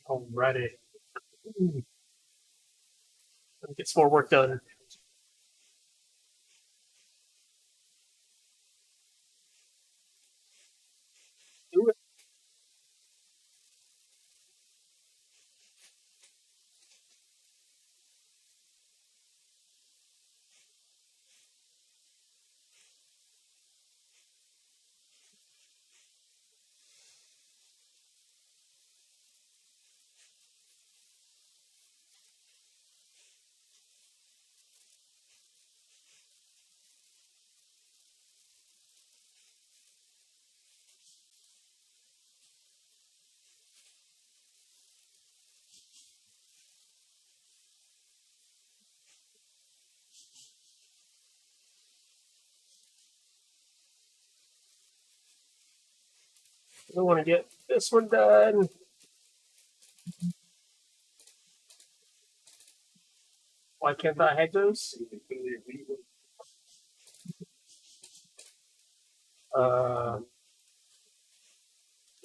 Alrighty. Let me get some more work done. Do it. I want to get this one done. Why can't I have those? Uh,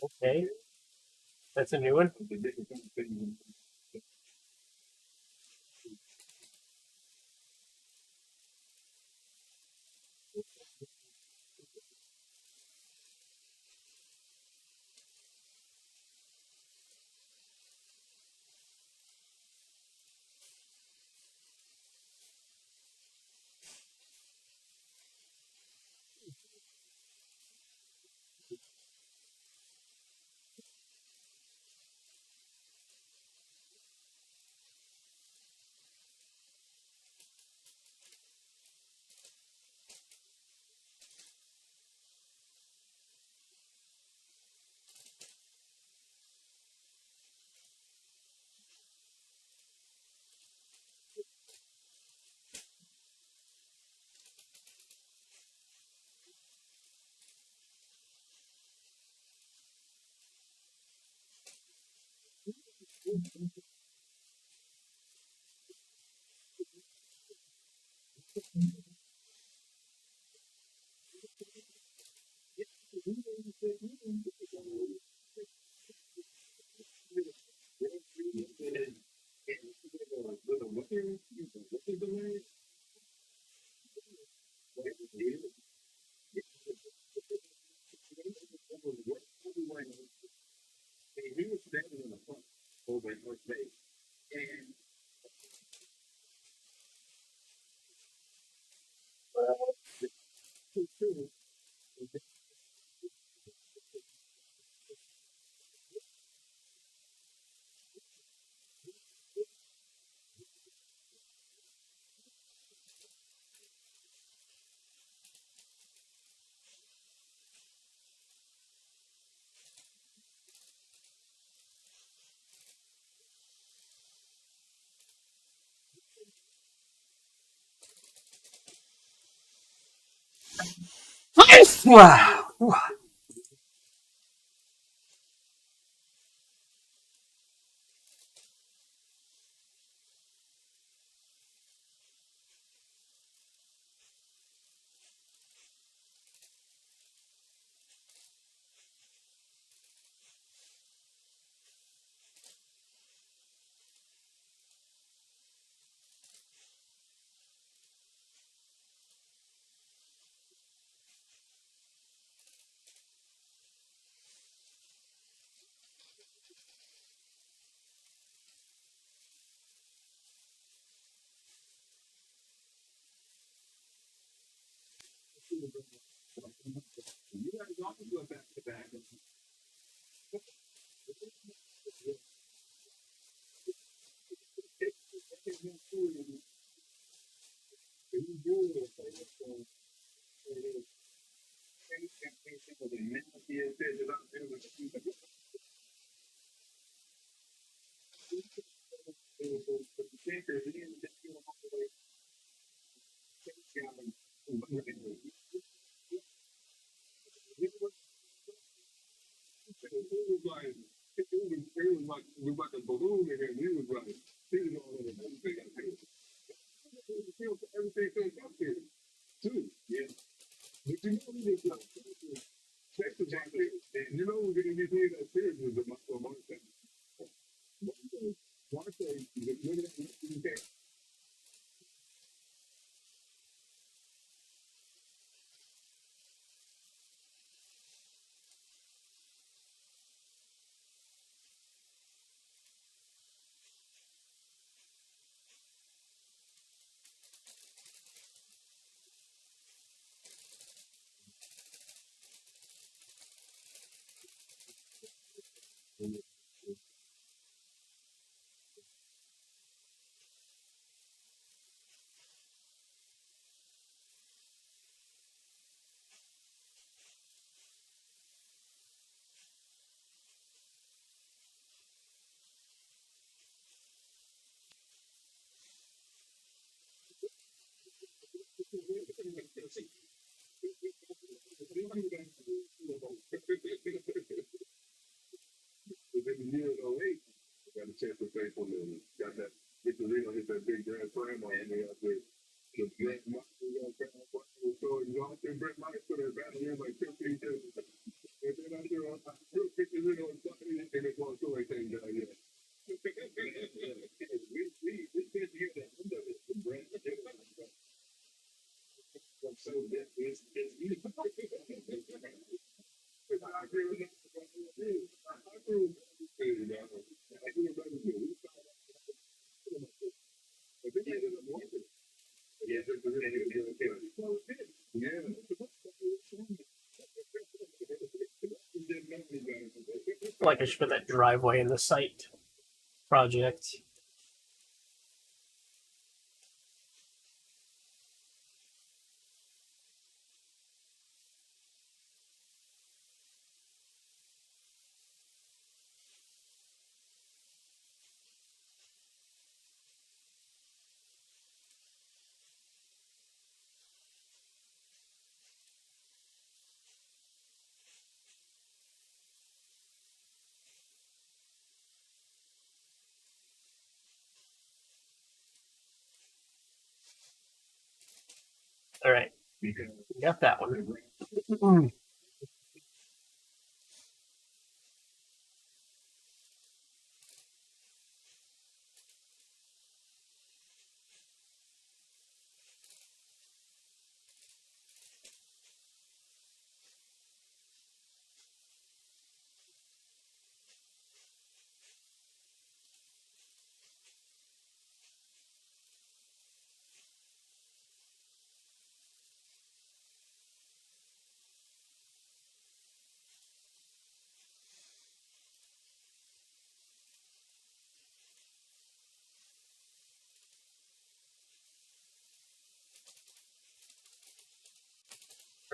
okay. That's a new one. Wow. Like I should put that driveway in the site project. All right, got that one.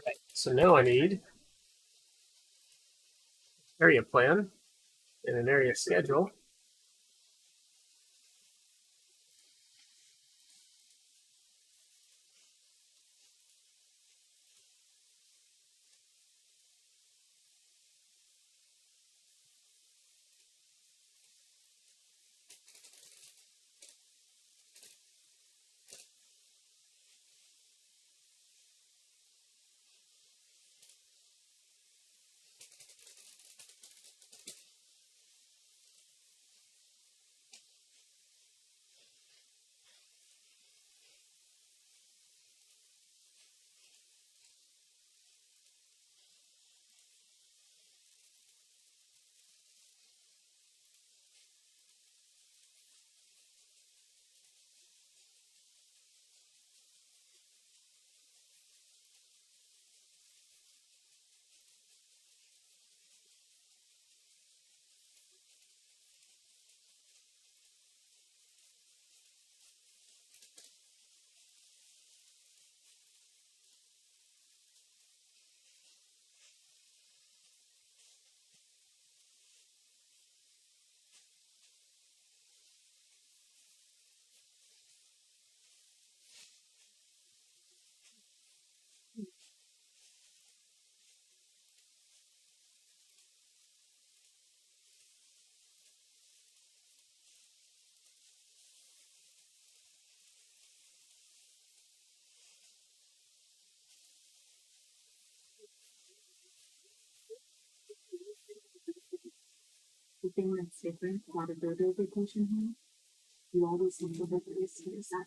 Right. So now I need area plan and an area schedule. The thing that's different about a Dodo vacation home, you always think of it as that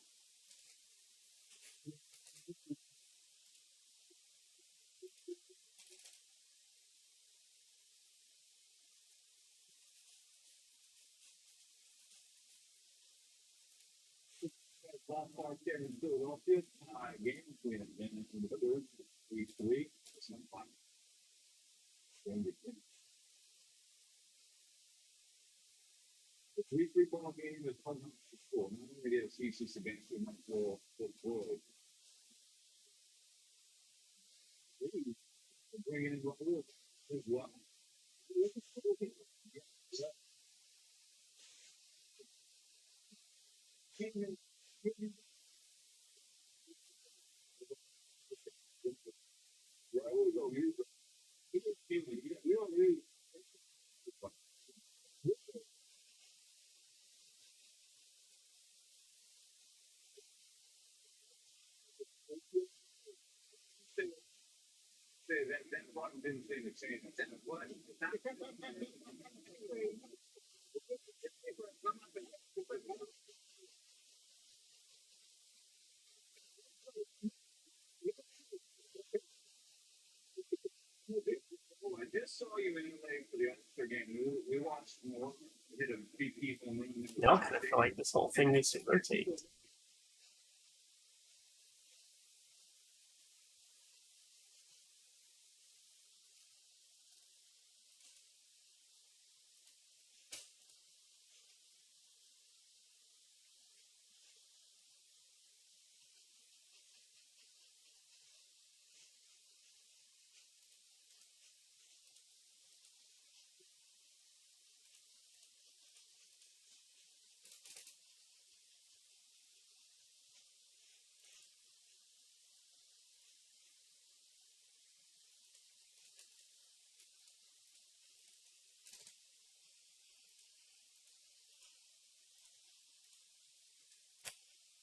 you anyway for the All-Star game. We watched more. We hit a BP home run. Now I kind of feel like this whole thing needs to rotate.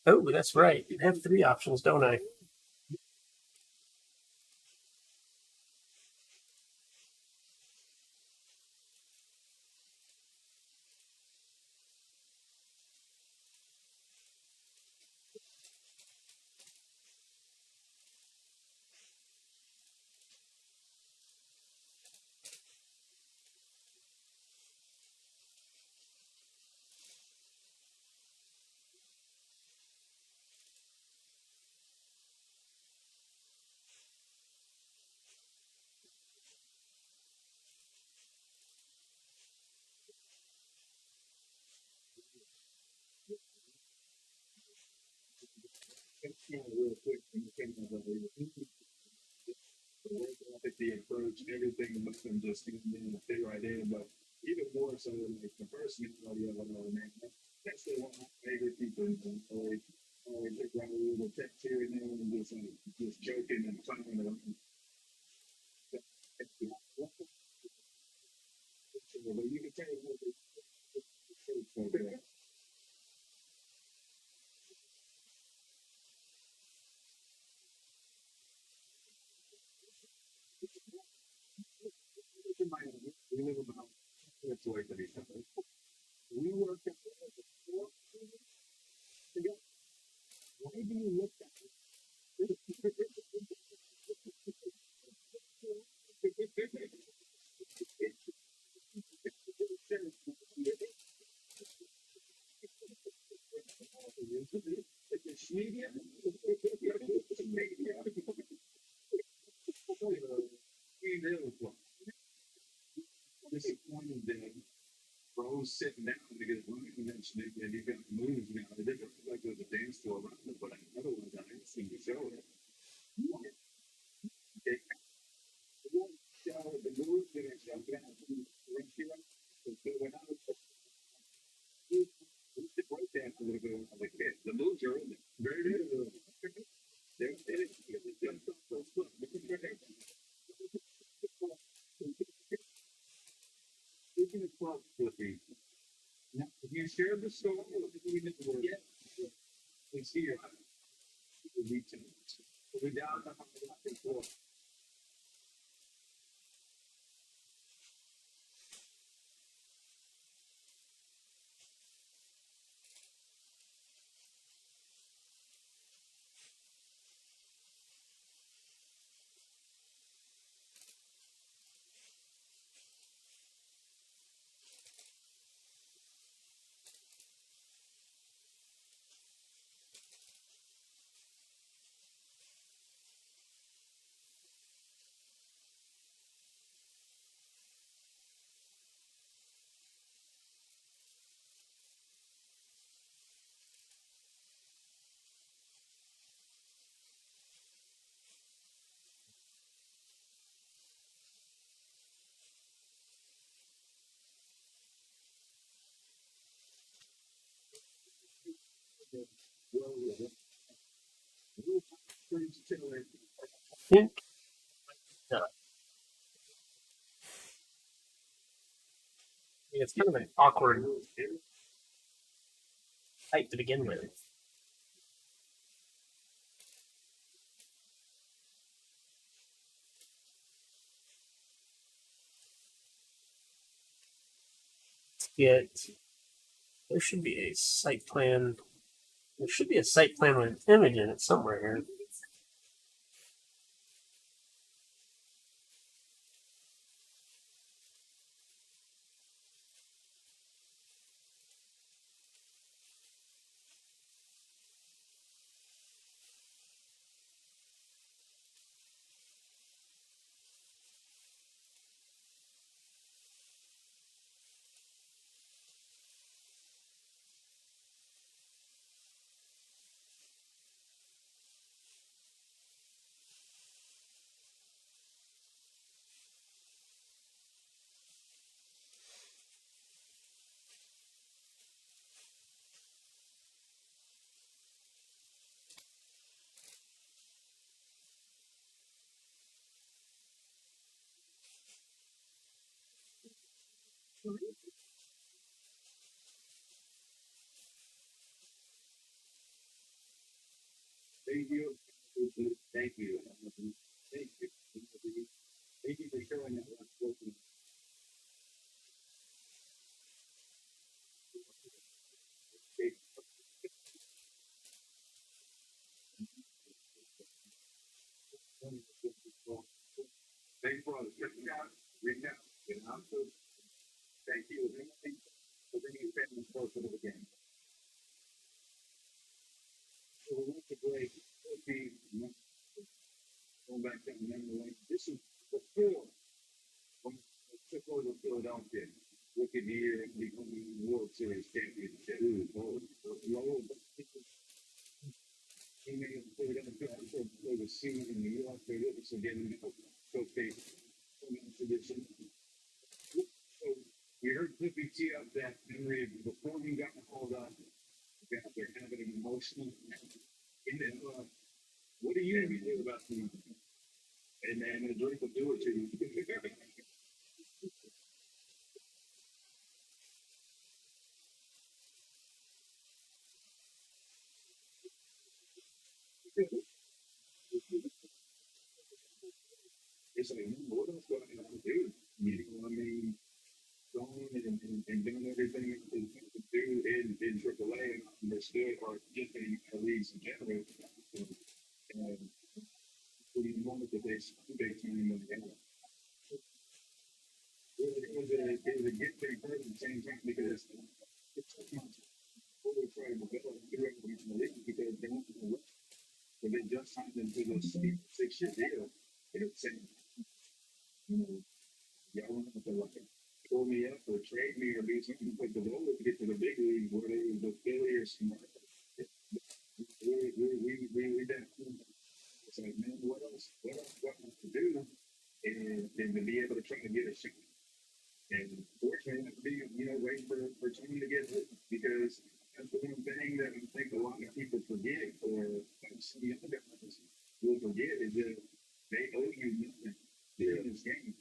Oh, that's right. I have 3 options, don't I? Real quick, the approach, everything about them just fit right in. But even more so, like the personality of it all, man. That's the one of my favorite people. Always look around with a text here and there and just joking and fun. But you can tell what we live about it's like that each other. We work at together. Why do you look at disappointed that Rose sitting down because Ryan mentioned it and he got moves now. It didn't look like there was a dance floor around it, but otherwise I didn't seem to show it. They show the moves that are showing down when she went out. The break dance a little bit when I was a kid. The moves are in there. Very good. They're it. Speaking of club flipping, now, have you shared the story? Yeah. It's here. We down the floor. Yeah. Yeah. It's kind of an awkward fight to begin with. Yet there should be a site plan. There should be a site plan with an image in it somewhere here. Thank you. Thank you. Thank you. Thank you for showing that. Thank you for checking out, reaching out, and also thank you for bringing family closer to the game. So we went to break. Going back to memory lane. This is before when we took over Philadelphia. Looking here and becoming World Series championship. Low. He made it Philadelphia. They were seen in New York. They were getting showcase tradition. So we heard Clippy tee up that memory before we got called up. They're having an emotional. And then, what do you feel about the? And then a drink will do it to you. It's like, what else do I have to do? You know, I mean, going and doing everything that you can do in AAA and understood, or just in leagues in general. And for the moment that they came in, it was a good thing for the same time because it's totally trying to develop in the league because they want to work. But they just signed into this 6-year deal. And it's saying, you know, y'all want to like pull me up or trade me or do something like the goal is to get to the big league where they the Phillies and we done. It's like, man, what else to do and to be able to try to get a shot. And fortunately, to be, wait for Tony to get hit because that's the one thing that I think a lot of people forget, or some young guys will forget, is that they owe you nothing in this game.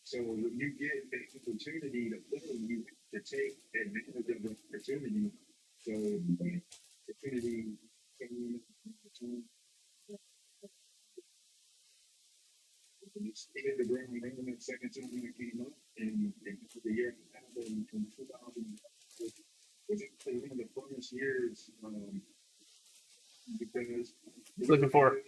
So when you get the opportunity to play, you have to take advantage of the opportunity. So the opportunity came stated the ground running that second time when it came up, and the year after in 2000 was actually one of the funnest years because Looking for it.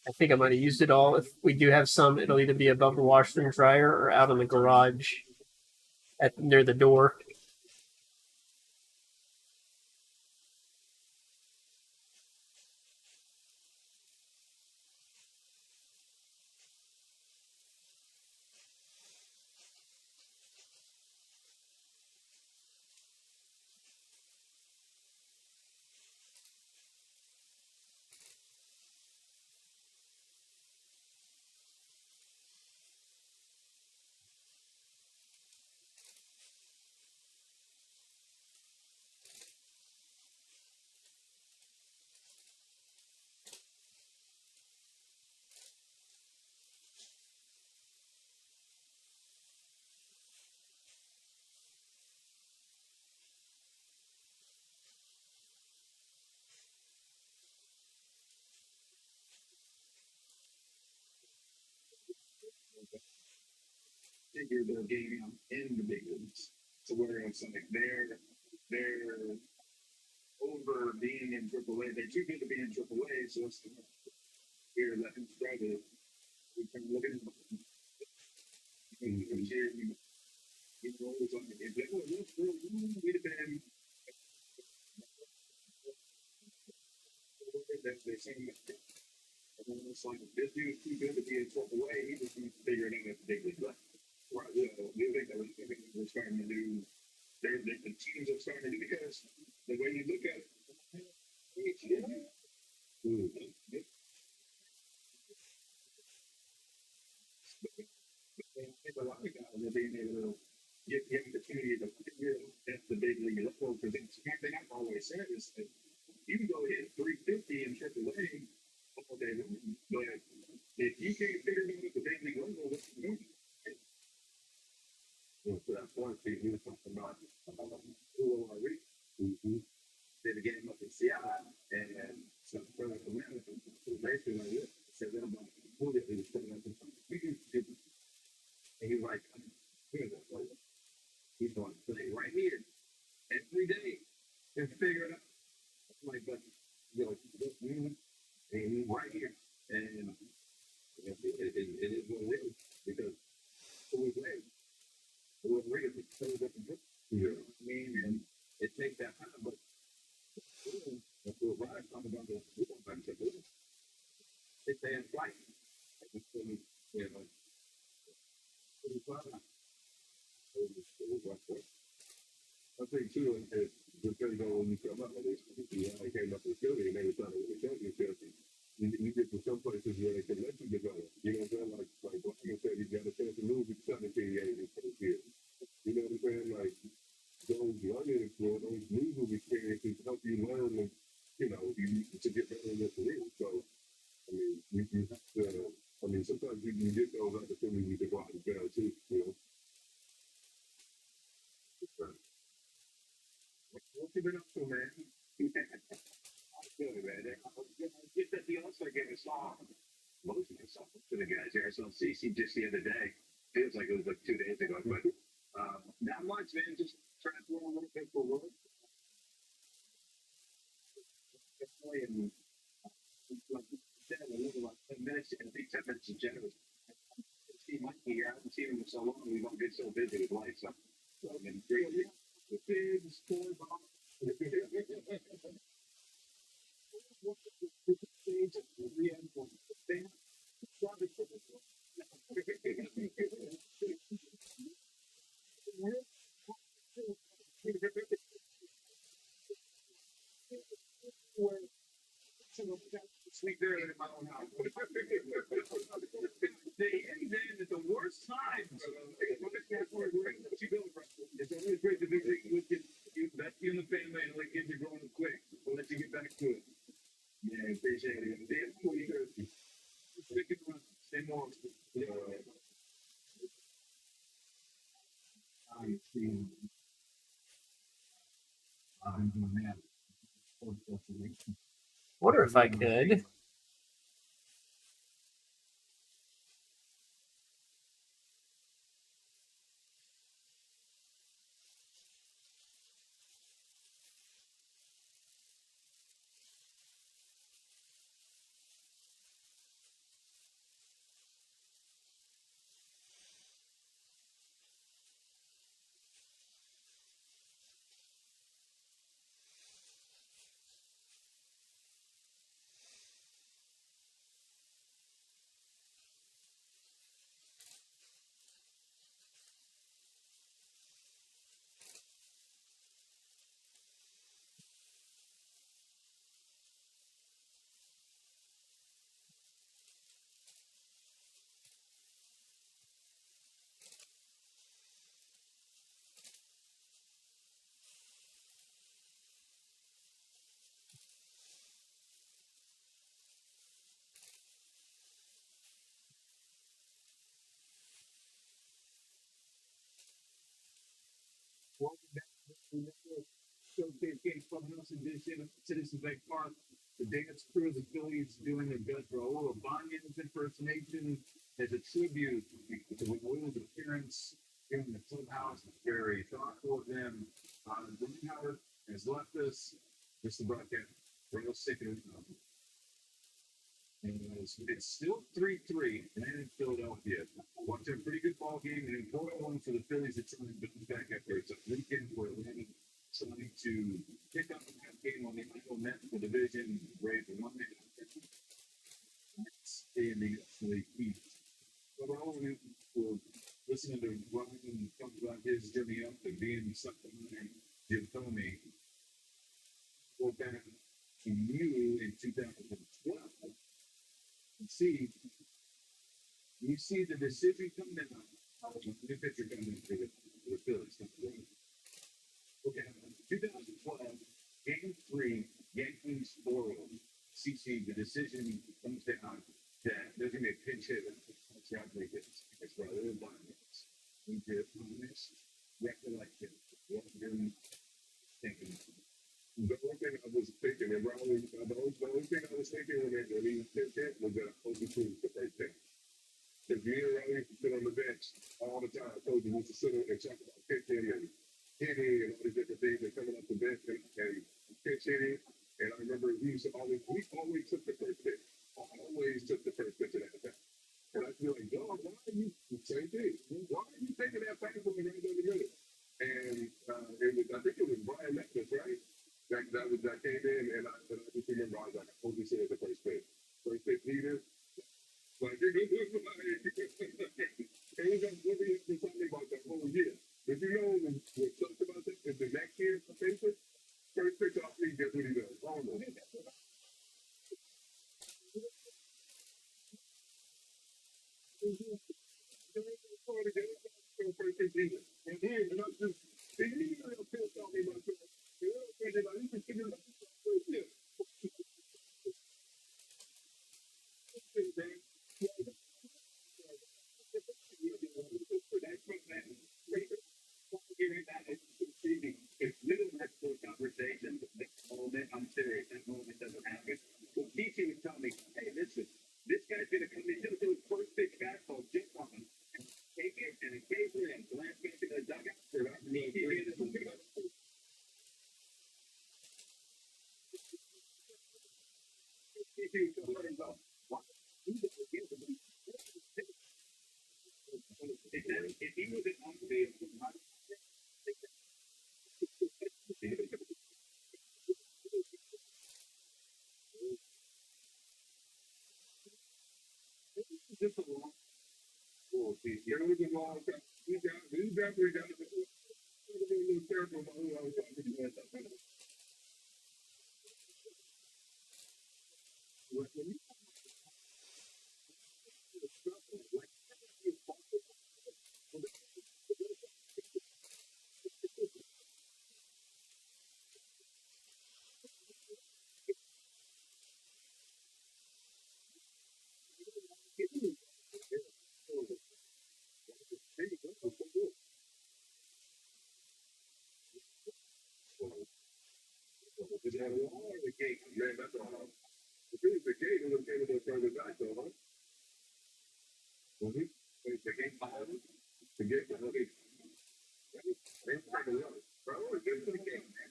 I think I might have used it all. If we do have some, it'll either be above the washer and dryer or out in the garage near the door. figure their game out in the big leagues. So where it's like they're over being in AAA. They're too good to be in AAA, so it's here let them struggle. We can look at them. You know, it's like if they were this good, we'd have been that they seem it's like this dude's too good to be in AAA. He just needs to figure it out at the big league level. Right, the thing that we're starting to do, the teams are starting to do because the way you look at it, a lot of guys are being able to get the opportunity to figure at the big league level. Because it's one thing I've always said is that you can go hit 350 in AAA all day long. But if you can't figure out what the daily goal is, what you doing? Well, to that point, Steve, you were talking about ORE. Did a game up in Seattle, and some further community was basically like this. Said that about who did he was putting up in some huge difference. And he was like, here's that play. He's going to play right here every day and figure it out. I'm like, but you know, and he's right here. And it is what it is because who is there? Who is real? It's so different. You know what I mean? And it takes that time, but if we're right, I'm going to go back to this. They stay in flight. It's really, you know, pretty fun. I think too, is depending on when you come up with this, you know, I came up with Philly and they were trying to show you Philly. You get to some places where they can let you get going. You know what I'm saying? Like what you said, you got a chance to lose at 17 games in 4 years. You know what I'm saying? Like those learning experiences, those losing experiences help you learn, and, you know, you to get better in your career. So, I mean, you have to, I mean, sometimes you get those opportunities to go out and fail too, you know. What you been up to, man? I'm good, man. Get that the All-Star game is long. Most of the stuff to the guys here. So CC just the other day. Feels like it was like 2 days ago, but not much, man. Just trying to throw a little bit for work. And then a little like 10 minutes, and I think 10 minutes is generous. See Mikey here. I haven't seen him in so long. We don't get so busy with life. So I mean, great. The big score bomb. Sleep there in my own house. They end in at the worst times. It's always great to visit with you, that's you and the family, and like kids are growing up quick. We'll let you get back to it. Yeah, appreciate it. Damn, cool. Stay warm. I'm doing that. Wonder if I could. Welcome back to the Showcase Game Clubhouse edition of Citizen Bank Park. The dance crew of the Phillies doing their best for Raul Banyan's impersonation as a tribute to Raul's appearance here in the clubhouse. Very thoughtful of them. Greenhoward has left us. Just the broadcast. Real sick of it. And it's still 3-3 and then in Philadelphia. Watching a pretty good ball game and important one for the Phillies to try and bounce back after it's a weekend where Atlanta trying to pick up that game on the final net for the division, raise the money. Standing absolutely key. But all of you were listening to Ryan talk about his journey up and being something Jim Thome. Go back to you in 2012. See, you see the decision come down. The pitcher coming in for the Phillies. Okay, 2012, Game 3, Yankees Orioles. CC, the decision comes one thing I was thinking, and Riley, the only thing I was thinking when he said that was that Kobe was the first thing. Because me and Riley used to sit on the bench all the time. Kobe used to sit and talk about pitching and hitting and all these different things and coming off the bench and pitch hitting. And I remember we always took the first pitch. Always took the first pitch at that time. And I feel like, dog, why are you same thing? Why are you taking that fastball right down the middle? And I think it was Brian Metcalf, right? That came in, and I just remember I was like, I hope he said the first pitch. First pitch leader. Like, you're good, and we got what we have been talking about that whole year. But you know what sucks about that is the next year, first pitch off, he gets what he does. Almost. And here, and I'm just, and you know, I'm pissed off me myself. And I'm thinking, like, you can figure it out. Yeah. It's little extra conversation, but next moment, I'm serious. That moment doesn't happen. So teaching was telling me, hey, listen, this guy's gonna come in, he'll do his first pitch fastball, jump on him, and take it, and it came in, glance back to the dugout, for me, he hit it. Teaching to let him go. Why? If he was an unbelievable, just a long. Oh, see, here was a long time. He definitely got a little careful about who I was talking to. The gate, man, that's all. If it was the gate, it would have came a little further back, though, huh? Mm-hmm. The gate behind it. The gate behind it. They take a look. Bro, get to the gate, man.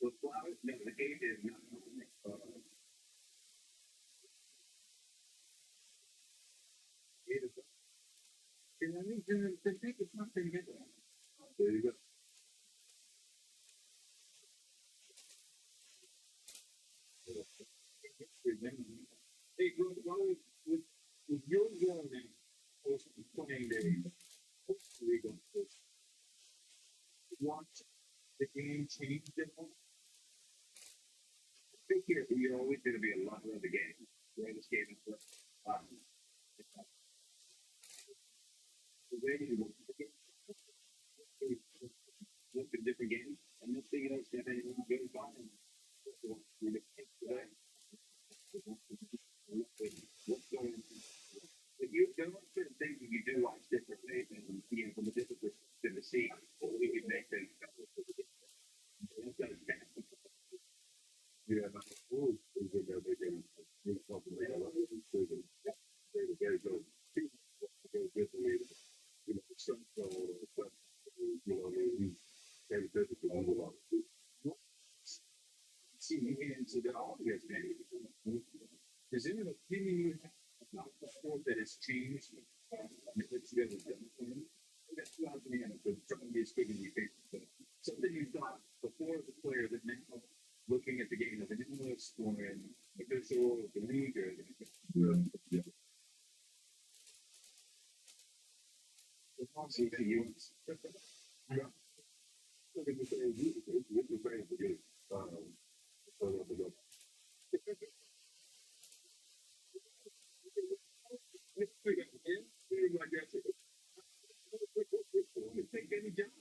The flowers, no, the gate is not. Gate is. And I think the gate is not going to get there. There you go. Hey, bro, with your warning post playing days, we go watch the game change different. I think you're always going to be a lover of the game. Where this game is the way you look at different games, and this thing is that they want to go fine. What's going on? But there are certain things that you do watch differently, and from a different perspective to see what we can make things better. Yeah, oh, is it that they can do something like that? Very good. Very good to me. Stuff, he's very difficult to move on. See, you get into the audience, man. Is there an opinion you have about the sport that has changed? It's been done. That's not the end, but trying to be as quick as you can. Something you thought before as a player that meant looking at the game as an analyst or an official of the league or yeah. See, you. Yeah. Look at the same. It's the same for you. Take any job.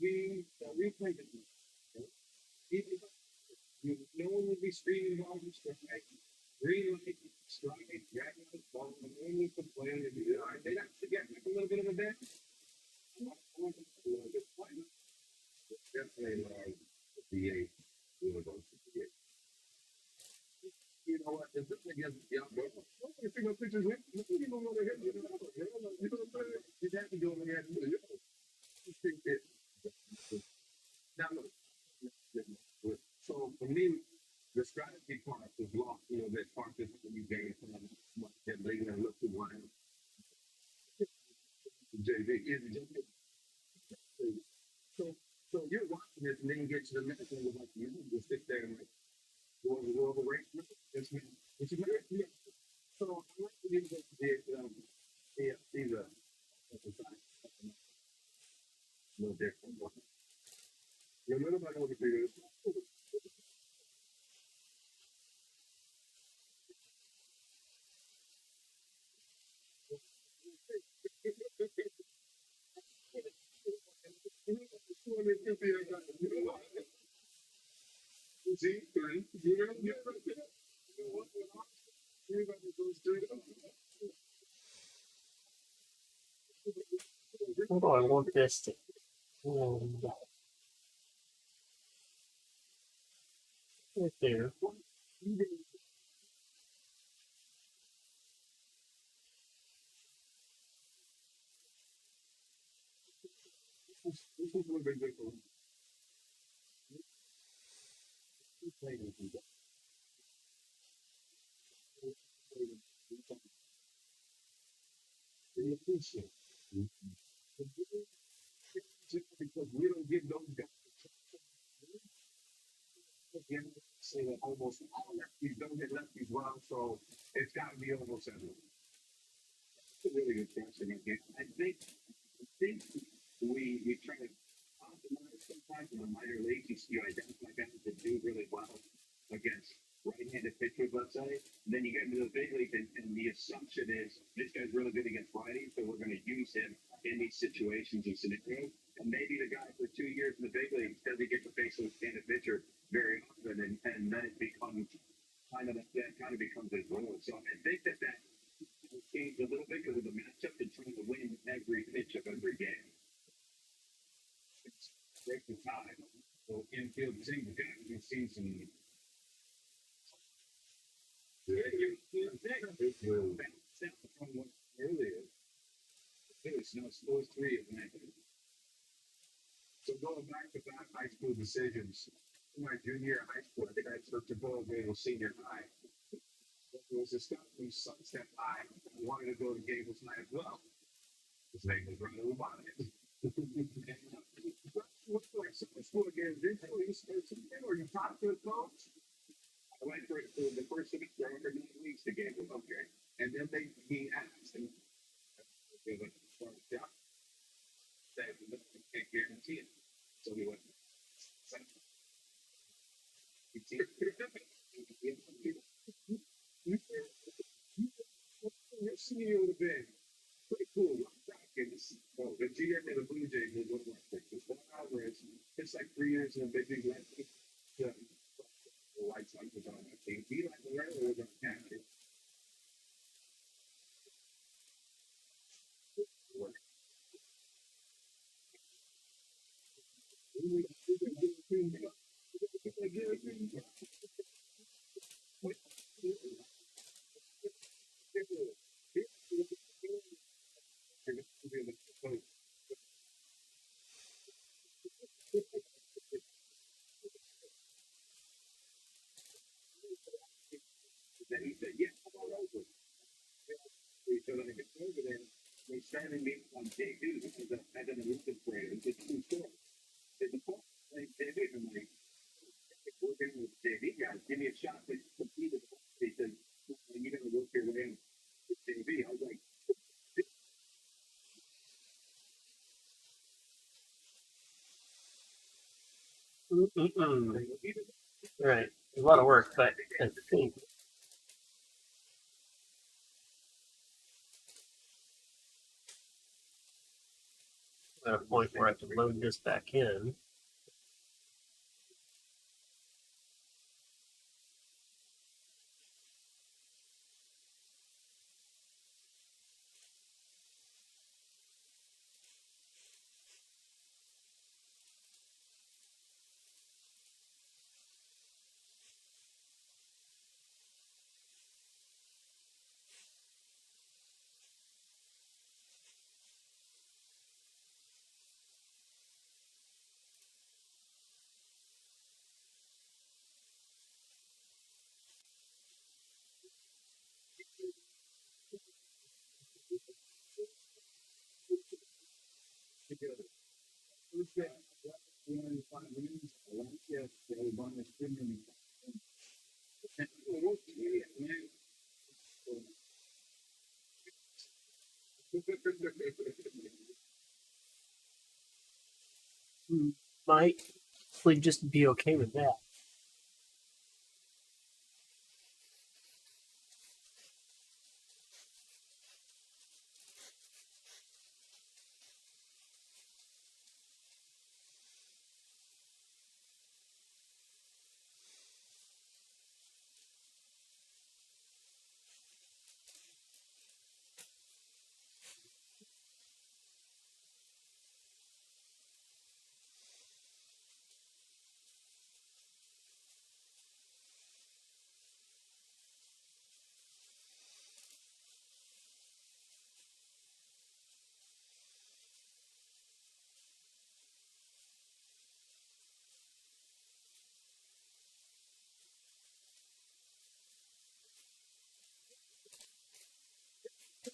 Being replay, no one will be green ball, strike, green light, strike, red light, ball, and only complain if you are. They not forget like a little bit of a dance. A little bit fun. Definitely the eight. You know what? If this against young boy, you see no pictures with you don't even want to hit you know what I'm saying? You have to go in there and do it. You think that now look, so for me, the strategy part is lost. You know, that part is when you gain from that lady and look to one. JV is just so so you're watching this and then you get to the next one like you just sit there and like go over right. It's very yeah. So I like to use the no different. Yo, no nobody want to figure this out. See, three. You know, you know, you know what? Everybody goes straight up. What do I want this to? Um, right there. This is what they do for just because we don't give those guys again, say that almost all lefties don't get lefties well, so it's got to be almost everyone. It's a really good question again. I think we try to optimize sometimes in the minor leagues. You identify guys that do really well against right-handed pitchers, let's say. Then you get into the big league, and the assumption is this guy's really good against righties, so we're going to use him in these situations and scenarios. And maybe the guy for 2 years in the big leagues doesn't get to face a left-handed pitcher very often, and then it becomes kind of becomes his role. So I think that changed a little bit because of the matchup and trying to win every pitch of every game. It's break the tie. So infield team guys we've seen some. Yeah, you from what earlier. It's no those three of negative. So going back to back high school decisions, my junior year of high school, I think I took the ball game in senior high. There was this guy from Sunset High who wanted to go to Gables High as well. His name was Ronald Ubani. What's like summer school again? Did you start something or you talked to the coach? I went for the first semester over 9 weeks to Gables, okay. And then he asked and they went to start the job. They can't guarantee it. So we went. Your senior would have been pretty cool. The GM and the Blue Jays will look like this. It's 1 hour. It's like 3 years in a big league. The White Sox was on that team. He like the railroad was on Canada. Then he said, "Yeah, come on over." So then I get over there. They started me on day two because I did a listen for it. It's a true story. There's a point like David and like working with JV guys, give me a shot to compete with them. They said, "You're gonna work your way in with JV." I was like, Mm-mm. Right. A lot of work, but I think at a point where I can load this back in. Might we just be okay with that?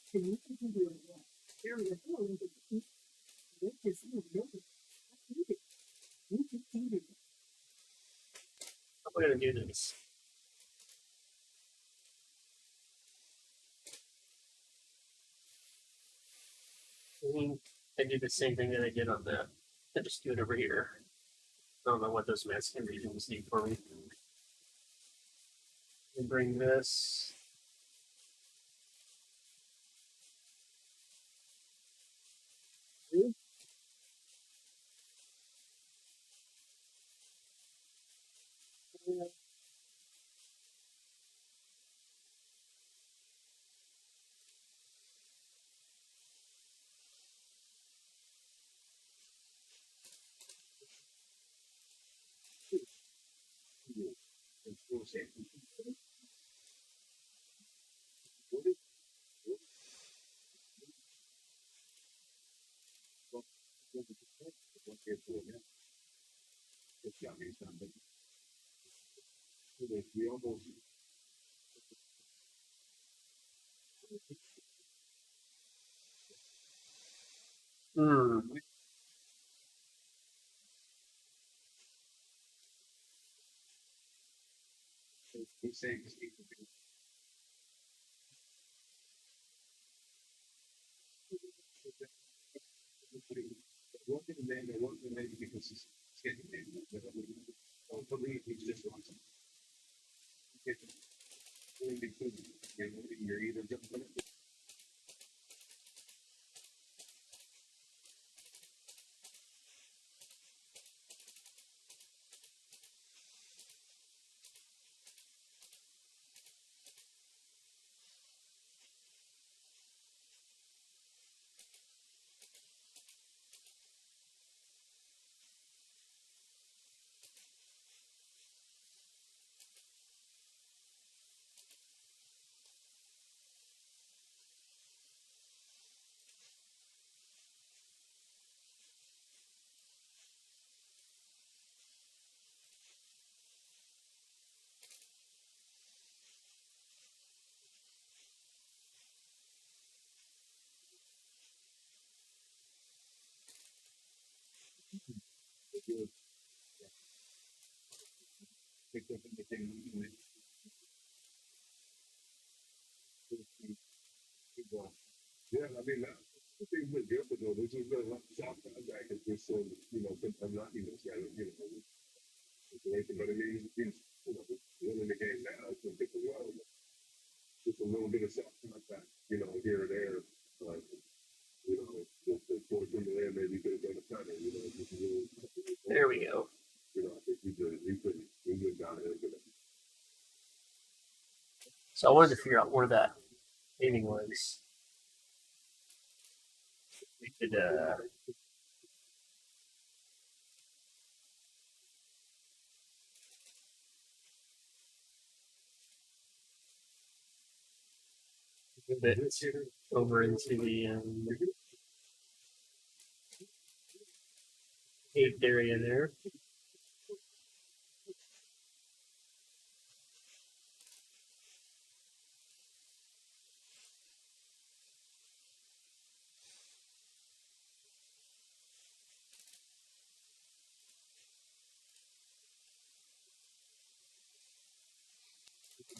How am I gonna do this? I do the same thing that I did on that. I just do it over here. I don't know what those masking regions do for me. And bring this. We almost Hmm. we say one thing then one thing maybe because it's getting don't believe he's just wants to get between you're either just pick up anything. Yeah, I mean, the thing with Gilbert though, this is really like South back. It's just so, I'm not even trying to, situation, but I mean, he's, winning the game now. It's a different world. Just a little bit of self contact, here and there. Like, towards the end, maybe he could have done a better, just really, There we go. I think he could down there. So I wanted to figure out where that painting was. We could move it over into the paved area there.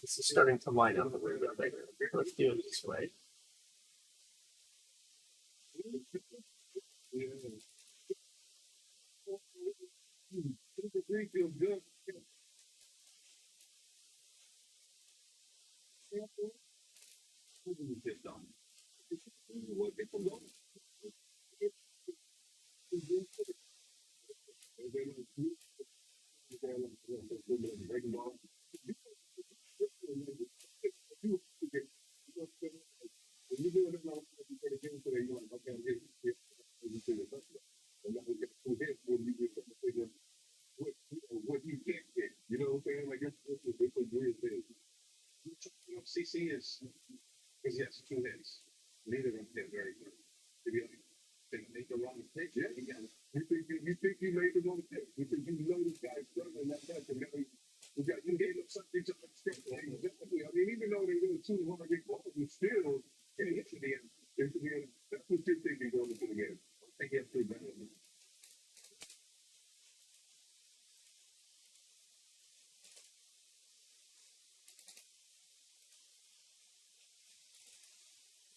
This is starting to line up a little bit better. Let's do it this way. Yeah. 2 to 3 feels good. Just done. What people go. What you can't get, you know what I'm saying? Like it's a weird thing. You know, CC is because yes, 2 hits. Neither of them hit very good. To be honest, they make the wrong pick. Yeah, you think you made the wrong pick. You think you know this guy's struggling that much, and now you gave up something to struggle. I mean, even though they were 200 balls, you still can't hit to the end. Into the end, that's what you're thinking going into the game. I think you have to better.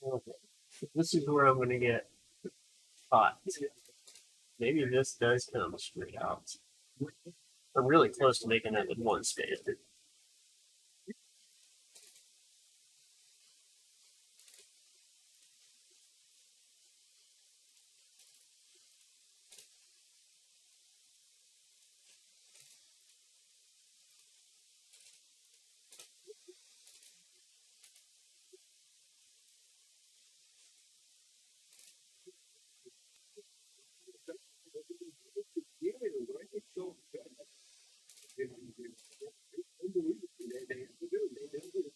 Okay. This is where I'm going to get hot. Maybe this does come straight out. I'm really close to making that with one stand. Yeah, right. It's so good. Unbelievable. They have to do it. They have to do it.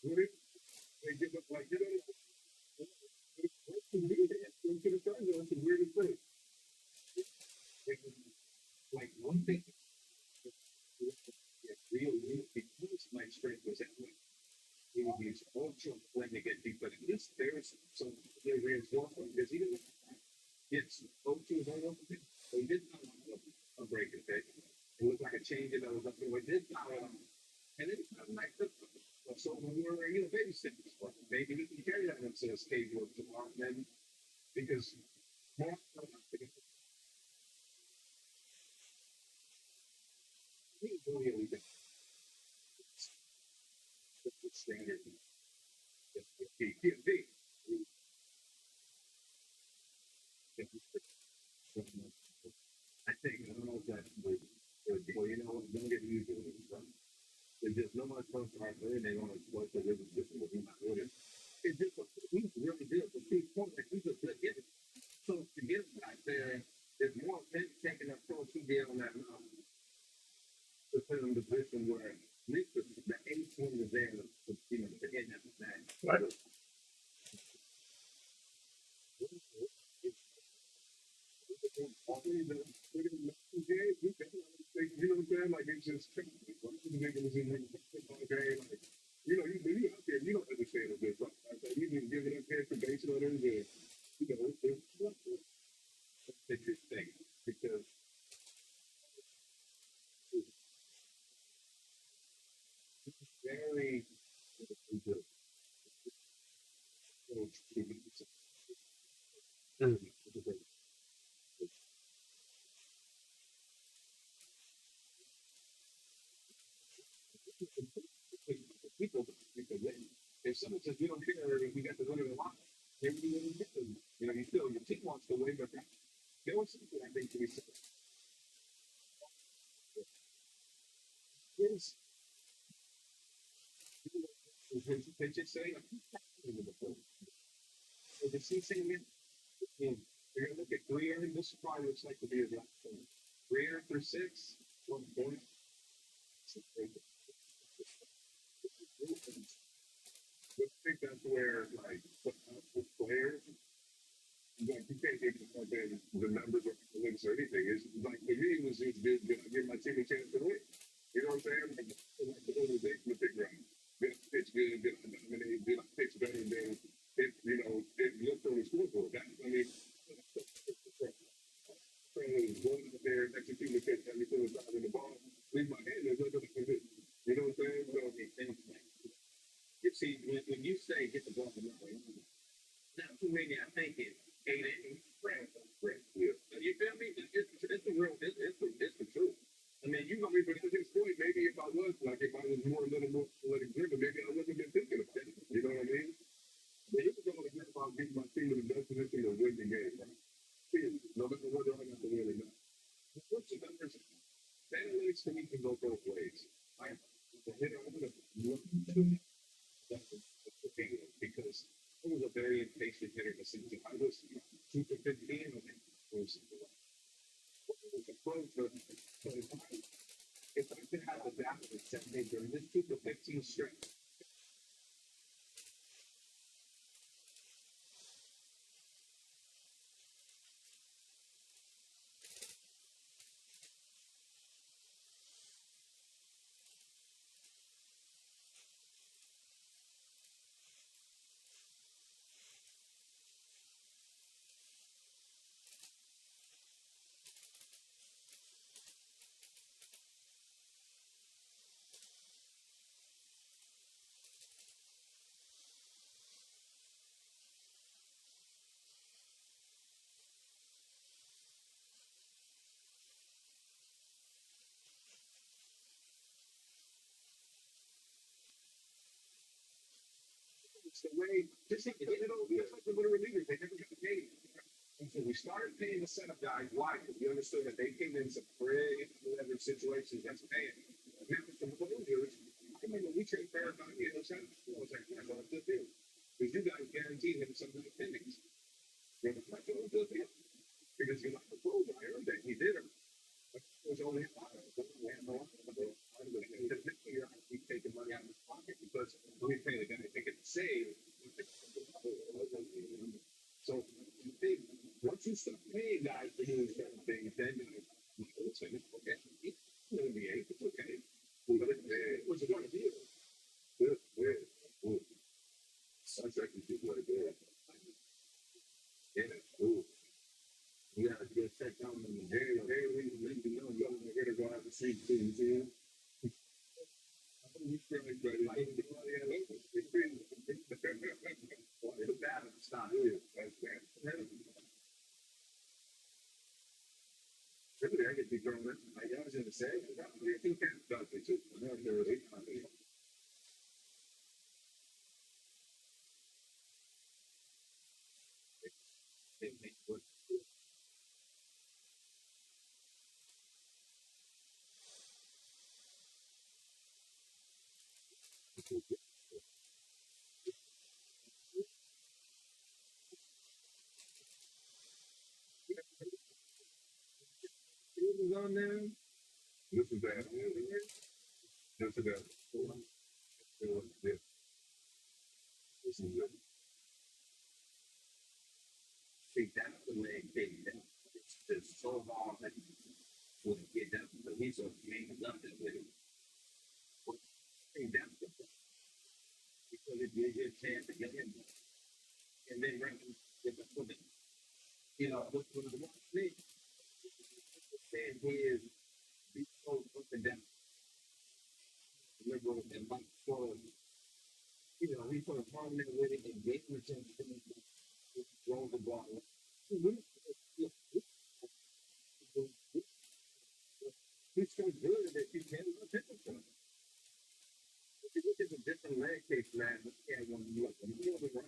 What if they give up like, you know, what's the weirdest thing to the time? That's the weirdest thing. Like one thing, yeah, real because my strength was that way. He would use ultra when they get deep, but at least there's some reinforcement because even if it's O2 hard open, so he did not a break it, okay? It looked like a change that was up there. It did not, and it was like the so when we were babysitting, maybe we can carry that into his cage work tomorrow, then because more really the standard. PTSD. I think I don't know if that would, well, you know, don't get used to it. There's just no much fun for our and they want to work the rhythm system with him. It's just he's really good. But he's like he's a good hitter. So to get him back there, there's more men taking up close to get on that mountain to put him in the position where at least the eighth one was there to you know to get that back. Right. You know what I'm saying? Like it's just you know, you out there, you don't understand this. Like you been giving up here for base runners, and you know, it's his thing because it's very people because if someone says we don't care if we got the winner in the line, maybe we wouldn't get them. You know, you feel your team wants to win, but there was something I think to be said. Yes. They just say, the CC, you're gonna look at Greer, this probably looks like to be his last one. Greer through 6, 1 point. I think that's where, like, with players, like, you can't get the numbers or the links or anything. It's like, for me, it was just good. I give my team a chance to win. You know what I'm saying? Like the organization to pick right. Good pitch good, good dominate, good pitch better than it, you know, it looked on the scoreboard. That, I mean, going out there, executing the pitch, every single time in the ball, leave my hand, there's nothing I can do. see, when you say get the ball in the way, now too many are thinking 8 8 right. Yeah. You feel me? It's the real, it's the truth. I mean, you know me, but at this point, maybe if I was like, if I was more a little more athletic driven, maybe I wouldn't have been thinking of that. You know what I mean? But it was all about getting my team in the best position to win the game. Right? Period. No matter whether I got to win or not. What's the numbers? Analytics to me can go both ways. I the hitter, I'm gonna look to because I was a very impatient hitter. I was 2 for 15. Was a pro for if I could have a bat that said, hey, during this 2 for 15 stretch, it's the way, just think, it's like the little relievers, they never got paid. And so we started paying the setup guys. Why? Because we understood that they came in some pretty leverage situations. That's paying. Now with the closers, I mean, we trade Farrakhan, you know, setup. I was like, that's all good deal. Because you guys guaranteed him some good innings. That's all good deal. Because you like the closer, I heard that he did it. It was only five. We had no other. We taking money out of his pocket because we pay the guy to get the save. So you think once you start paying guys for doing certain things, then you're like, listen, it's okay. It's NBA, it's okay. But it was one of you. Good, good, good. That's actually good what it is. Yeah, cool. You gotta get checked out in the day. Hey, we know you're here to go out the same things, you know? You feel like, buddy, like, it's pretty, it's a balance, not it. That's that. Really, I get to go in. I was gonna say, I think that's done it too. I know there was a company. They make what it was on there. This is that. This is that. This is it. See, that's the way they did it. It's so long that when you get down, the he's so made nothing with it. Hey, that's the because it gives you a chance to get in. And then right get the foot in. You know, what's one of the one thing saying he is be so up and down. Liberal and like for you know, we put a prominent with it and get with him roll the ball. He's so good that you can't look at him. If you look at the different leg case, man, you can't want to look. You feel the run.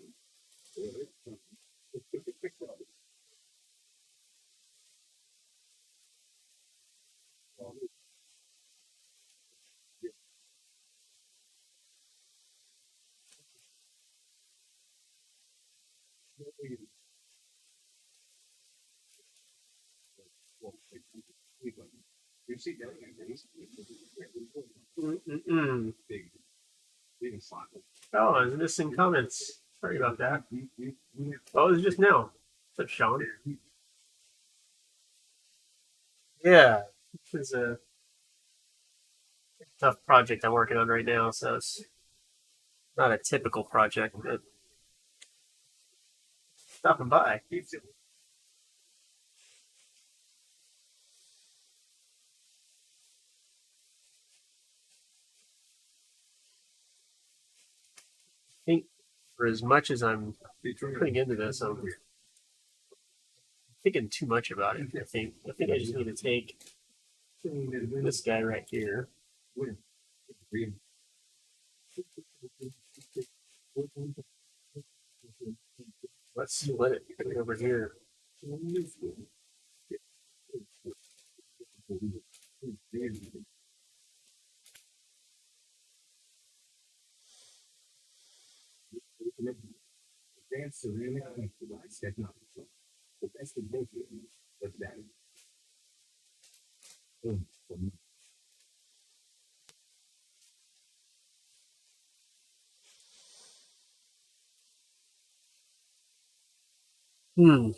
You see that? Mm-mm. Big, big slot. Oh, I was missing comments. Sorry about that. Oh, it was just now. What's up, Sean? Yeah, this is a tough project I'm working on right now, so it's not a typical project, but stopping by. think for as much as I'm putting into this, I'm thinking too much about it. I think I just need to take this guy right here. Let's split it over here. Hmm.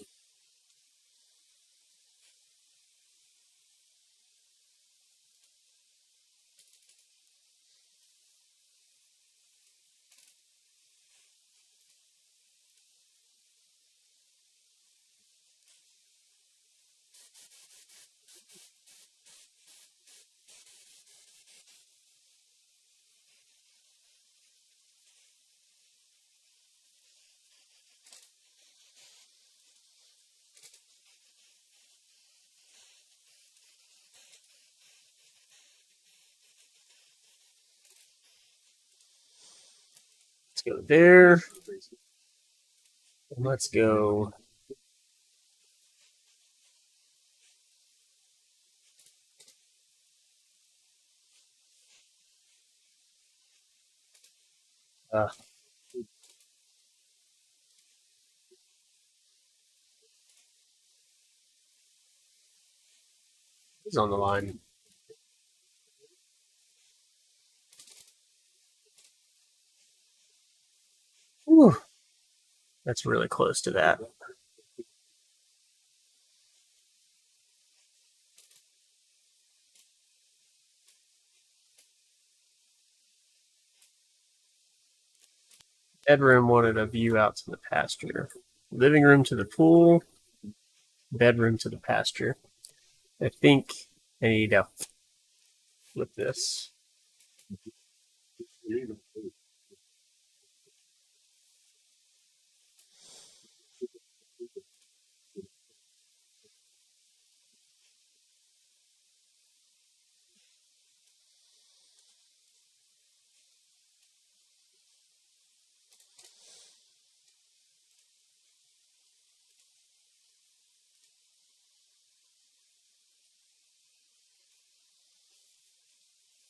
Let's go there. And let's go. Uh, he's on the line. Whew. That's really close to that. Bedroom wanted a view out to the pasture. Living room to the pool. Bedroom to the pasture. I think I need to flip this.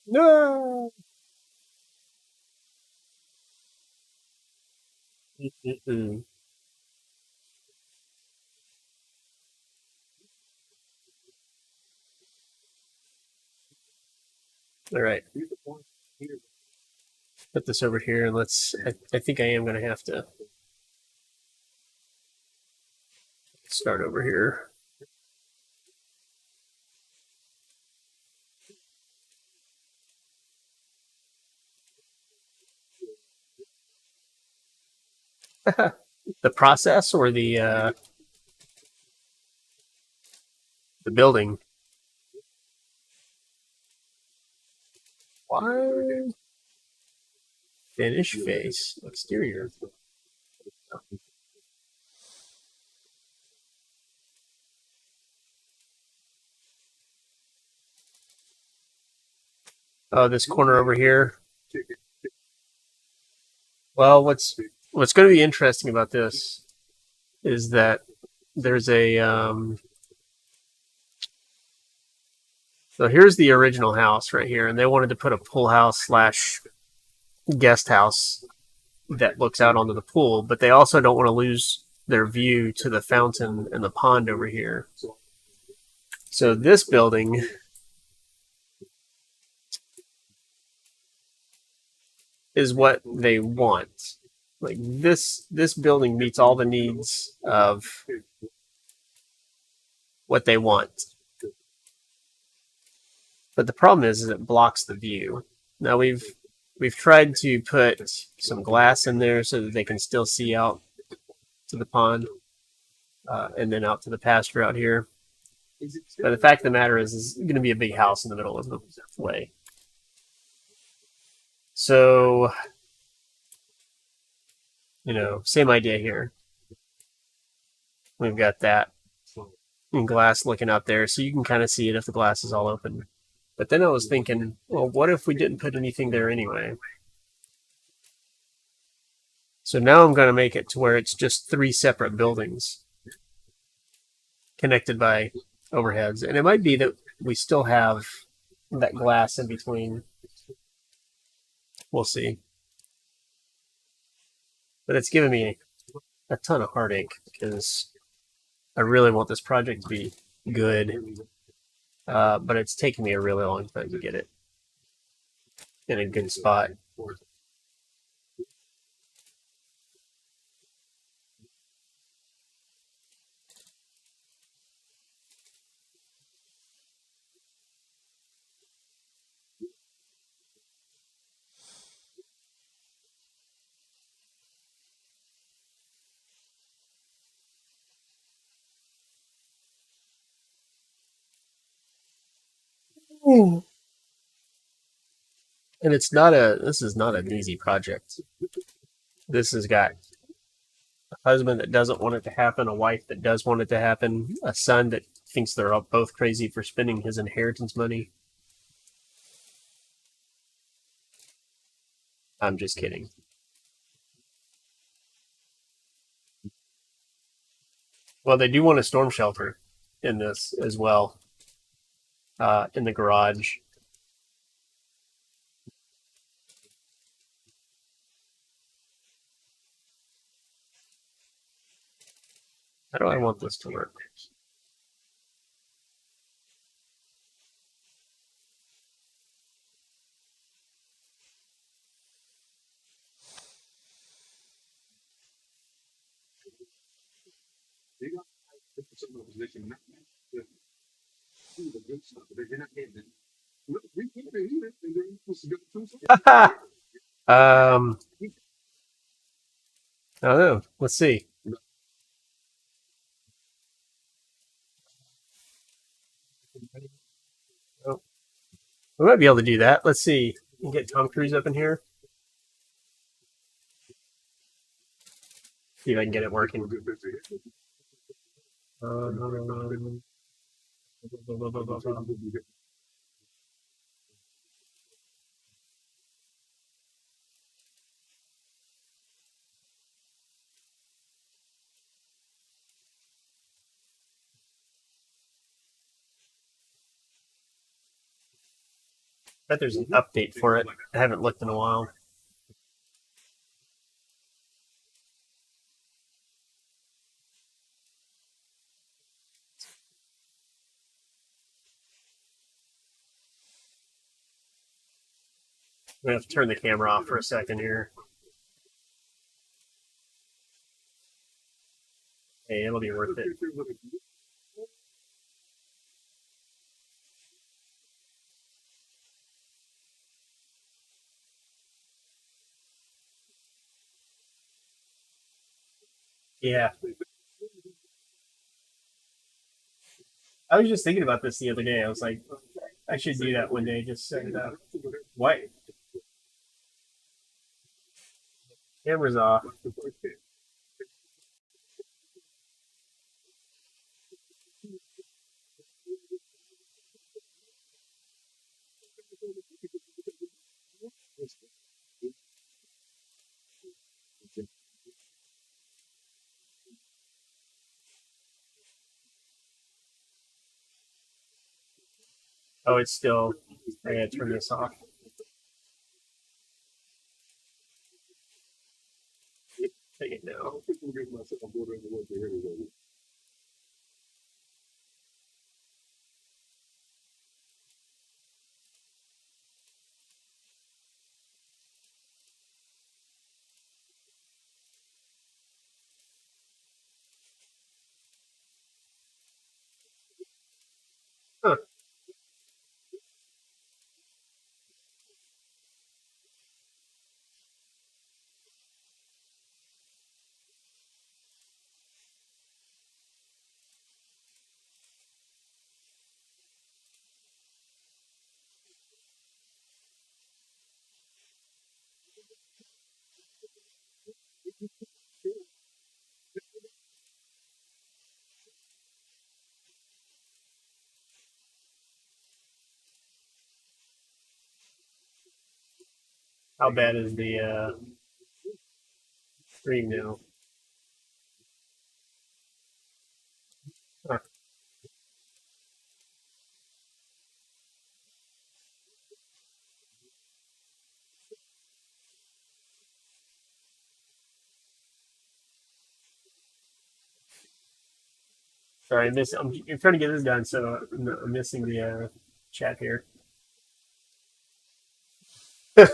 No. Mm-mm. All right. Put this over here and let's. I think I am going to have to start over here. The process or the building? Why? Finish face exterior. Oh, this corner over here. Well, what's going to be interesting about this is that there's a so here's the original house right here, and they wanted to put a pool house slash guest house that looks out onto the pool, but they also don't want to lose their view to the fountain and the pond over here. So this building is what they want. Like this building meets all the needs of what they want. But the problem is it blocks the view. Now we've tried to put some glass in there so that they can still see out to the pond and then out to the pasture out here. But the fact of the matter is it's going to be a big house in the middle of the way. So Same idea here. We've got that glass looking out there, so you can kind of see it if the glass is all open. But then I was thinking, well, what if we didn't put anything there anyway? So now I'm going to make it to where it's just 3 separate buildings connected by overheads. And it might be that we still have that glass in between. We'll see. But it's giving me a ton of heartache because I really want this project to be good. But it's taken me a really long time to get it in a good spot. And this is not an easy project. This has got a husband that doesn't want it to happen, a wife that does want it to happen, a son that thinks they're all both crazy for spending his inheritance money. I'm just kidding. Well, they do want a storm shelter in this as well, in the garage. How do I want this to work? They got some of the position, not the good stuff, but they're not getting it. Look, we can't eat it, and then supposed to get the truth. I don't know. Let's see. Oh, we might be able to do that. Let's see. You can get Tom Cruise up in here. See if I can get it working. Bet there's an update for it. I haven't looked in a while. I'm gonna have to turn the camera off for a second here. Hey, it'll be worth it. Yeah. I was just thinking about this the other day. I was like, I should do that one day. Just set it up. What? Camera's off. Oh, it's still. I gotta turn this off. Take it now. Huh. How bad is the stream now? Huh. Sorry, I'm trying to get this done, so I'm missing the chat here. I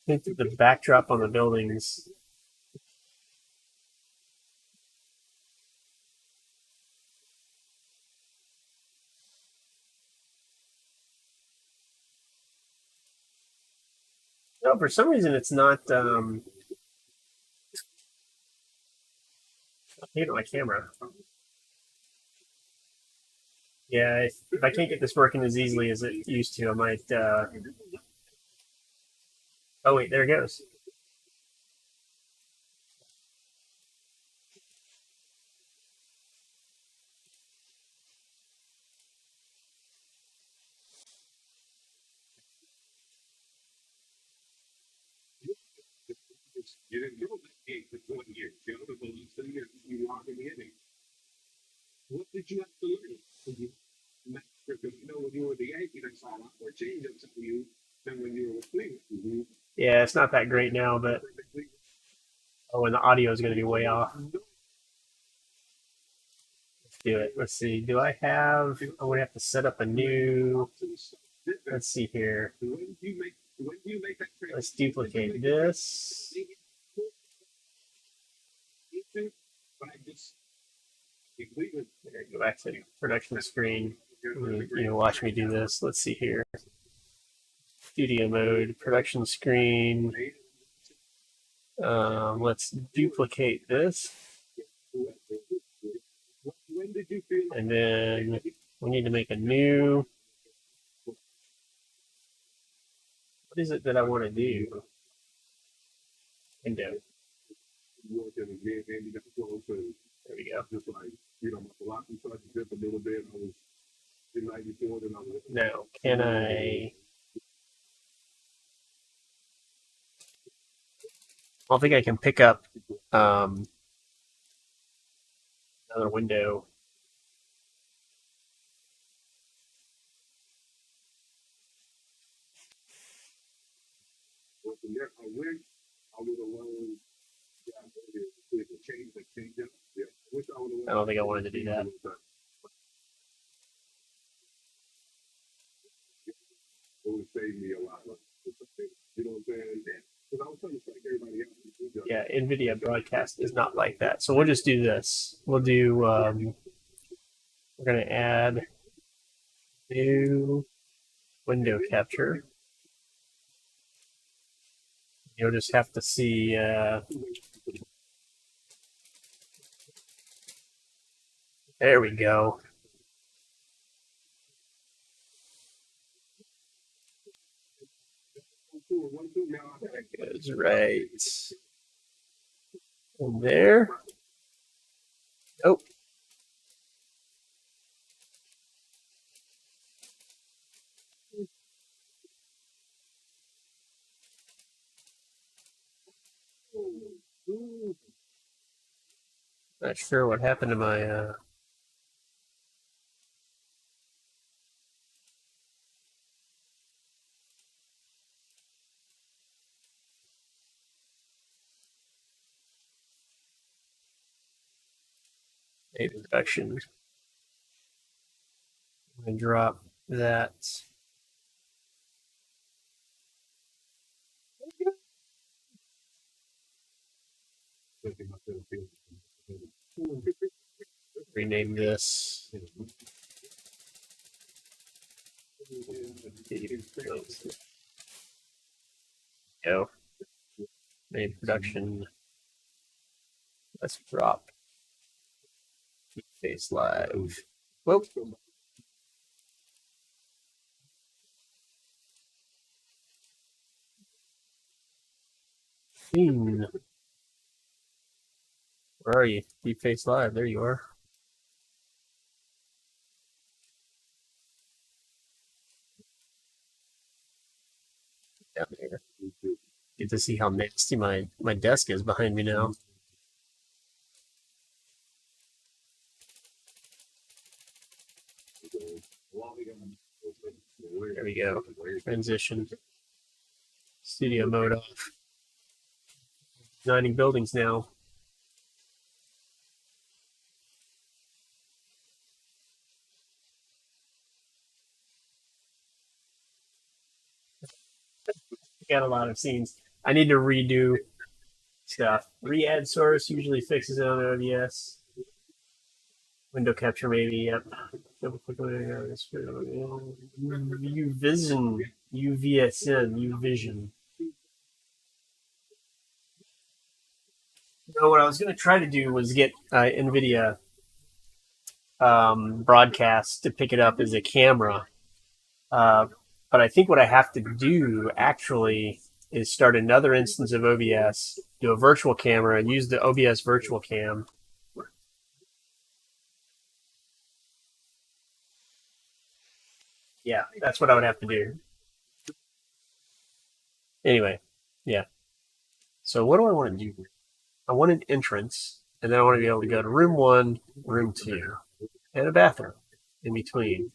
think that the backdrop on the buildings. No, for some reason it's not. I hate my camera. Yeah, if I can't get this working as easily as it used to, I might. Oh wait, there it goes. You didn't go that game for 20 years. You know, the last thing is you walk in the inning. What did you have to learn? Because you know, when you were the Yankees, I saw a lot more change-ups from you than when you were with Cleveland. Yeah, it's not that great now, but oh, and the audio is going to be way off. Let's do it. Let's see. Do I have? I'm going to have to set up a new. Let's see here. Let's duplicate this. There, go back to the production screen. Watch me do this. Let's see here. Studio mode, production screen. Let's duplicate this. And then we need to make a new. What is it that I want to do? Window. There we go. Now, can I? I don't think I can pick up another window. I don't think I wanted to do that. Yeah, NVIDIA broadcast is not like that. So we'll just do this. We'll do, we're going to add new window capture. You'll just have to see, there we go. That goes right in there. Oh. Not sure what happened to my introduction. I'm going to drop that. Rename this. Go. Main production. Let's drop. Face live. Whoop. Where are you? Deep Face Live. There you are. down here. Get to see how nasty my desk is behind me now. There we go. Transition. Studio mode off. Designing buildings now. Got a lot of scenes. I need to redo stuff. Re-add source usually fixes it on OBS. Window capture maybe, yep. UVision, UVSN, UVision. No, what I was going to try to do was get NVIDIA broadcast to pick it up as a camera. But I think what I have to do actually is start another instance of OBS, do a virtual camera, and use the OBS virtual cam. Yeah, that's what I would have to do. Anyway, yeah. So what do I want to do? I want an entrance, and then I want to be able to go to room 1, room 2, and a bathroom in between.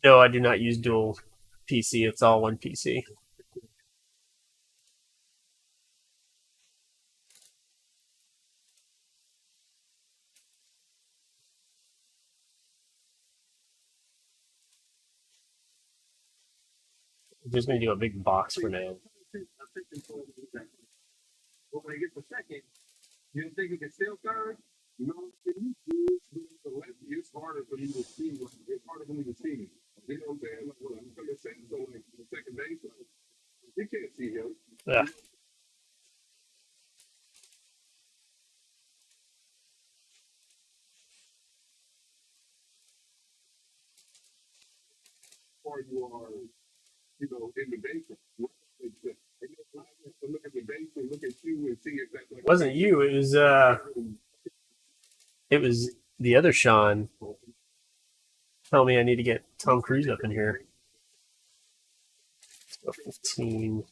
No, I do not use dual PC. It's all one PC. I'm just going to do a big box for now. But when it gets to second, you don't think it can still third? No, it's harder for you to see. It's harder for me to see. You know what I'm saying? Like, well, I'm coming second, so like the second base, like, you can't see him. Yeah. Or you are, you know, in the basement. Look at the base and look at you and see if that's like. It wasn't you. It was the other Sean. Tell me I need to get Tom Cruise up in here. Let's go 15.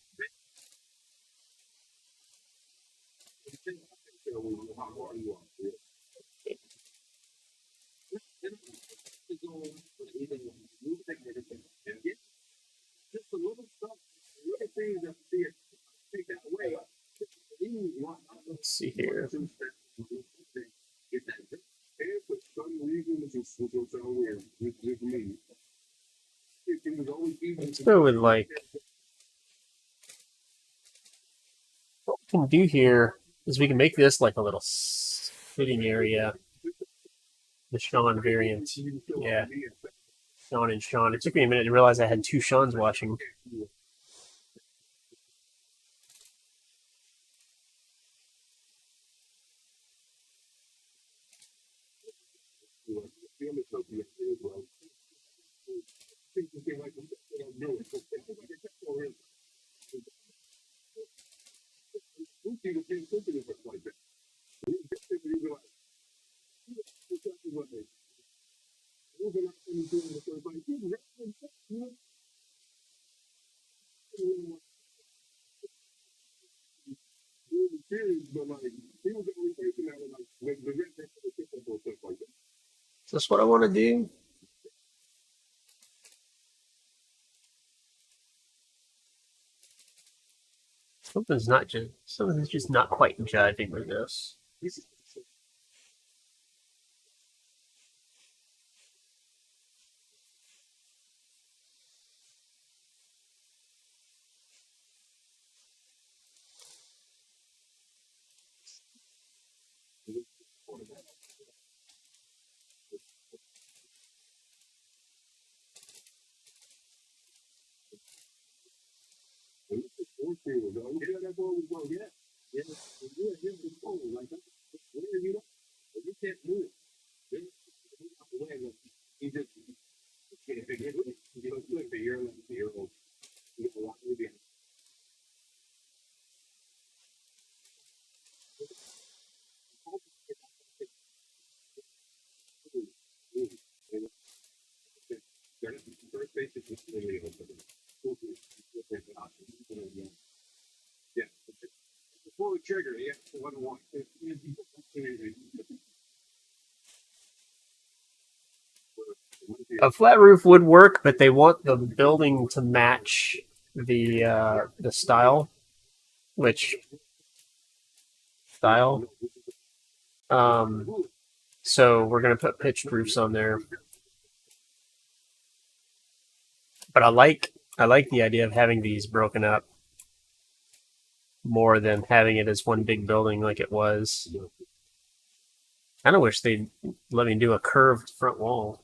Just a little stuff, little things that see it take that away. Let's see here. And for some reason, which is so weird, with me, it was always easy. Let's go with like. What we can do here is we can make this like a little sitting area. The Sean variant. Yeah. Sean and Sean. It took me a minute to realize I had two Seans watching. Is this what I want to do? Something's just not quite jiving with this. trigger, yeah, one. A flat roof would work, but they want the building to match the style. Which style? So we're gonna put pitched roofs on there. But I like the idea of having these broken up more than having it as one big building like it was. Kind of wish they'd let me do a curved front wall.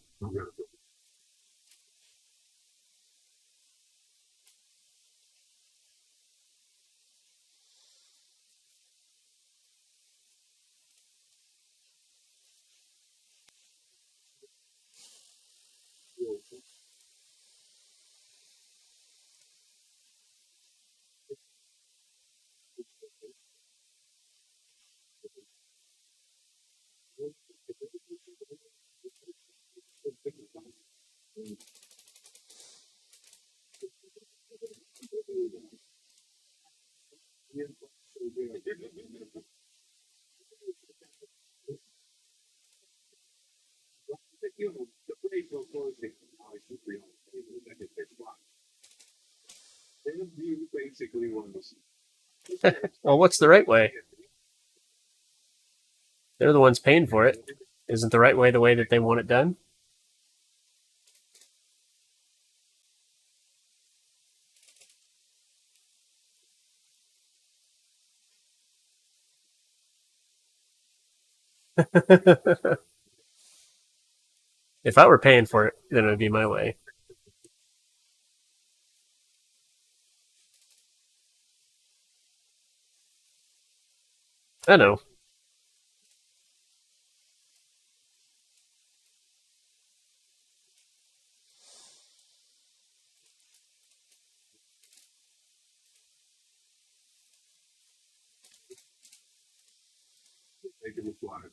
Basically, one was Well, what's the right way? They're the ones paying for it. Isn't the right way the way that they want it done? If I were paying for it, then it would be my way. I know. taking the flyer.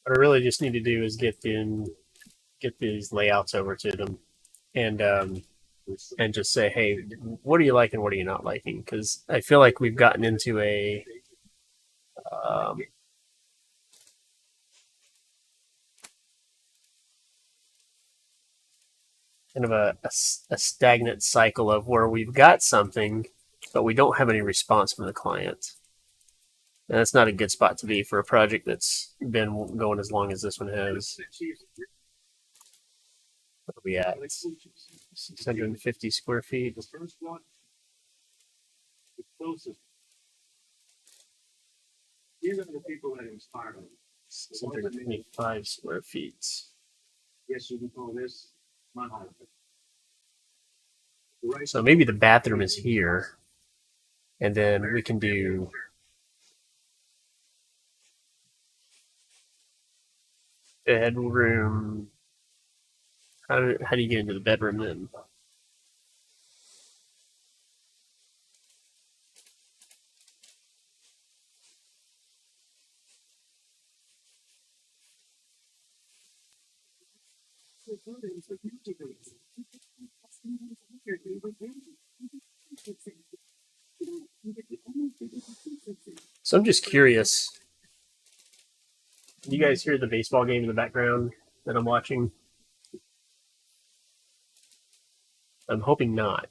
What I really just need to do is get these layouts over to them, and just say, hey, what are you liking? What are you not liking? Because I feel like we've gotten into a um, kind of a stagnant cycle of where we've got something, but we don't have any response from the client. And that's not a good spot to be for a project that's been going as long as this one has. What are we at? 650 square feet. The first one, the closest. These are the people that inspire me. 625 square feet. Yes, you can call this my home. Right. So maybe the bathroom is here, and then we can do bedroom. How do you get into the bedroom then? So I'm just curious. Do you guys hear the baseball game in the background that I'm watching? I'm hoping not.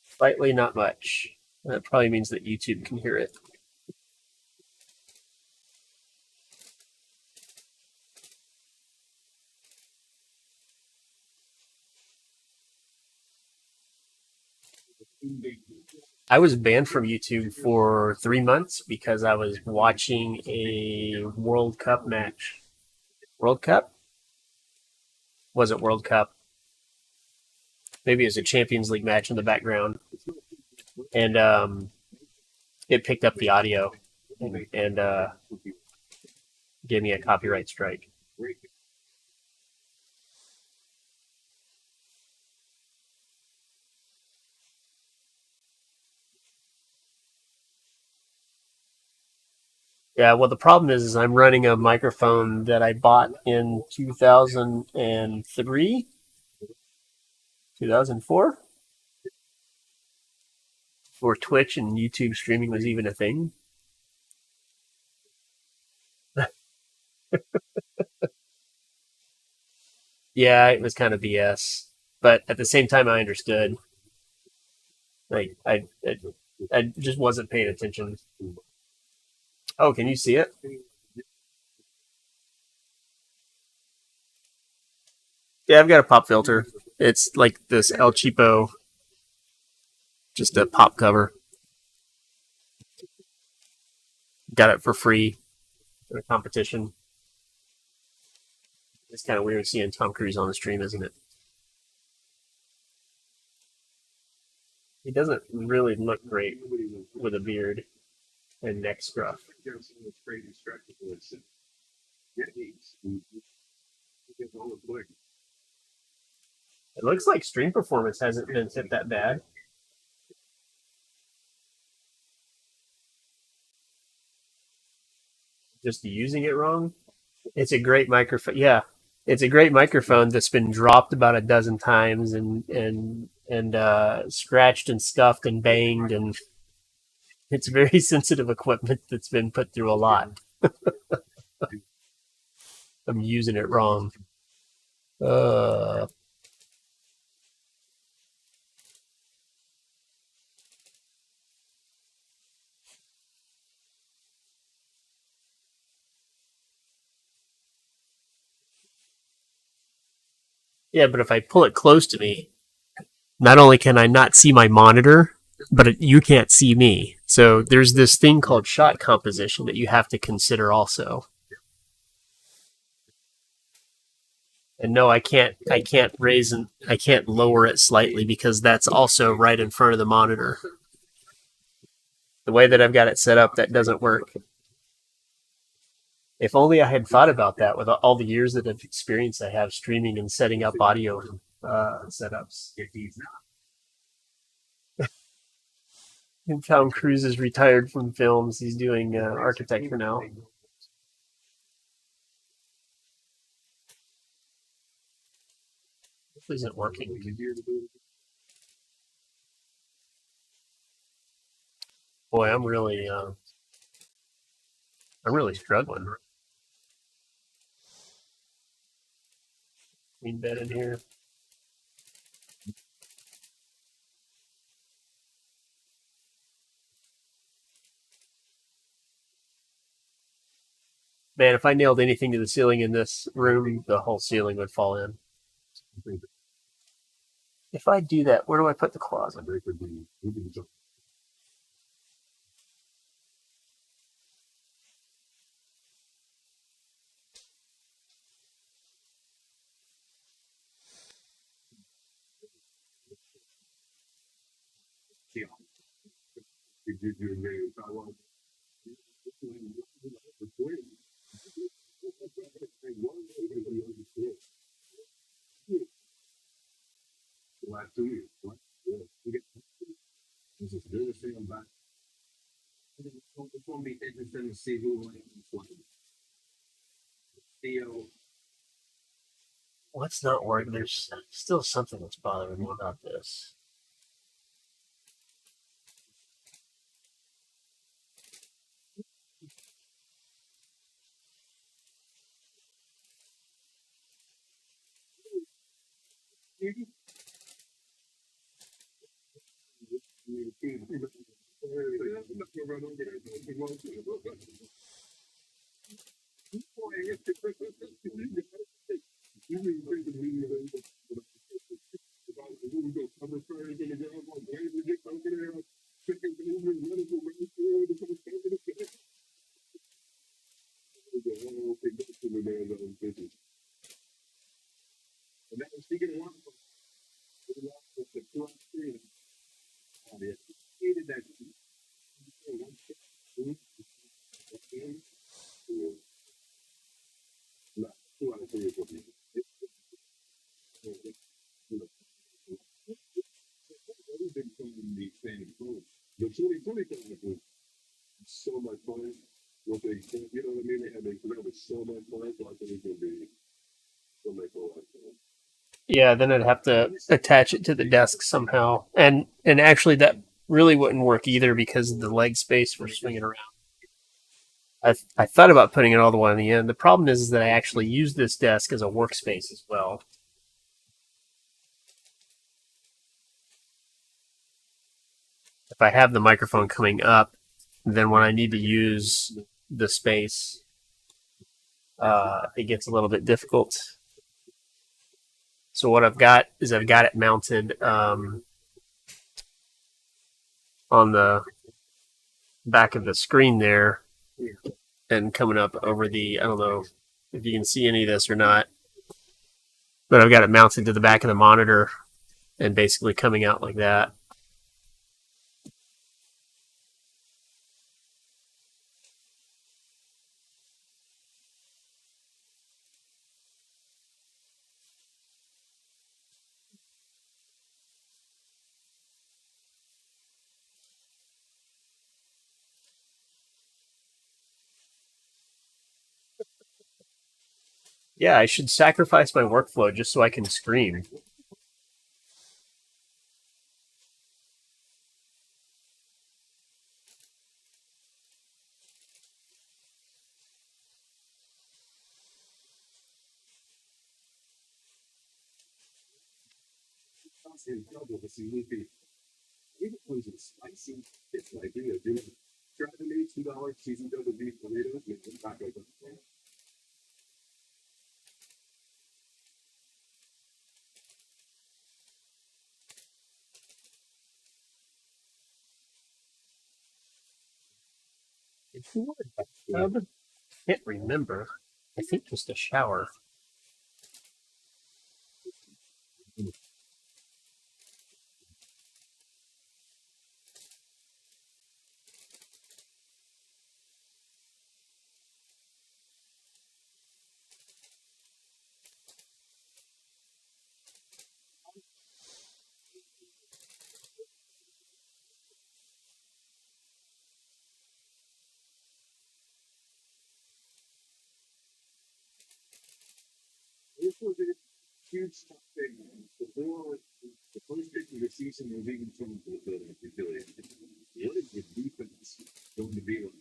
Slightly, not much. That probably means that YouTube can hear it. I was banned from YouTube for 3 months because I was watching a World Cup match. World Cup? Was it World Cup? Maybe it was a Champions League match in the background. And it picked up the audio and gave me a copyright strike. Yeah, well, the problem is I'm running a microphone that I bought in 2003, 2004, before Twitch and YouTube streaming was even a thing. Yeah, it was kind of BS, but at the same time, I understood. Like, I just wasn't paying attention. Oh, can you see it? Yeah, I've got a pop filter. It's like this El Cheapo, just a pop cover. Got it for free in a competition. It's kind of weird seeing Tom Cruise on the stream, isn't it? He doesn't really look great with a beard and neck scruff. It looks like stream performance hasn't been hit that bad. Just using it wrong. It's a great microphone. Yeah, it's a great microphone that's been dropped about a dozen times and scratched and scuffed and banged, and it's very sensitive equipment that's been put through a lot. I'm using it wrong. Uh, yeah, but if I pull it close to me, not only can I not see my monitor, but you can't see me. So there's this thing called shot composition that you have to consider also. And no, I can't raise and I can't lower it slightly because that's also right in front of the monitor. The way that I've got it set up, that doesn't work. If only I had thought about that with all the years of experience I have streaming and setting up audio setups. And Tom Cruise is retired from films. He's doing architecture now. This isn't working. Boy, I'm really struggling. Queen bed in here. Man, if I nailed anything to the ceiling in this room, the whole ceiling would fall in. If I do that, where do I put the closet? What's not working? There's still something that's bothering me about this. what they, you know what I mean? They have so much fun, so I think it's gonna be, gonna make a lot of fun. Yeah, then I'd have to attach it to the desk somehow, and actually that really wouldn't work either because of the leg space for swinging around. I thought about putting it all the way on the end. The problem is that I actually use this desk as a workspace as well. If I have the microphone coming up, then when I need to use the space, it gets a little bit difficult. So what I've got is I've got it mounted on the back of the screen there and coming up over the, I don't know if you can see any of this or not, but I've got it mounted to the back of the monitor and basically coming out like that. Yeah, I should sacrifice my workflow just so I can scream. It's double to see Luffy. Even if it was spicy, it's like, you know, try to make $2 seasoned double beef burritos with the taco. If you want a tub, can't remember. I think just a shower. This was a huge thing. Before the first pick of the season was even from the Phillies. What is the defense going to be like?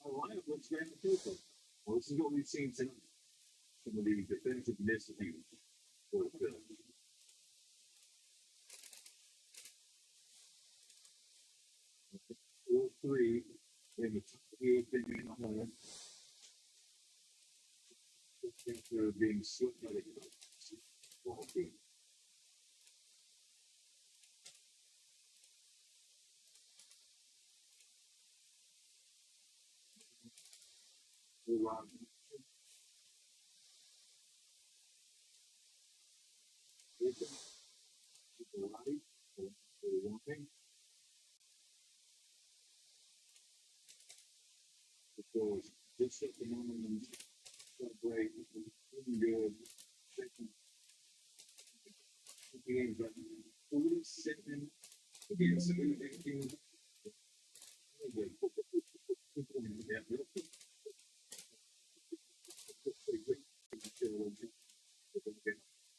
Our lineup looks very different. Well, this is what we've seen tonight. Some of the defensive miscues for the Phillies. 4-3 in the top of the eighth inning at home. After being swept by the ball team. Just at the moment, break, good. Games right now. 47 against 18.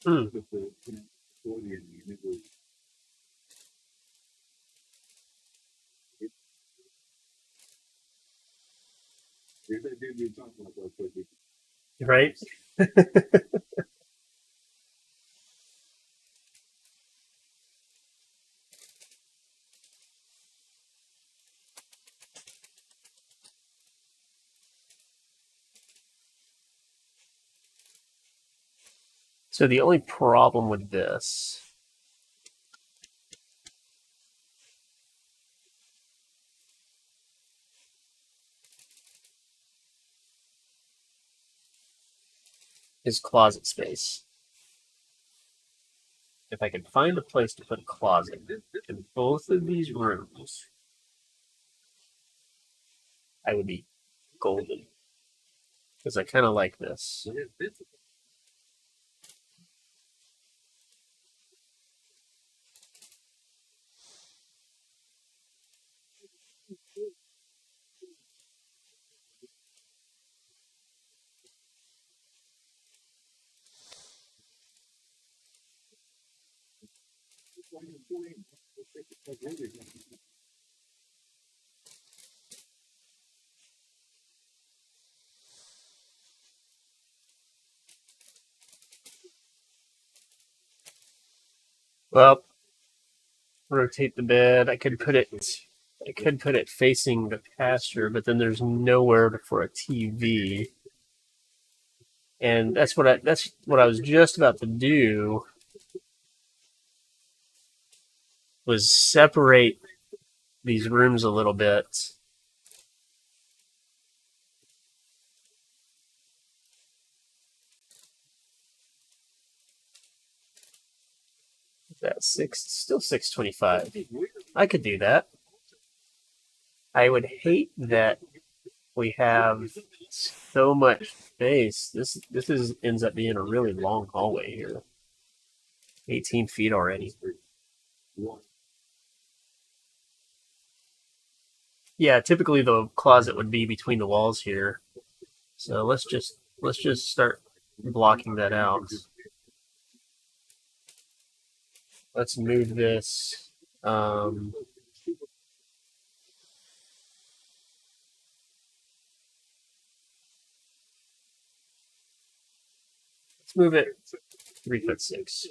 Hmm. Right? So the only problem with this is closet space. If I could find a place to put a closet in both of these rooms, I would be golden. Because I kind of like this. Well, rotate the bed. I could put it facing the pasture, but then there's nowhere for a TV. And that's what I was just about to do, was separate these rooms a little bit. That's still 625. I could do that. I would hate that we have so much space. This ends up being a really long hallway here. 18 feet already. Yeah, typically the closet would be between the walls here. So let's just start blocking that out. Let's move this. Let's move it 3'6".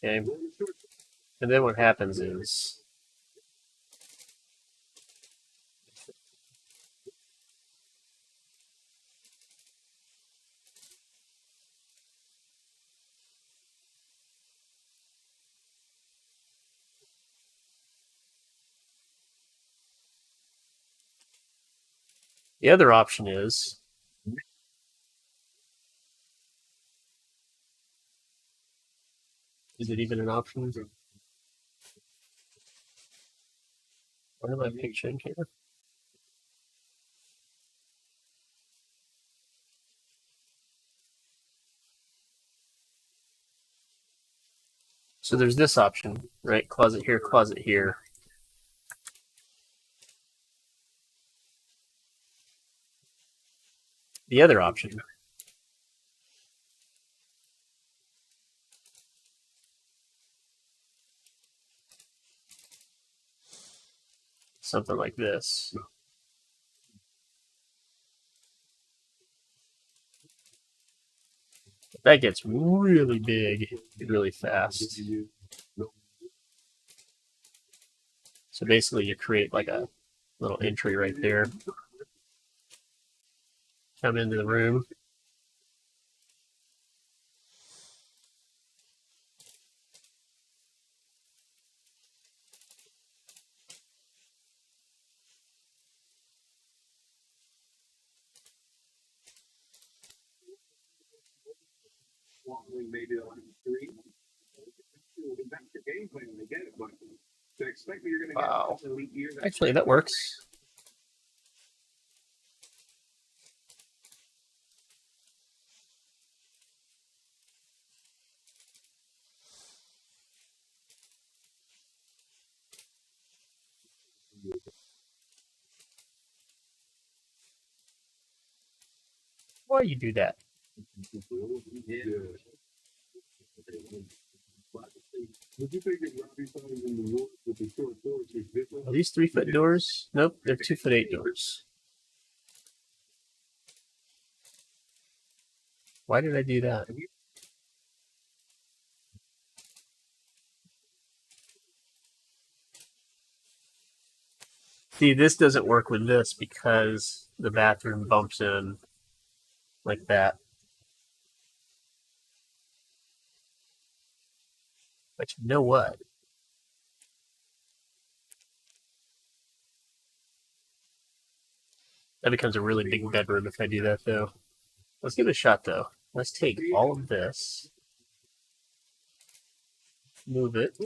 Okay. And then what happens is the other option is it even an option? What am I picturing here? So there's this option, right? Closet here, closet here. The other option something like this. That gets really big really fast. So basically you create like a little entry right there. Come into the room. Maybe on 3. That's the game plan. They get it, but to expect that you're going to get Wow. an elite year. Actually, that works. Why you do that? Would you think that Robbie signs in the York with the short porch is different? Are these 3-foot doors? Nope, they're 2'8" doors. Why did I do that? See, this doesn't work with this because the bathroom bumps in like that. But you know what? That becomes a really big bedroom if I do that, though. Let's give it a shot, though. Let's take all of this, move it.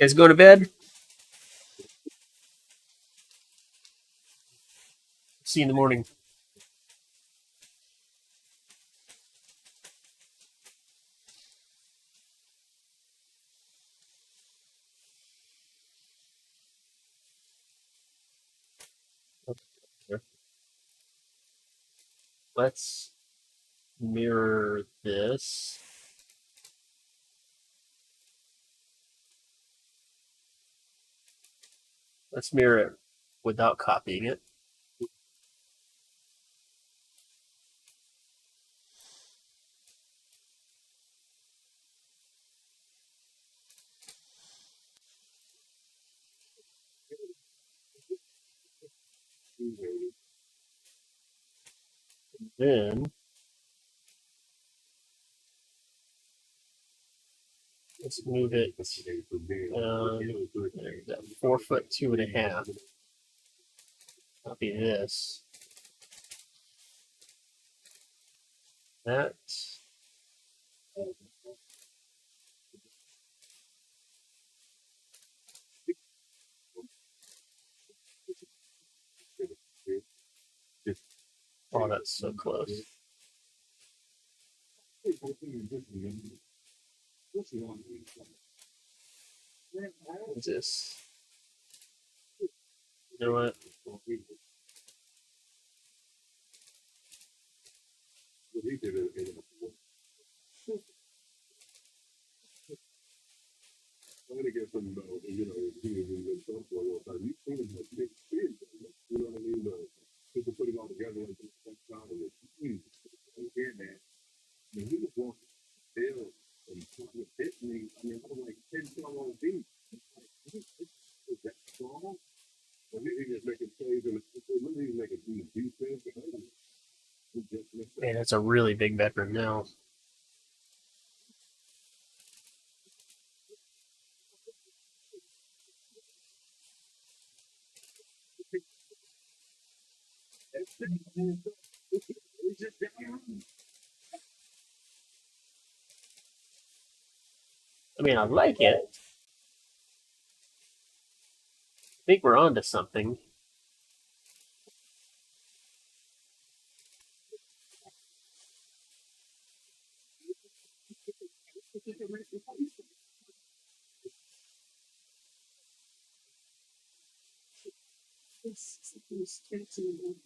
You guys go to bed? See you in the morning. let's mirror this. Let's mirror it without copying it. Then let's move it that 4 foot 2.5. Copy this. That. Oh, that's so close. What's this? You know what? I'm gonna get some, he was in good stuff for a long time. You've seen him like big kids, you know what I mean? People putting all together like this, that's how it is. I'm hearing that. I mean, he was walking still and trying to hit me. I mean, I was like 10, 12 on deep. Is that strong? Or maybe he's just making plays and maybe he's making defense. He just missed that. Man, it's a really big bedroom now. I mean, I like it. I think we're onto something. Two.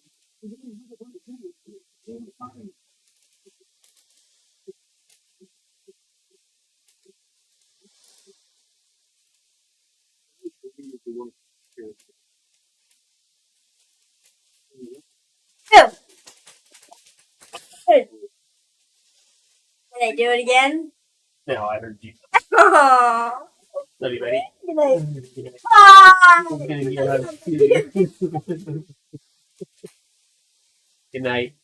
Can I do it again? No, I heard you. Aww. Love you, buddy. Good night. Good Ah. night.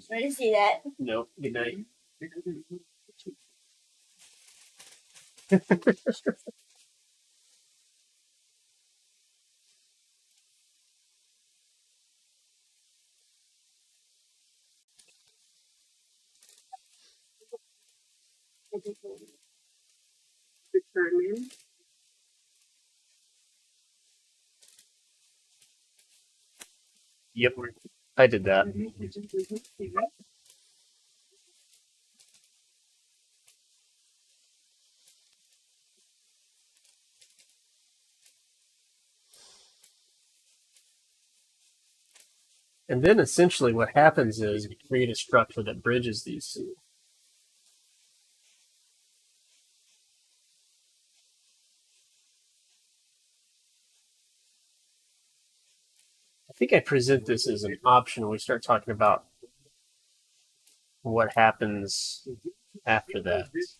Ready to see that? No, good night. Yep, I did that. And then essentially what happens is you create a structure that bridges these two. I think I present this as an option when we start talking about what happens after that. It's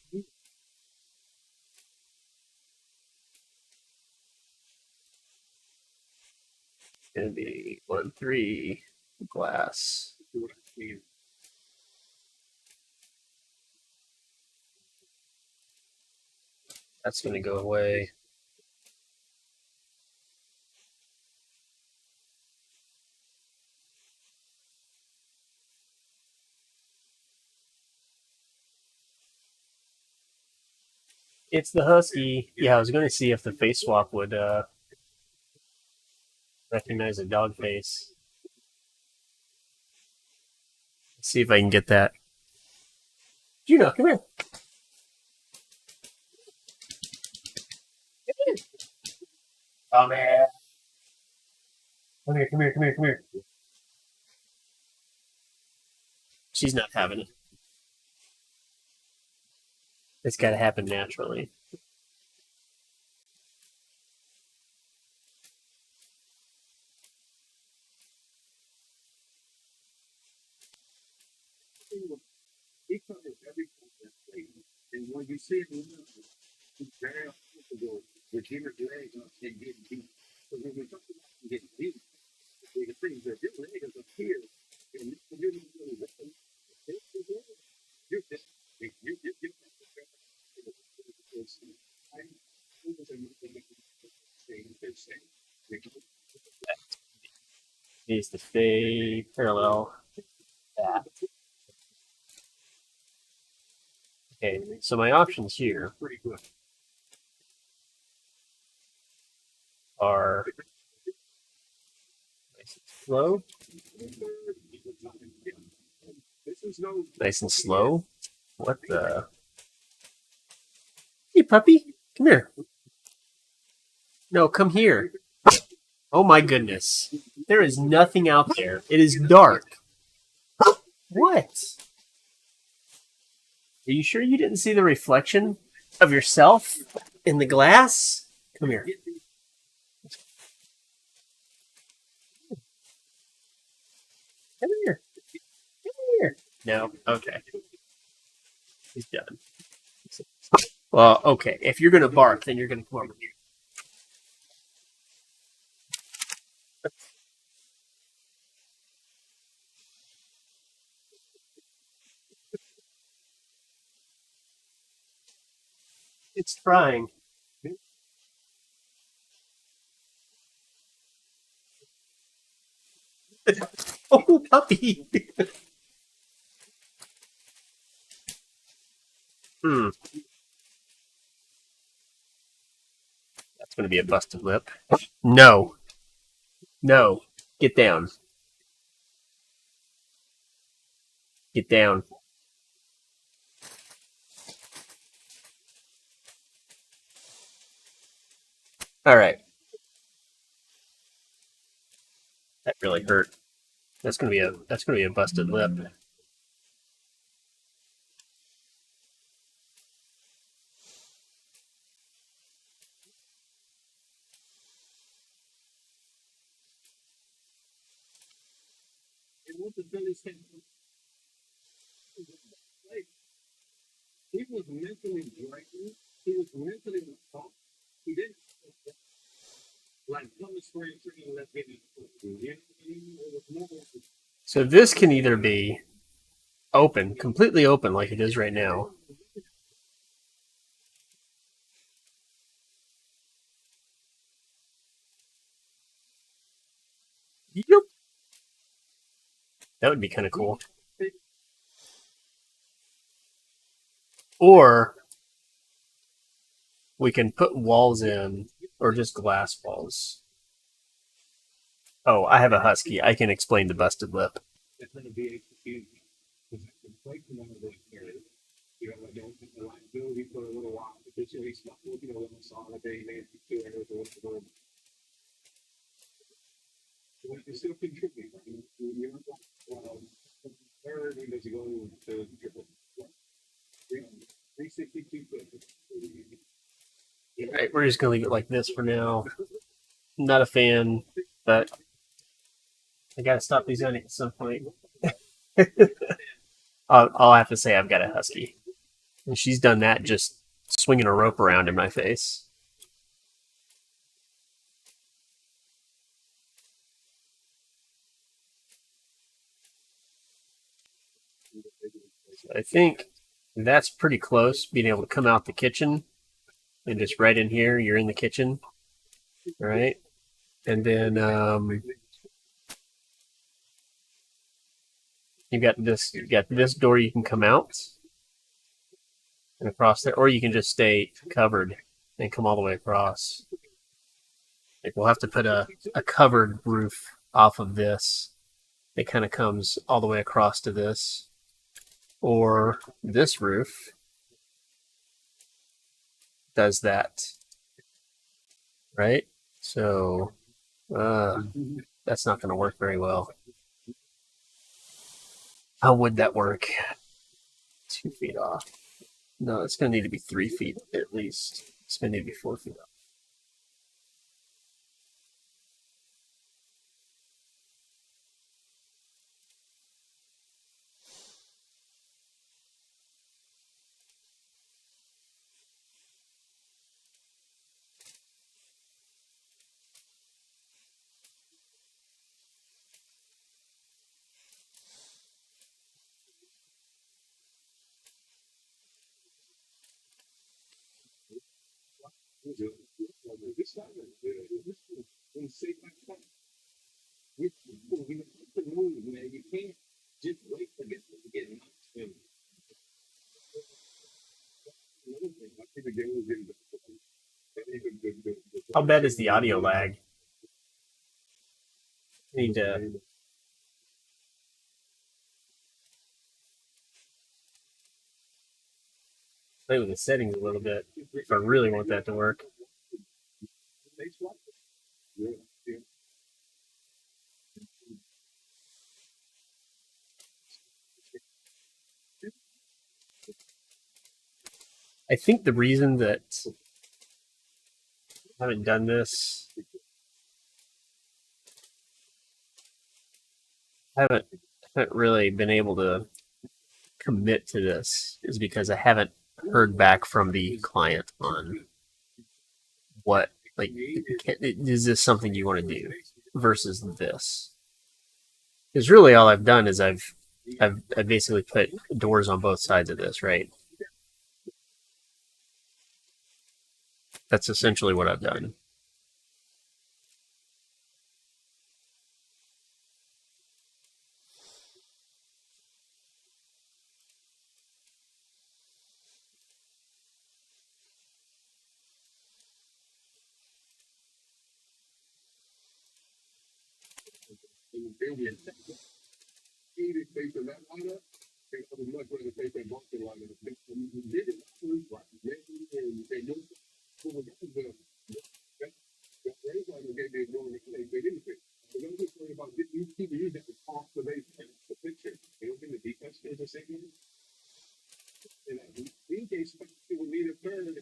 going to be 1-3 glass. That's going to go away. It's the Husky. Yeah, I was going to see if the face swap would recognize a dog face. See if I can get that. Juno, come here. Oh man. Come here, come here, come here, come here. She's not having it. It's got to happen naturally. He covers every place. And when you see him, he's very uncomfortable with his legs up and getting beat. So when we talk about him getting beat, the things that his leg is up here, and this community really listen. You just, Needs to stay parallel. That. Okay, so my options here pretty good. are nice and slow, This is no nice and slow. What the? Hey, puppy, come here. No, come here. Oh my goodness. There is nothing out there. It is dark. What? Are you sure you didn't see the reflection of yourself in the glass? Come here. Come here. Come here. No. Okay. He's done. Well, okay. If you're gonna bark, then you're gonna come over here. It's trying. Oh, puppy. Hmm. That's gonna be a busted lip. No. No. Get down. Get down. All right. That really hurt. That's gonna be a busted lip. And what the Billy said, like, he was mentally drained. He was mentally assaulted. He didn't like come to spring training. Let's get it. You know, it was more like So this can either be open, completely open like it is right now. Yep. That would be kind of cool. Or we can put walls in, or just glass walls. Oh, I have a husky. I can explain the busted lip. it's going to be a confusion. Because it's been quite one of those areas. You know, I don't think the liability for a little while. Because he's not looking at what I saw the day, maybe 2 areas or whatever. Well, you still contribute. I mean, you know, third, he does go to triple. 362 foot. All right, we're just gonna leave it like this for now. Not a fan, but I gotta stop these on at some point. I'll have to say I've got a husky, and she's done that just swinging a rope around in my face. I think that's pretty close, being able to come out the kitchen and just right in here, you're in the kitchen, right? And then you got this door you can come out and across there, or you can just stay covered and come all the way across. Like we'll have to put a covered roof off of this. It kind of comes all the way across to this. Or this roof does that, right? So, that's not going to work very well. How would that work? 2 feet off. No, it's going to need to be 3 feet at least. It's going to need to be 4 feet off. This time, when say my point, we the move, man. You can't just wait for this to get knocked in. Another thing, I think the game was getting How bad is the audio lag? Need to play with the settings a little bit if I really want that to work. Yeah, yeah. I think the reason that I haven't done this, I haven't really been able to commit to this, is because I haven't heard back from the client on what, like, is this something you want to do versus this? Because really all I've done is I've basically put doors on both sides of this, right? That's essentially what I've done. Either take the that line up, and I would much rather take that Boston line up. You did it last week, right? Maybe they knew who was the Braves line gave me ignoring they didn't fit. But I'm just worried about these people use that to off the base and the picture. They don't think the defense is a second. And in case people need a third,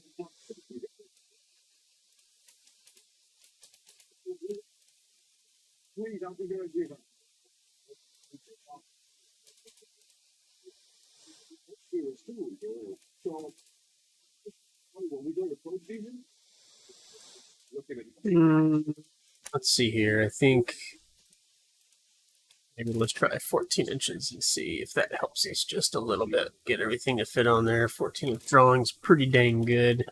please, I'm going to give up. So, when we go to postseason, looking at Let's see here. I think maybe let's try 14 inches and see if that helps us just a little bit. Get everything to fit on there. 14 with drawing's pretty dang good.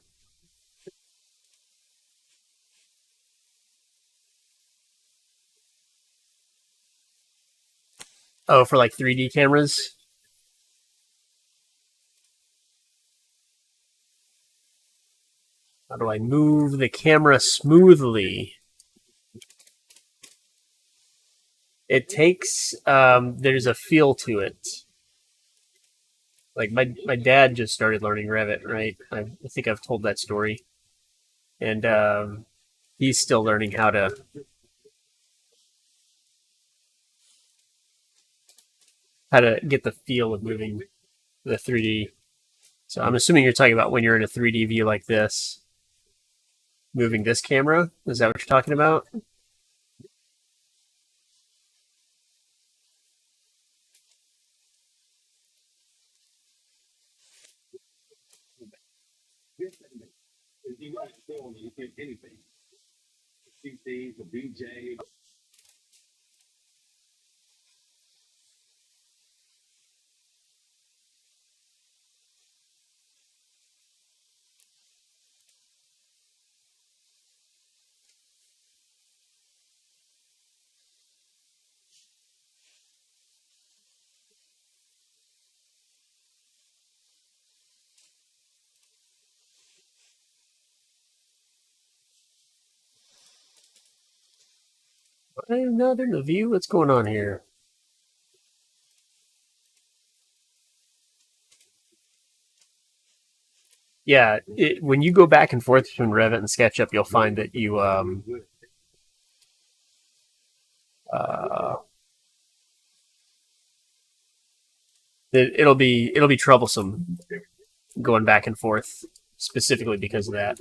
Oh, for like 3D cameras? How do I move the camera smoothly? It takes, there's a feel to it. Like my dad just started learning Revit, right? I think I've told that story. And he's still learning how to get the feel of moving the 3D. So I'm assuming you're talking about when you're in a 3D view like this, moving this camera. Is that what you're talking about? you got to film you can anything. CC, the BJ. I'm not in the view. What's going on here? Yeah, when you go back and forth between Revit and SketchUp, you'll find that It'll be troublesome going back and forth specifically because of that.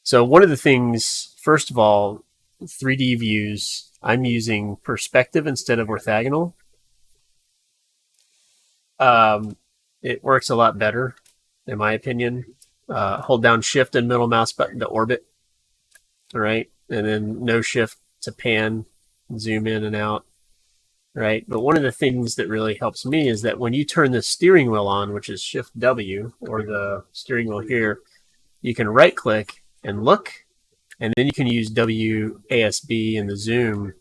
So one of the things, first of all, 3D views, I'm using perspective instead of orthogonal. It works a lot better, in my opinion. Hold down shift and middle mouse button to orbit. All right. And then no shift to pan, zoom in and out. Right. But one of the things that really helps me is that when you turn the steering wheel on, which is shift W or the steering wheel here, you can right click and look, and then you can use WASD and the zoom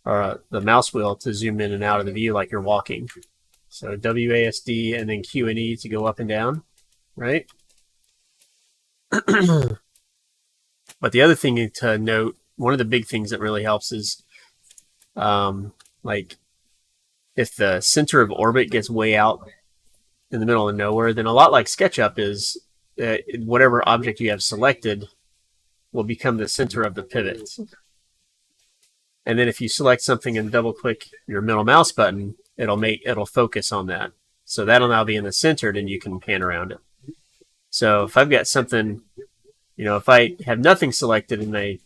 or the mouse wheel to zoom in and out of the view like you're walking. So WASD and then Q and E to go up and down, right? But the other thing to note, one of the big things that really helps is like if the center of orbit gets way out in the middle of nowhere, then a lot like SketchUp is whatever object you have selected will become the center of the pivot. And then if you select something and double click your middle mouse button, it'll focus on that. So that'll now be in the center, and you can pan around it. So if I've got something, if I have nothing selected and I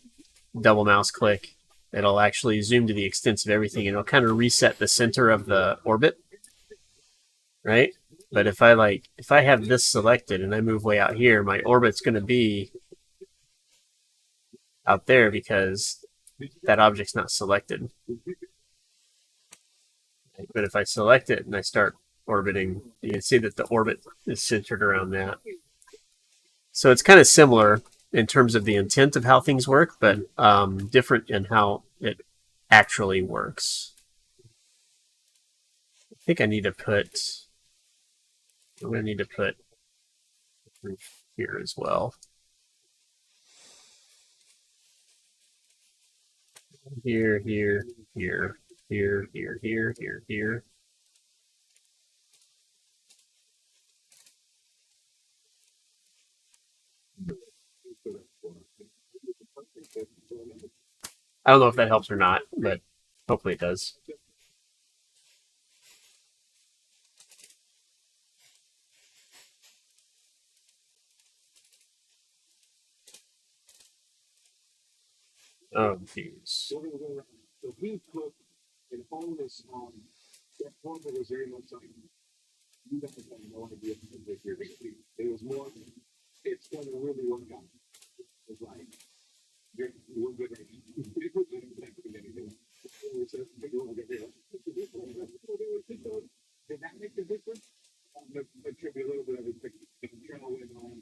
double mouse click, it'll actually zoom to the extent of everything, and it'll kind of reset the center of the orbit, right? But if I have this selected and I move way out here, my orbit's going to be out there because that object's not selected. But if I select it and I start orbiting, you can see that the orbit is centered around that. So it's kind of similar in terms of the intent of how things work, but different in how it actually works. I think I'm going to put roof here as well. Here, here, here, here, here, here, here, here. I don't know if that helps or not, but hopefully it does. Oh, jeez. So we put an onus on that point that was very much like you guys have no idea what you're going to do. It was more, it's going to really work out. It's like, we're good at it. Did that make the difference? There should be a little bit of a control on.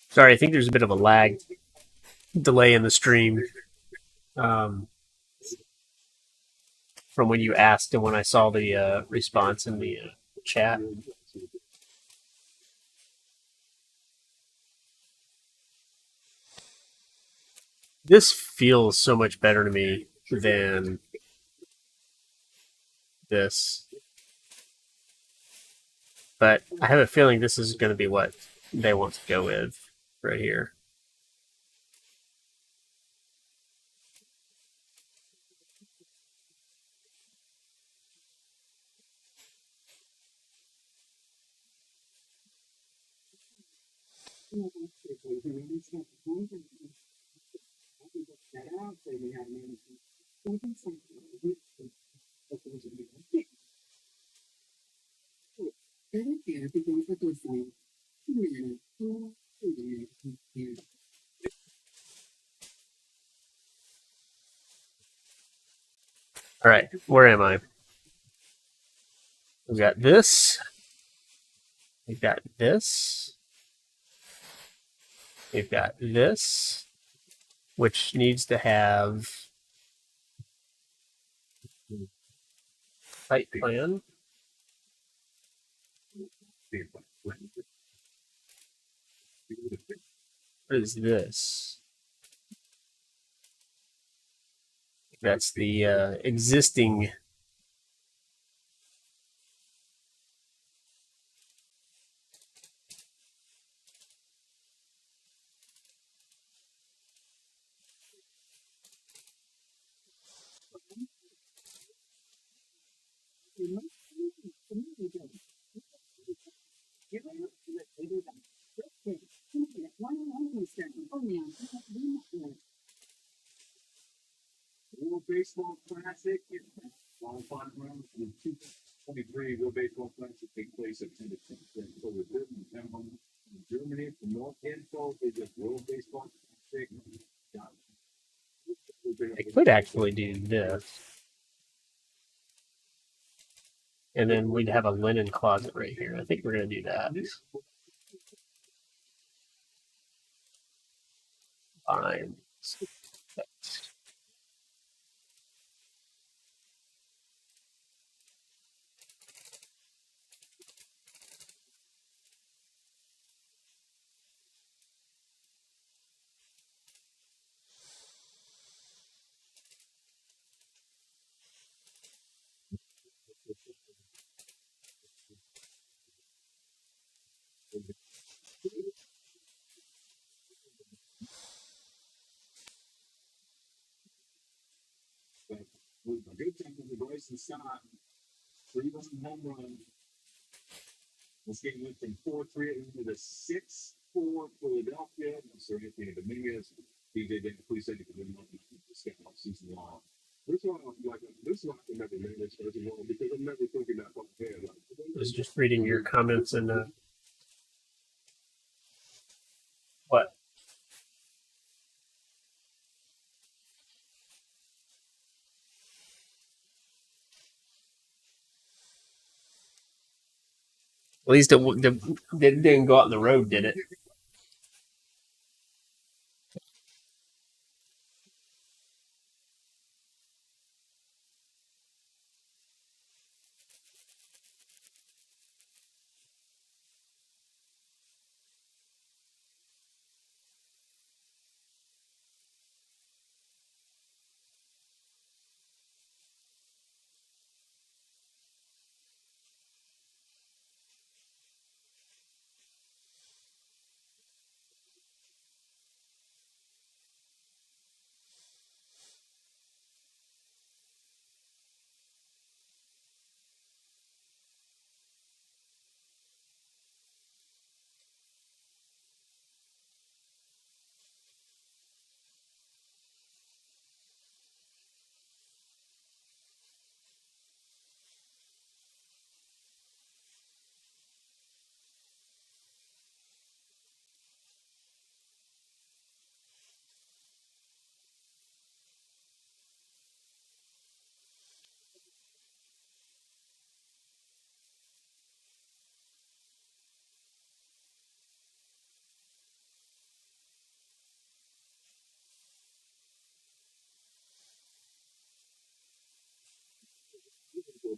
Sorry, I think there's a bit of a lag delay in the stream from when you asked and when I saw the response in the chat. This feels so much better to me than this. But I have a feeling this is going to be what they want to go with right here. All right, where am I? We've got this. We've got this. We've got this, which needs to have site plan. What is this? That's the existing. Baseball Classic. All 5 rounds of the 2023 World Baseball Classic take place at 10 to 10 October 5th in Hamburg, Germany. For more info, visit World Baseball Classic. I could actually do this. And then we'd have a linen closet right here. I think we're going to do that. Fine. With a good time with Bryson Stott, 3-run home run. This game went from 4-3 into the 6-4 Philadelphia. Sir Anthony Dominguez, DJ Dan Puisek, and then this game all season long. This one, this one I can never manage first of all because I'm never thinking that far ahead. I was just reading your comments and what? At least it didn't go out on the road, did it?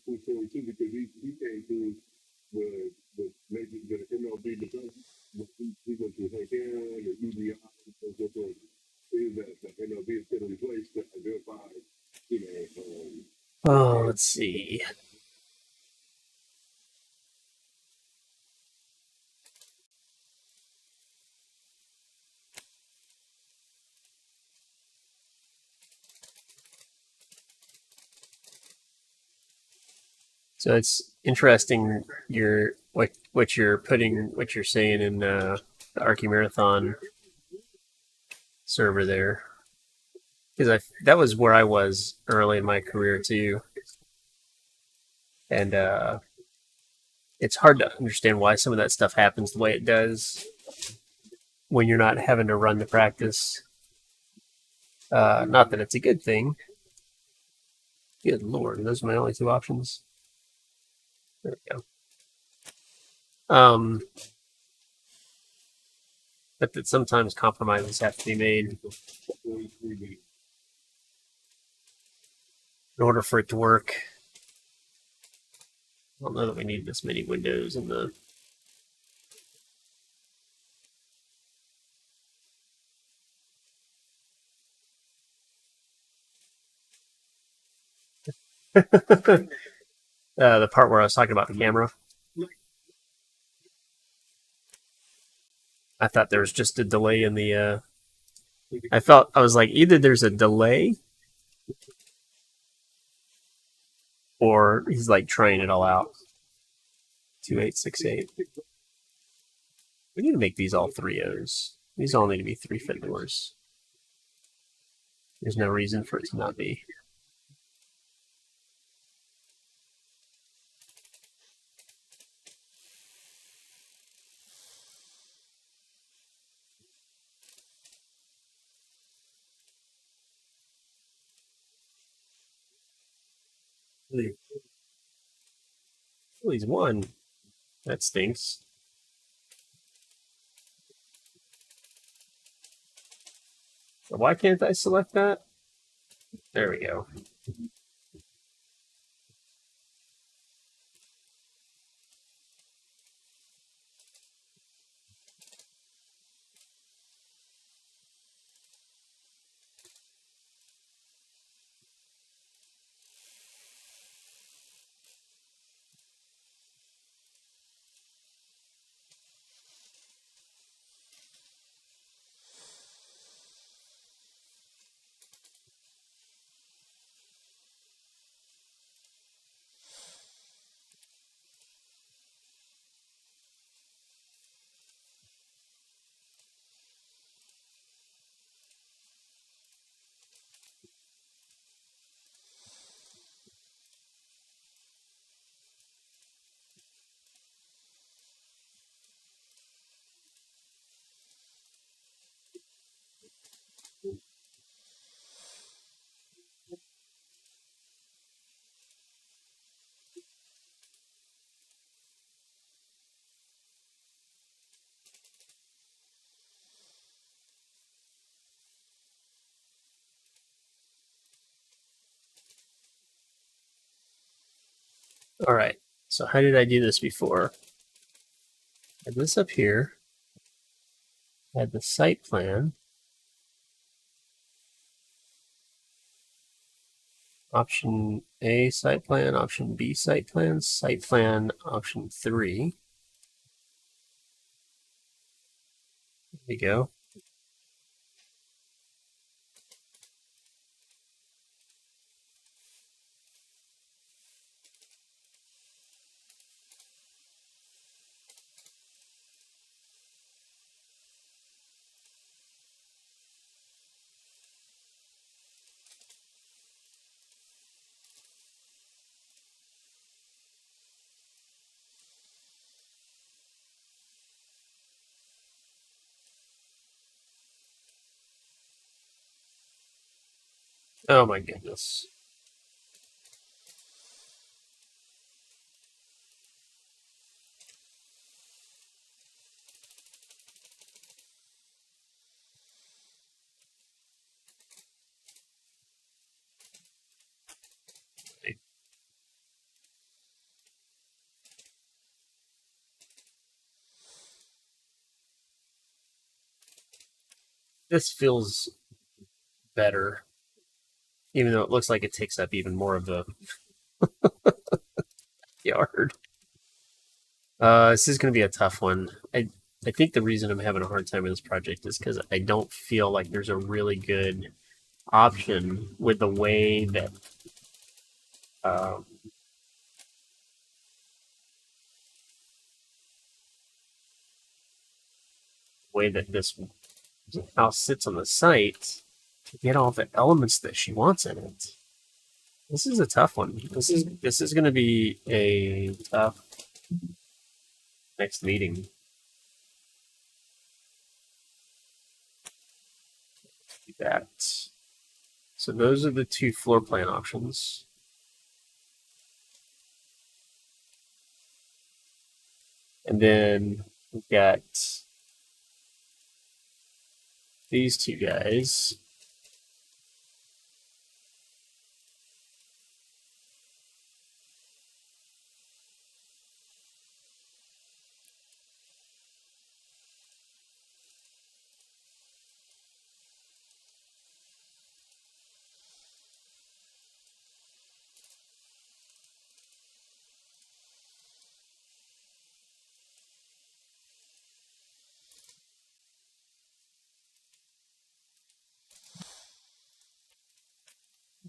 Because he came through the maybe the MLB development. He went to Hagan, the UBI, those different things that the MLB is put in place to identify, Oh, let's see. So it's interesting what you're saying in the Archie Marathon server there, because that was where I was early in my career too, and it's hard to understand why some of that stuff happens the way it does when you're not having to run the practice. Not that it's a good thing. Good lord, those are my only 2 options. There we go. But that sometimes compromises have to be made in order for it to work. I don't know that we need this many windows in the. The part where I was talking about the camera. I thought there was just a delay in the. I was like, either there's a delay or he's like trying it all out. 2868. We need to make these all 3-0s. These all need to be 3-foot doors. There's no reason for it to not be. He's one. That stinks. So why can't I select that? There we go. All right. So how did I do this before? I had this up here. I had the site plan. Option A, site plan. Option B, site plan. Site plan, option 3. There we go. Oh my goodness. This feels better, even though it looks like it takes up even more of the yard. This is going to be a tough one. I think the reason I'm having a hard time with this project is because I don't feel like there's a really good option with the way that this house sits on the site to get all the elements that she wants in it. This is a tough one. This is going to be a tough next meeting. Do that. So those are the two floor plan options. And then we've got these two guys.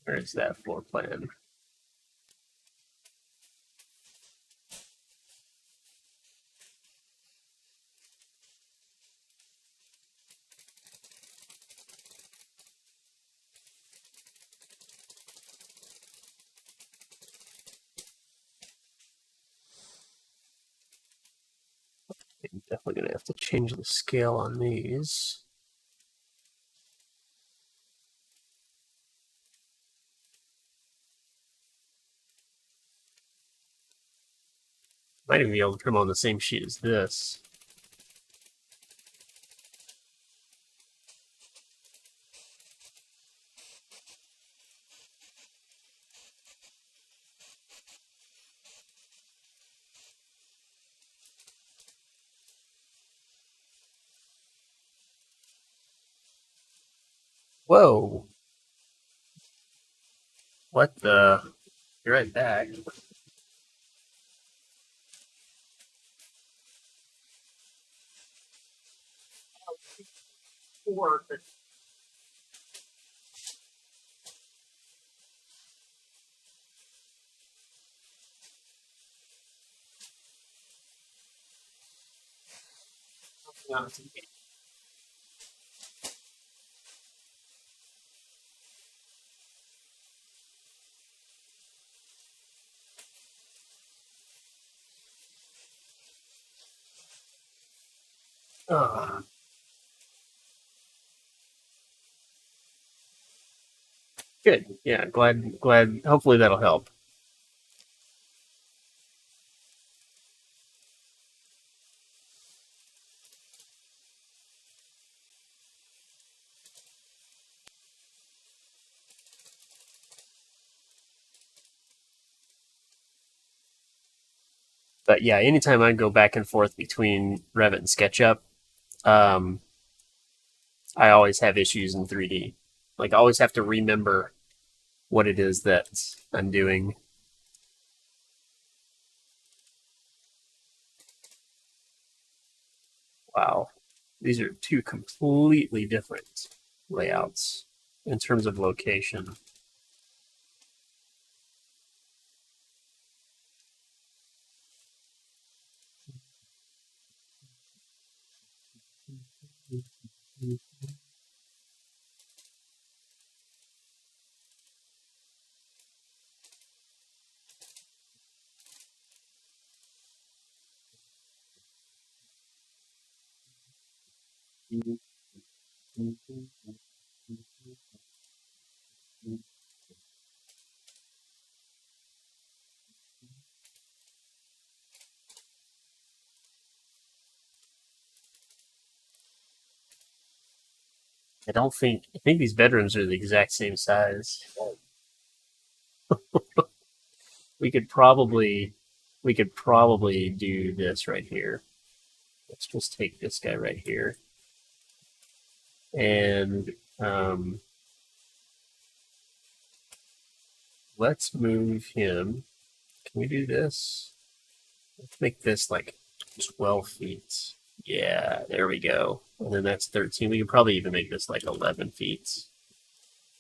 Where's that floor plan? I'm definitely going to have to change the scale on these. Might even be able to put them on the same sheet as this. Whoa. What the? Be right back. Ah, good. Yeah, glad. Hopefully that'll help. But yeah, anytime I go back and forth between Revit and SketchUp, um, I always have issues in 3D. Like I always have to remember what it is that I'm doing. Wow. These are two completely different layouts in terms of location. I think these bedrooms are the exact same size. We could probably we could probably do this right here. Let's just take this guy right here. And let's move him. Can we do this? Let's make this like 12 feet. Yeah, there we go. And then that's 13. We could probably even make this like 11 feet.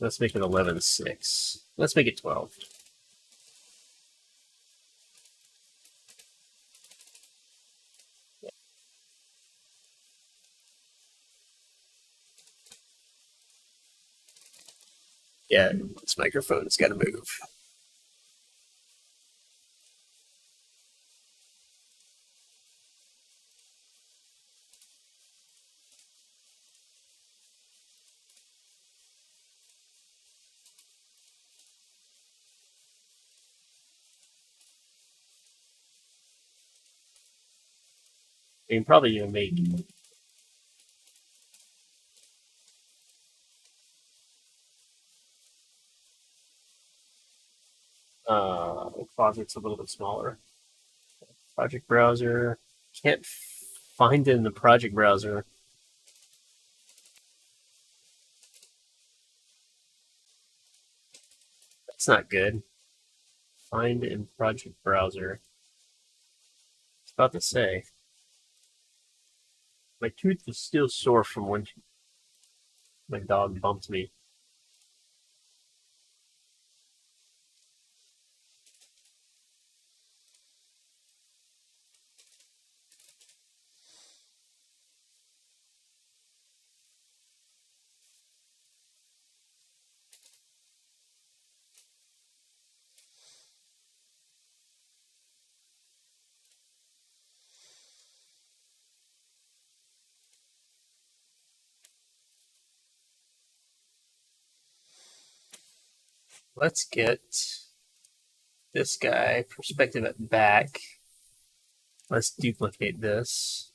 Let's make it 11.6. Let's make it 12. Yeah, this microphone's got to move. We can probably even make the closet's a little bit smaller. Project browser. Can't find it in the project browser. That's not good. Find in project browser. It's about to say. My tooth is still sore from when my dog bumped me. Let's get this guy perspective at back. Let's duplicate this.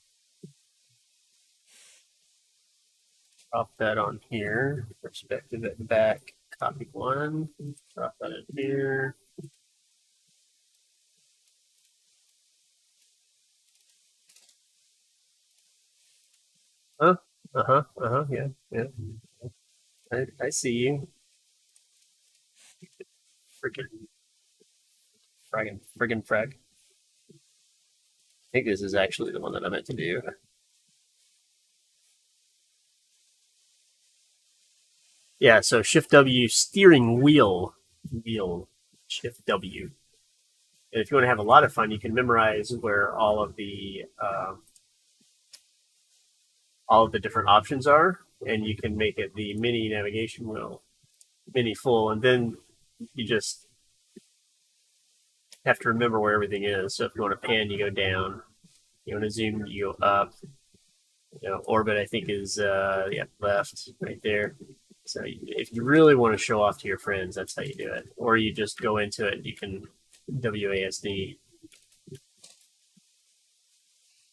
Drop that on here. Perspective at the back. Copy one. Drop that in here. Huh? Uh-huh. Uh-huh. Yeah. Yeah. I see you. Friggin' frag. I think this is actually the one that I meant to do. Yeah, so Shift W, steering wheel. Shift W. And if you want to have a lot of fun, you can memorize where all of the different options are, and you can make it the mini navigation wheel, mini full, and then you just have to remember where everything is. So if you want to pan, you go down. You want to zoom, you go up. Orbit I think is left right there. So if you really want to show off to your friends, that's how you do it. Or you just go into it. You can WASD.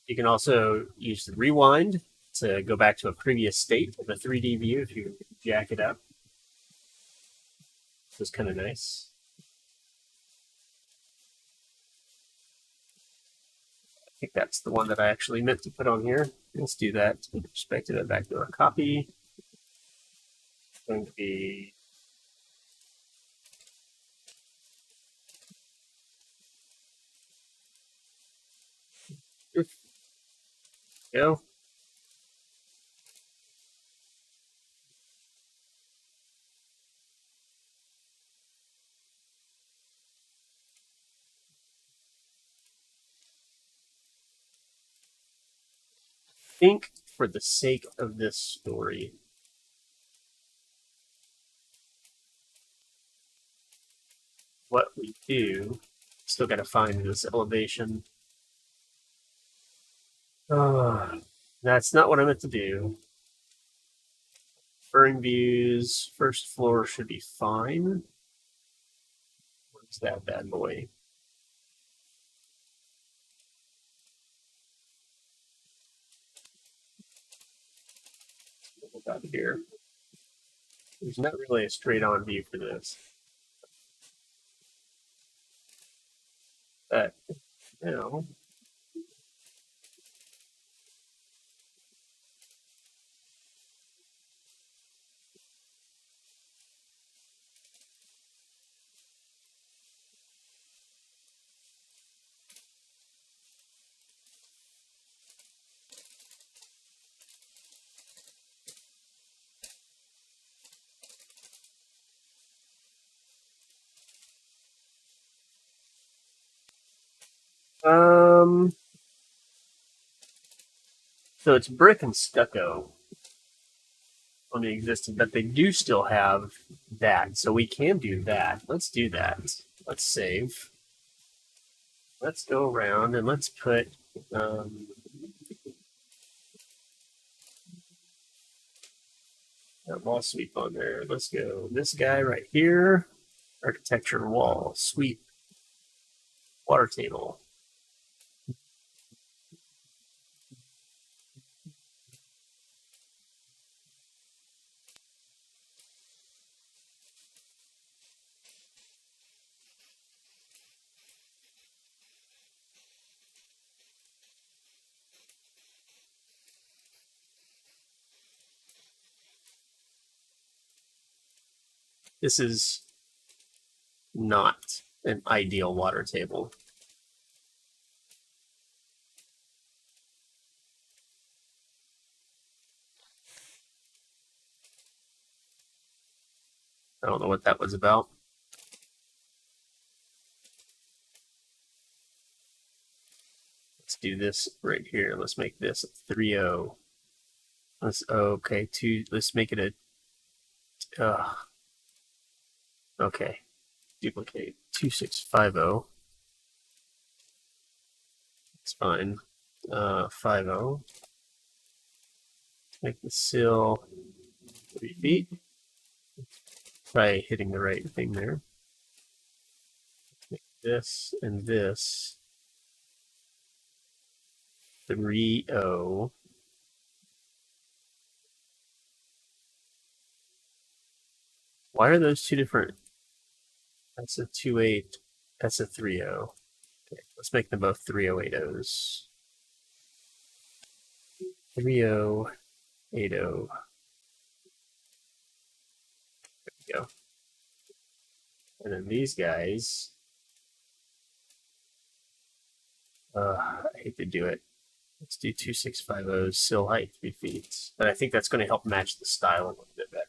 You can also use the rewind to go back to a previous state of a 3D view if you jack it up. This is kind of nice. I think that's the one that I actually meant to put on here. Let's do that. Perspective it back to our copy. It's going to be go. I think for the sake of this story, what we do, still got to find this elevation. That's not what I meant to do. Burn views, first floor should be fine. Where's that bad boy? Out here. There's not really a straight on view for this. But, you know. So it's brick and stucco on the existing, but they do still have that. So we can do that. Let's do that. Let's save. Let's go around and let's put that wall sweep on there. Let's go this guy right here. Architecture wall sweep. Water table. This is not an ideal water table. I don't know what that was about. Let's do this right here. Let's make this a 3.0. Okay, let's make it a okay. Duplicate 2650. It's fine. 50. Make the sill 3 feet. Try hitting the right thing there. Make this and this 3-0. Why are those two different? That's a 2-8. That's a 3-0. Okay, let's make them both 3-0-8-0s. 3-0-8-0. There we go. And then these guys. I hate to do it. Let's do 2-6-5-0, sill height 3 feet. But I think that's going to help match the style a little bit better.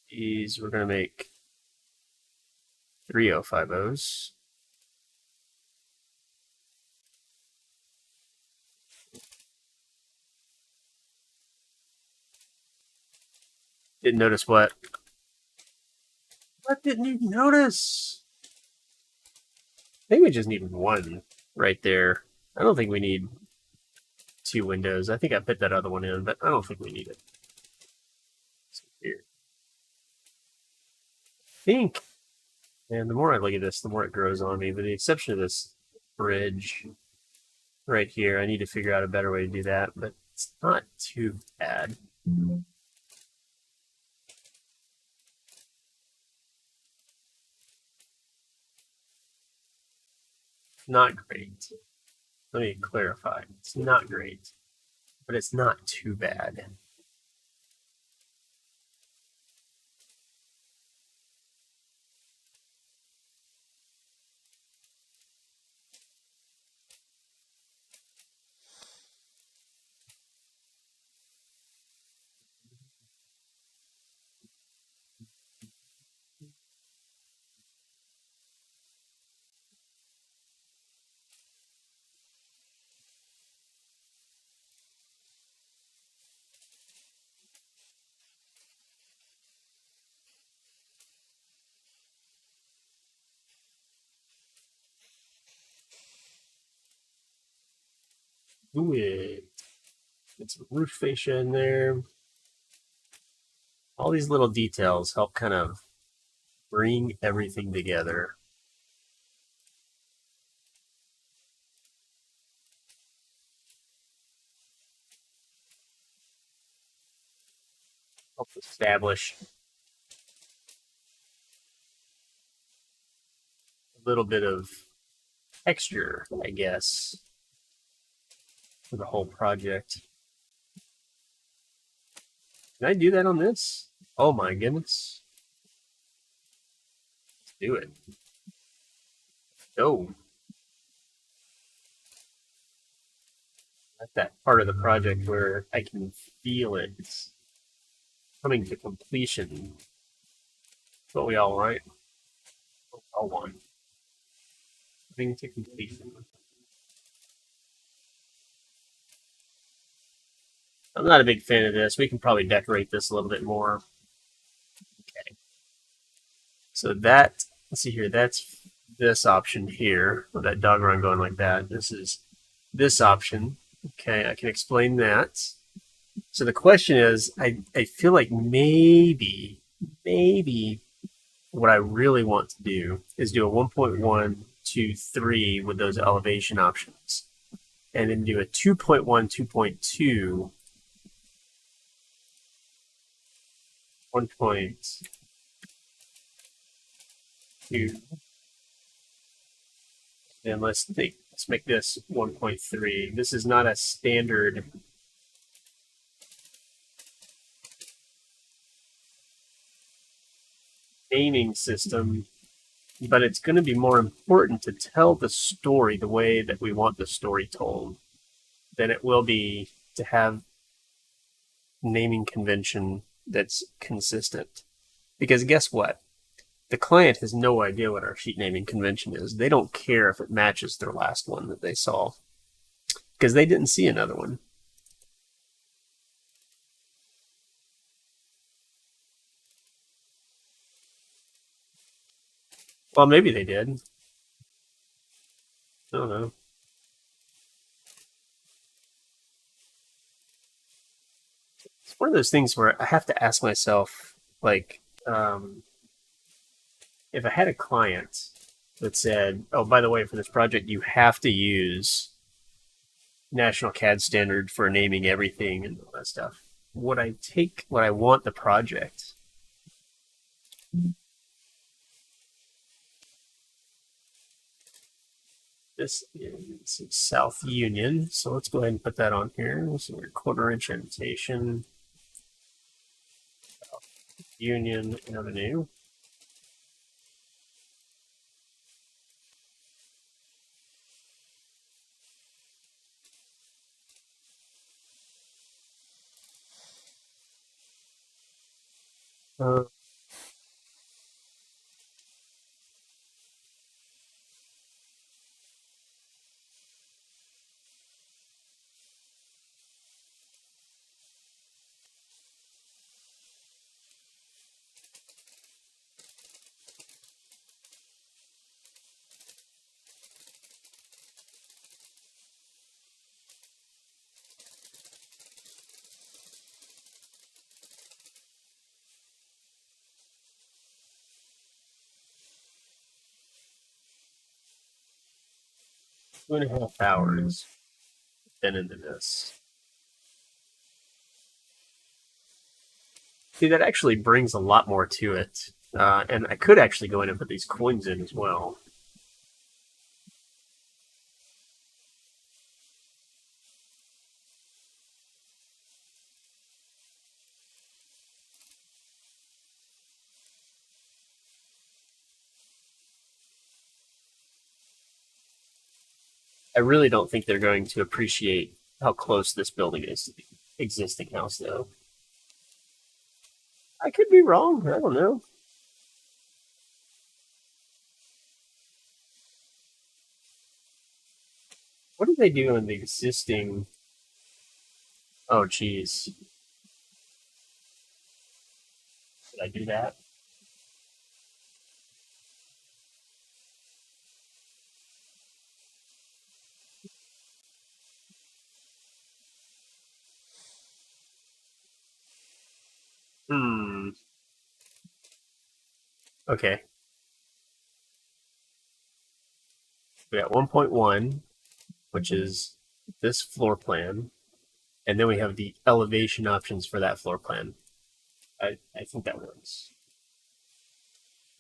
These we're going to make 3-0-5-0s. Didn't notice what? What didn't you notice? I think we just need one right there. I don't think we need 2 windows. I think I put that other one in, but I don't think we need it. Here. I think, and the more I look at this, the more it grows on me. With the exception of this bridge right here, I need to figure out a better way to do that, but it's not too bad. Not great. Let me clarify. It's not great, but it's not too bad. Do it. Get some roof fascia in there. All these little details help kind of bring everything together. Help establish a little bit of texture, I guess, for the whole project. Can I do that on this? Oh my goodness. Let's do it. Go. At that part of the project where I can feel it coming to completion. That's what we all want. All want. Coming to completion. I'm not a big fan of this. We can probably decorate this a little bit more. Okay. So that, let's see here, that's this option here, with that dog run going like that. This is this option. Okay, I can explain that. So the question is, I feel like maybe what I really want to do is do a 1.1, 2, 3 with those elevation options. And then do a 2.1, 2.2, 1.2. And let's make this 1.3. This is not a standard naming system, but it's going to be more important to tell the story the way that we want the story told than it will be to have naming convention that's consistent. Because guess what? The client has no idea what our sheet naming convention is. They don't care if it matches their last one that they saw because they didn't see another one. Well, maybe they did. I don't know. It's one of those things where I have to ask myself, like, if I had a client that said, "Oh, by the way, for this project, you have to use National CAD standard for naming everything and all that stuff," would I take what I want the project? This is South Union, so let's go ahead and put that on here. This is a 1/4 inch indentation. Union Avenue. Uh, 2.5 hours been into this. See, that actually brings a lot more to it. And I could actually go in and put these coins in as well. I really don't think they're going to appreciate how close this building is to the existing house, though. I could be wrong. I don't know. What did they do in the existing? Oh, geez. Did I do that? Hmm. Okay. We got 1.1, which is this floor plan, and then we have the elevation options for that floor plan. I think that works.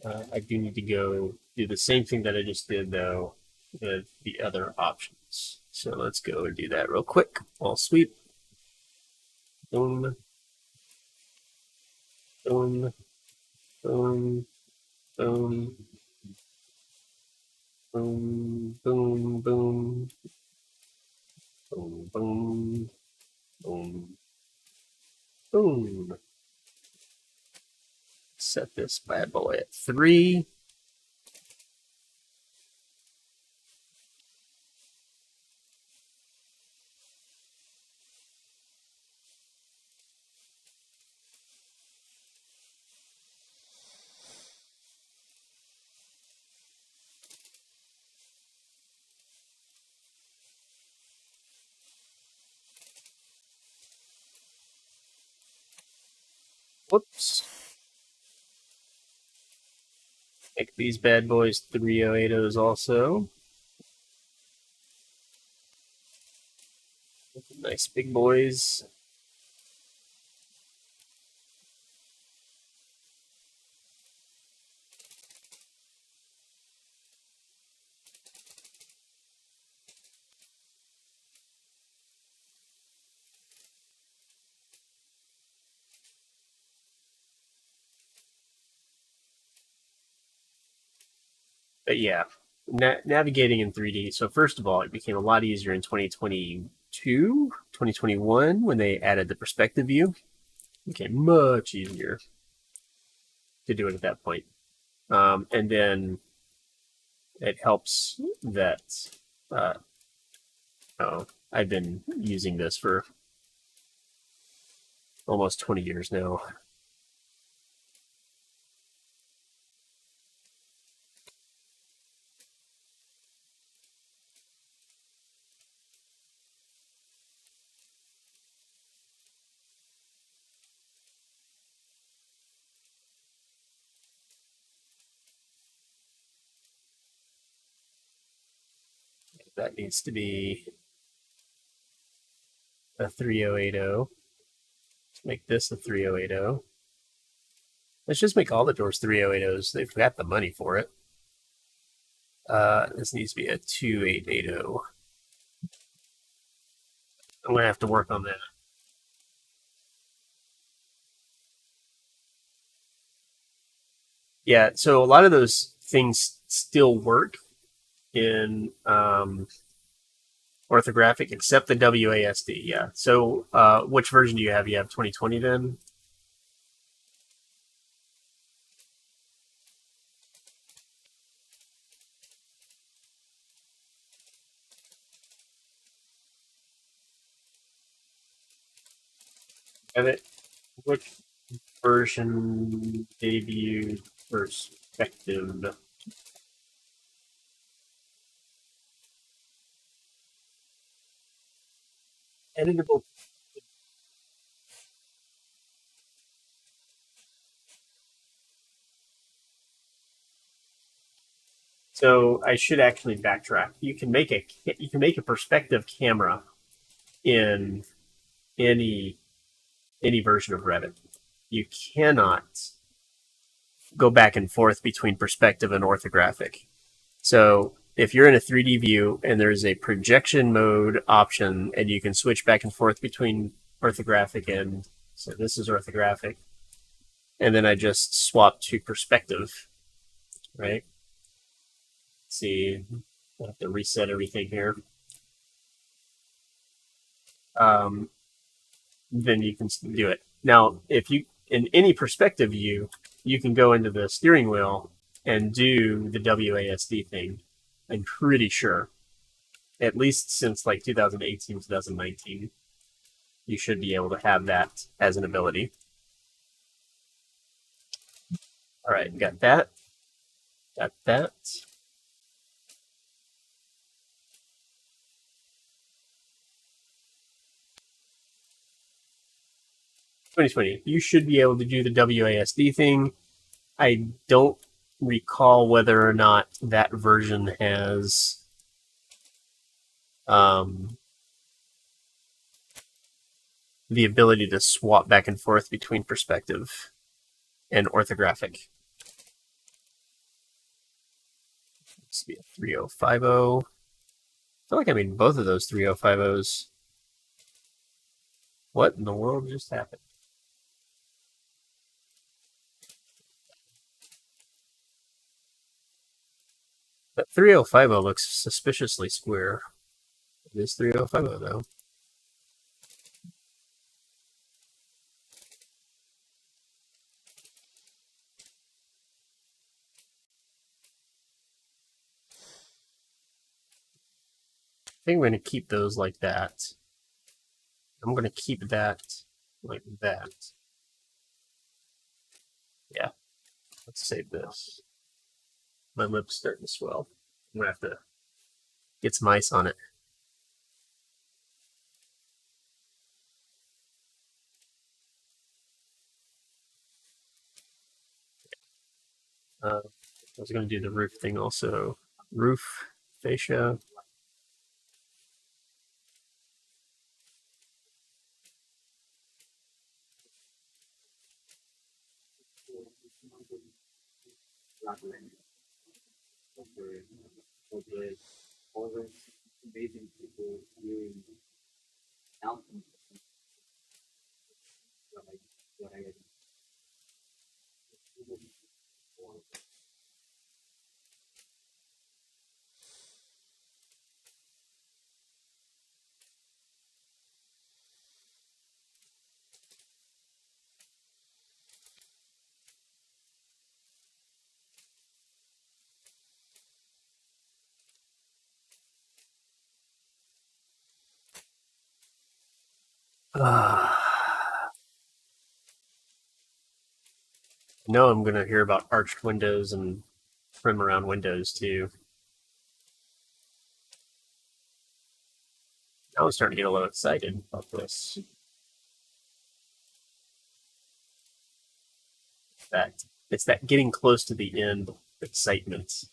I do need to go do the same thing that I just did, though, with the other options. So let's go and do that real quick. All sweep. Boom. Boom. Boom. Boom. Boom. Boom. Boom. Boom. Boom. Boom. Boom. Set this bad boy at 3. Whoops. Make these bad boys 3080s also. Nice big boys. But yeah, navigating in 3D. So first of all, it became a lot easier in 2022, 2021 when they added the perspective view. It became much easier to do it at that point. And then it helps that I've been using this for almost 20 years now. That needs to be a 3080. Let's make this a 3080. Let's just make all the doors 3080s. They've got the money for it. This needs to be a 2880. I'm gonna have to work on that. Yeah, so a lot of those things still work in orthographic, except the WASD. Yeah. So, which version do you have? You have 2020 then? Have it. Which version debuted perspective? Editable. So I should actually backtrack. You can make a perspective camera in any version of Revit. You cannot go back and forth between perspective and orthographic. So if you're in a 3D view and there's a projection mode option and you can switch back and forth between orthographic and, so this is orthographic, and then I just swap to perspective, right? Let's see, I'll have to reset everything here. Then you can do it. Now, if you, in any perspective view, you can go into the steering wheel and do the WASD thing. I'm pretty sure, at least since like 2018, 2019, you should be able to have that as an ability. All right, got that. Got that. You should be able to do the WASD thing. I don't recall whether or not that version has the ability to swap back and forth between perspective and orthographic. This would be a 3050. I feel like I made both of those 3050s. What in the world just happened? That 3050 looks suspiciously square. It is 3050 though. I think I'm going to keep those like that. I'm going to keep that like that. Yeah. Let's save this. My lip's starting to swell. I'm going to have to get some ice on it. I was going to do the roof thing also. Roof, fascia. Amazing people doing alchemy. What I No, I'm going to hear about arched windows and trim around windows too. Now I'm starting to get a little excited about this. It's that getting close to the end excitement.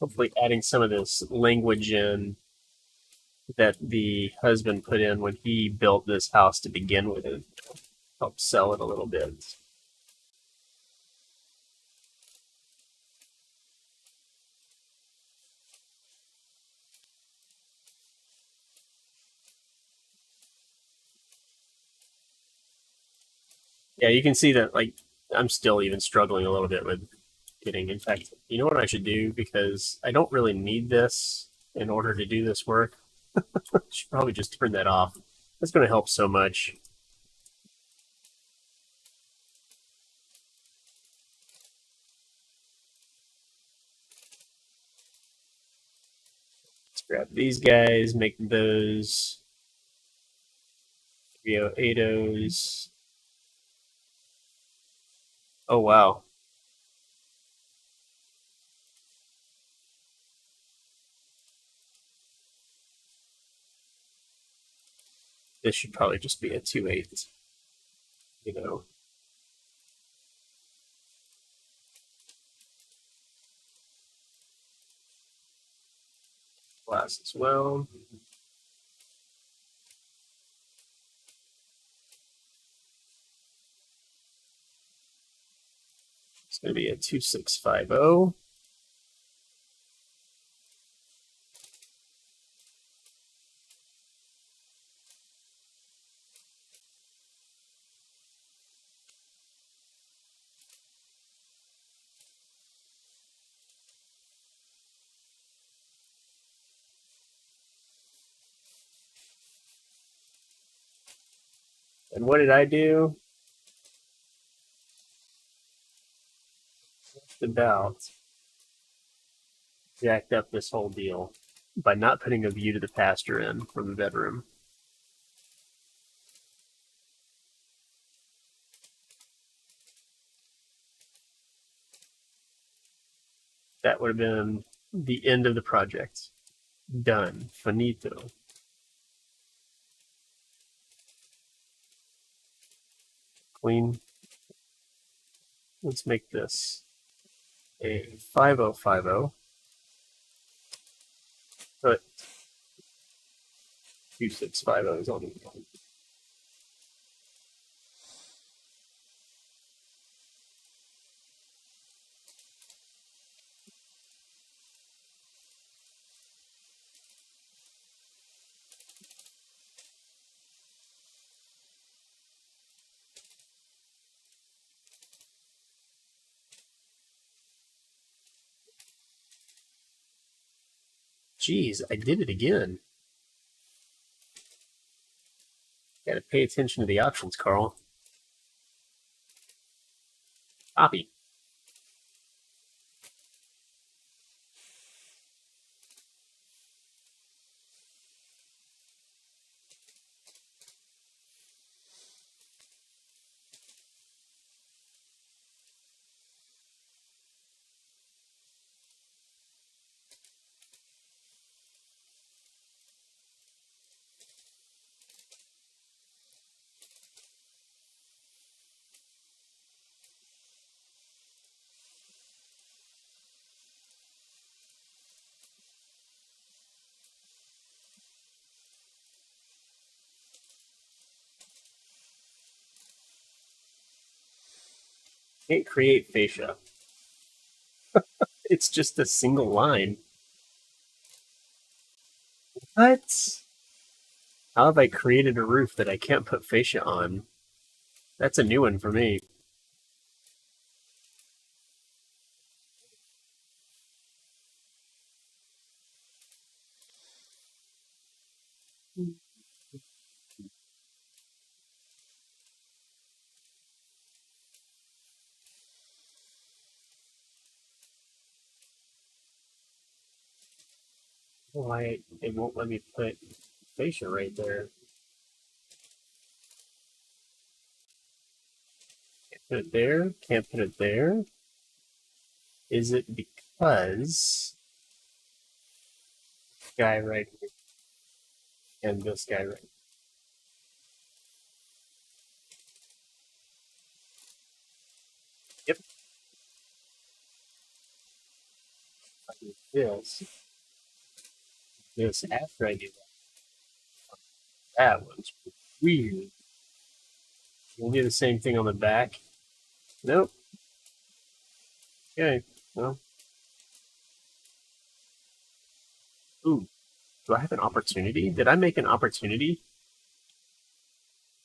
hopefully adding some of this language in that the husband put in when he built this house to begin with, help sell it a little bit. Yeah, you can see that, like, I'm still even struggling a little bit with getting. In fact, you know what I should do, because I don't really need this in order to do this work. I should probably just turn that off. That's going to help so much. Let's grab these guys, make those 308s. Oh wow. This should probably just be a 2/8. You know. Glass as well. It's going to be a 2650. And what did I do? Just about jacked up this whole deal by not putting a view to the pasture in from the bedroom. That would have been the end of the project. Done. Finito. Clean. Let's make this a 5050. Put 2650s on it. Geez, I did it again. Gotta pay attention to the options, Carl. Copy. Can't create fascia. It's just a single line. What? How have I created a roof that I can't put fascia on? That's a new one for me. Why it won't let me put fascia right there? Can't put it there. Can't put it there. Is it because this guy right here and this guy right here? Yep. this. This after I do that. That was weird. We'll do the same thing on the back. Nope. Okay. Well. Ooh. Do I have an opportunity? Did I make an opportunity?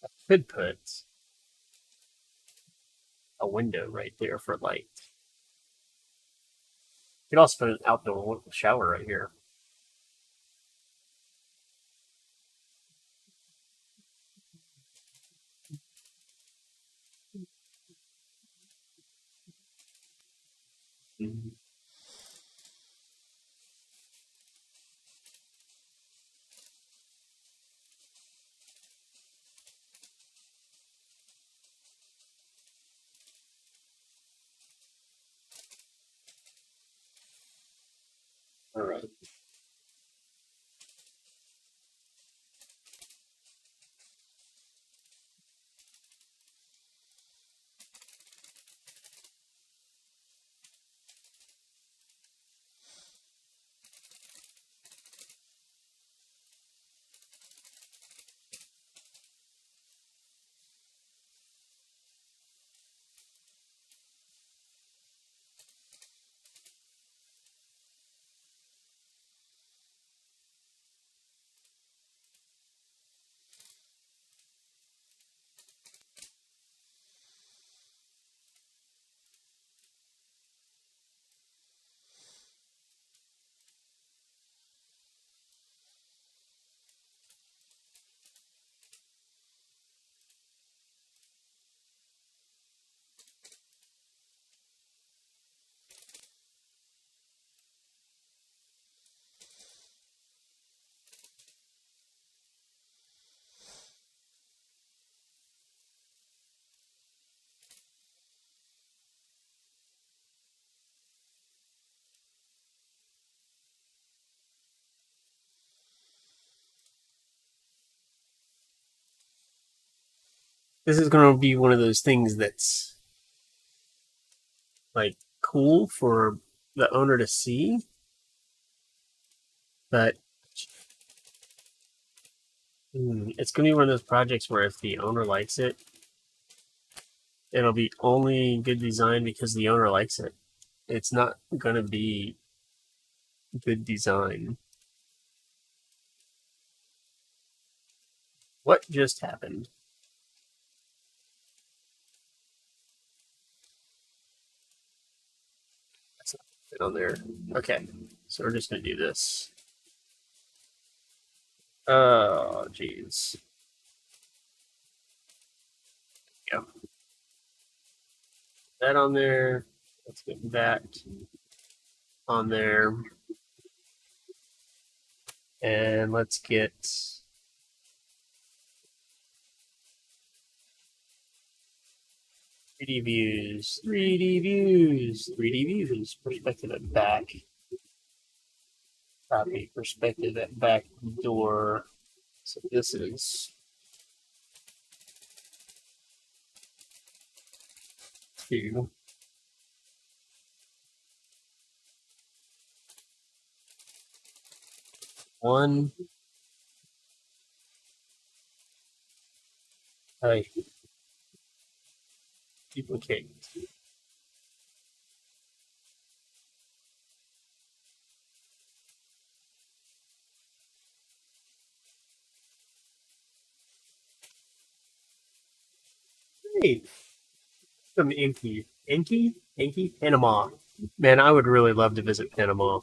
I could put a window right there for light. You could also put an outdoor shower right here. Mhm. All right. This is going to be one of those things that's like cool for the owner to see, but it's going to be one of those projects where if the owner likes it, it'll be only good design because the owner likes it. It's not going to be good design. What just happened? That's not fit on there. Okay, so we're just going to do this. Oh, jeez. Yeah. That on there. Let's get that on there. And let's get 3D views, 3D views, 3D views, perspective at back. Copy, perspective at back door. So this is 2. One. I duplicate. Hey, some Inky, Panama. Man, I would really love to visit Panama.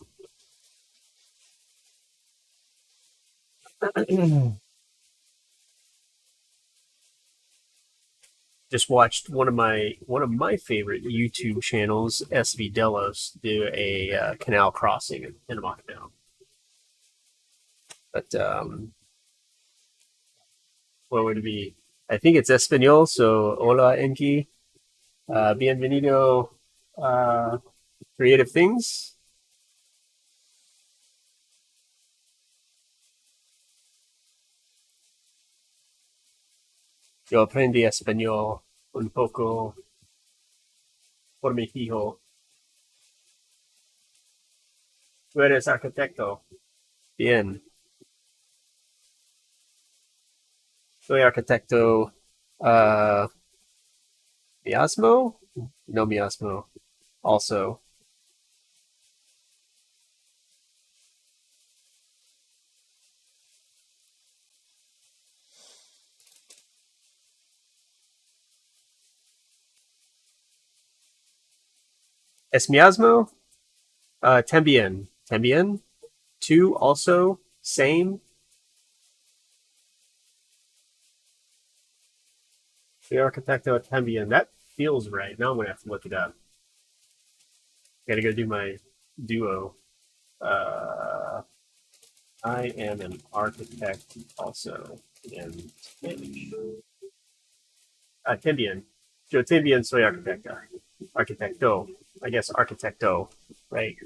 Just watched one of my favorite YouTube channels, SV Delos, do a canal crossing in Panama Canal. But what would it be? I think it's Espanol. So hola Enki, bienvenido, creative things. Yo aprendí español un poco por mi hijo. Tú eres arquitecto. Bien. Soy arquitecto. Miasmo? No miasmo. Also. Es miasmo? Tambien. Tambien? Two, also, same. The arquitecto tambien. That feels right. Now I'm gonna have to look it up. Gotta go do my duo. I am an architect also in Spanish. Tambien. Yo también soy arquitecta. Arquitecto. I guess arquitecto, right?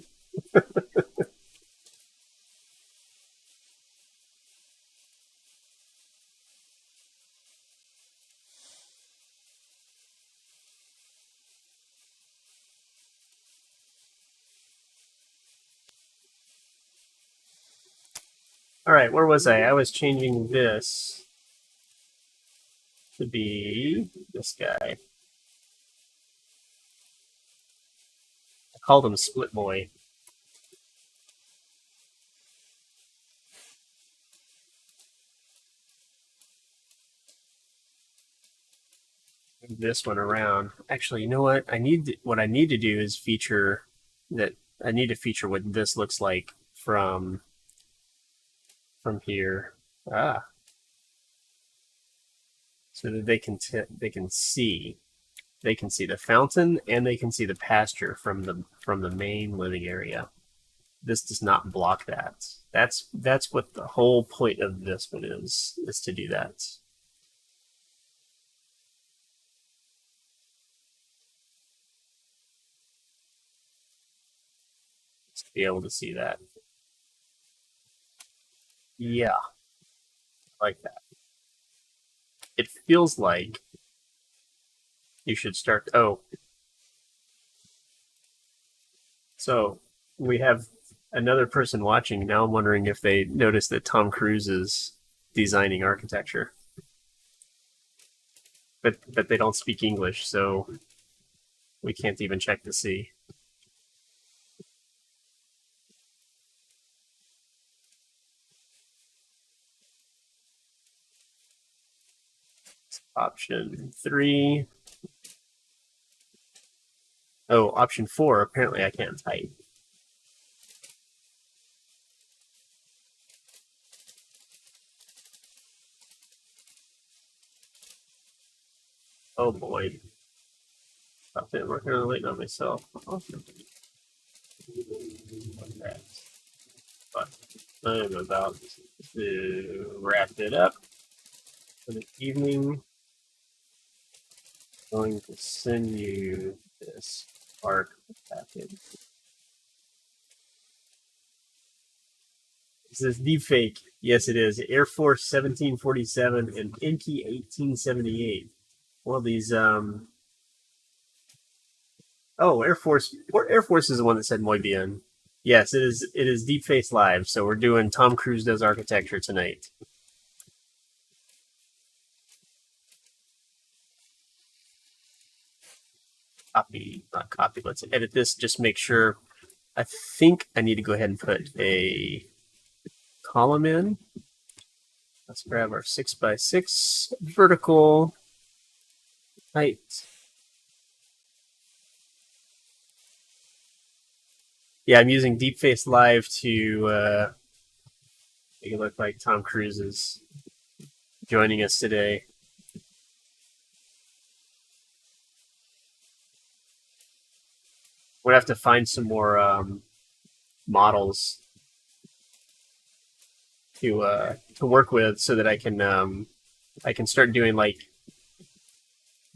All right, where was I? I was changing this to be this guy. I called him Split Boy. Move this one around. Actually, you know what? What I need to do is feature that. I need to feature what this looks like from here. So that they can see the fountain and they can see the pasture from the main living area. This does not block that. That's what the whole point of this one is to do that. To be able to see that. Yeah, I like that. It feels like you should start. Oh, so we have another person watching now. I'm wondering if they noticed that Tom Cruise is designing architecture, but they don't speak English, so we can't even check to see. Option 3. Oh, option 4. Apparently, I can't type. Oh boy. I've been working on late on myself. Awesome. Like that. But I'm about to wrap it up for the evening. I'm going to send you this ARC package. This is deepfake. Yes, it is. Air Force 1747 and Enki 1878. Well, these Oh, Air Force. Air Force is the one that said "muy bien." Yes, it is. It is Deep Face Live. So we're doing Tom Cruise does architecture tonight. Copy, not copy. Let's edit this. Just make sure. I think I need to go ahead and put a column in. Let's grab our 6x6 vertical height. Yeah, I'm using Deepface Live to make it look like Tom Cruise is joining us today. We'll have to find some more models to work with so that I can start doing like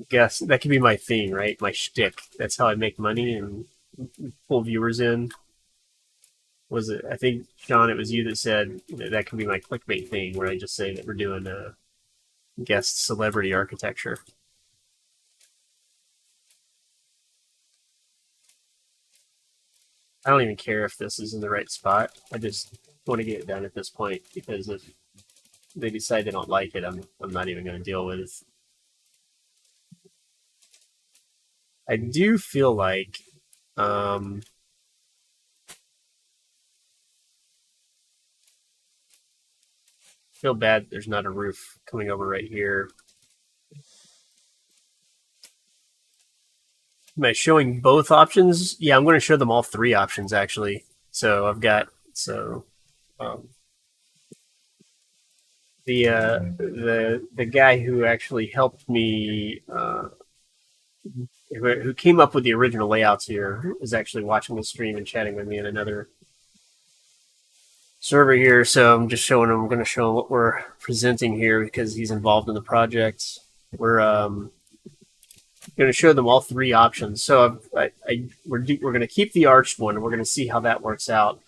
guess that could be my thing, right? My shtick. That's how I make money and pull viewers in. Was it? I think Sean, it was you that said that could be my clickbait thing, where I just say that we're doing a guest celebrity architecture. I don't even care if this is in the right spot. I just want to get it done at this point because if they decide they don't like it, I'm not even going to deal with it. I do feel like feel bad there's not a roof coming over right here. Am I showing both options? Yeah, I'm going to show them all three options actually. So I've got the guy who actually helped me who came up with the original layouts here is actually watching the stream and chatting with me in another server here. So I'm just showing him. I'm going to show him what we're presenting here because he's involved in the project. We're going to show them all three options. So we're going to keep the arched one, and we're going to see how that works out.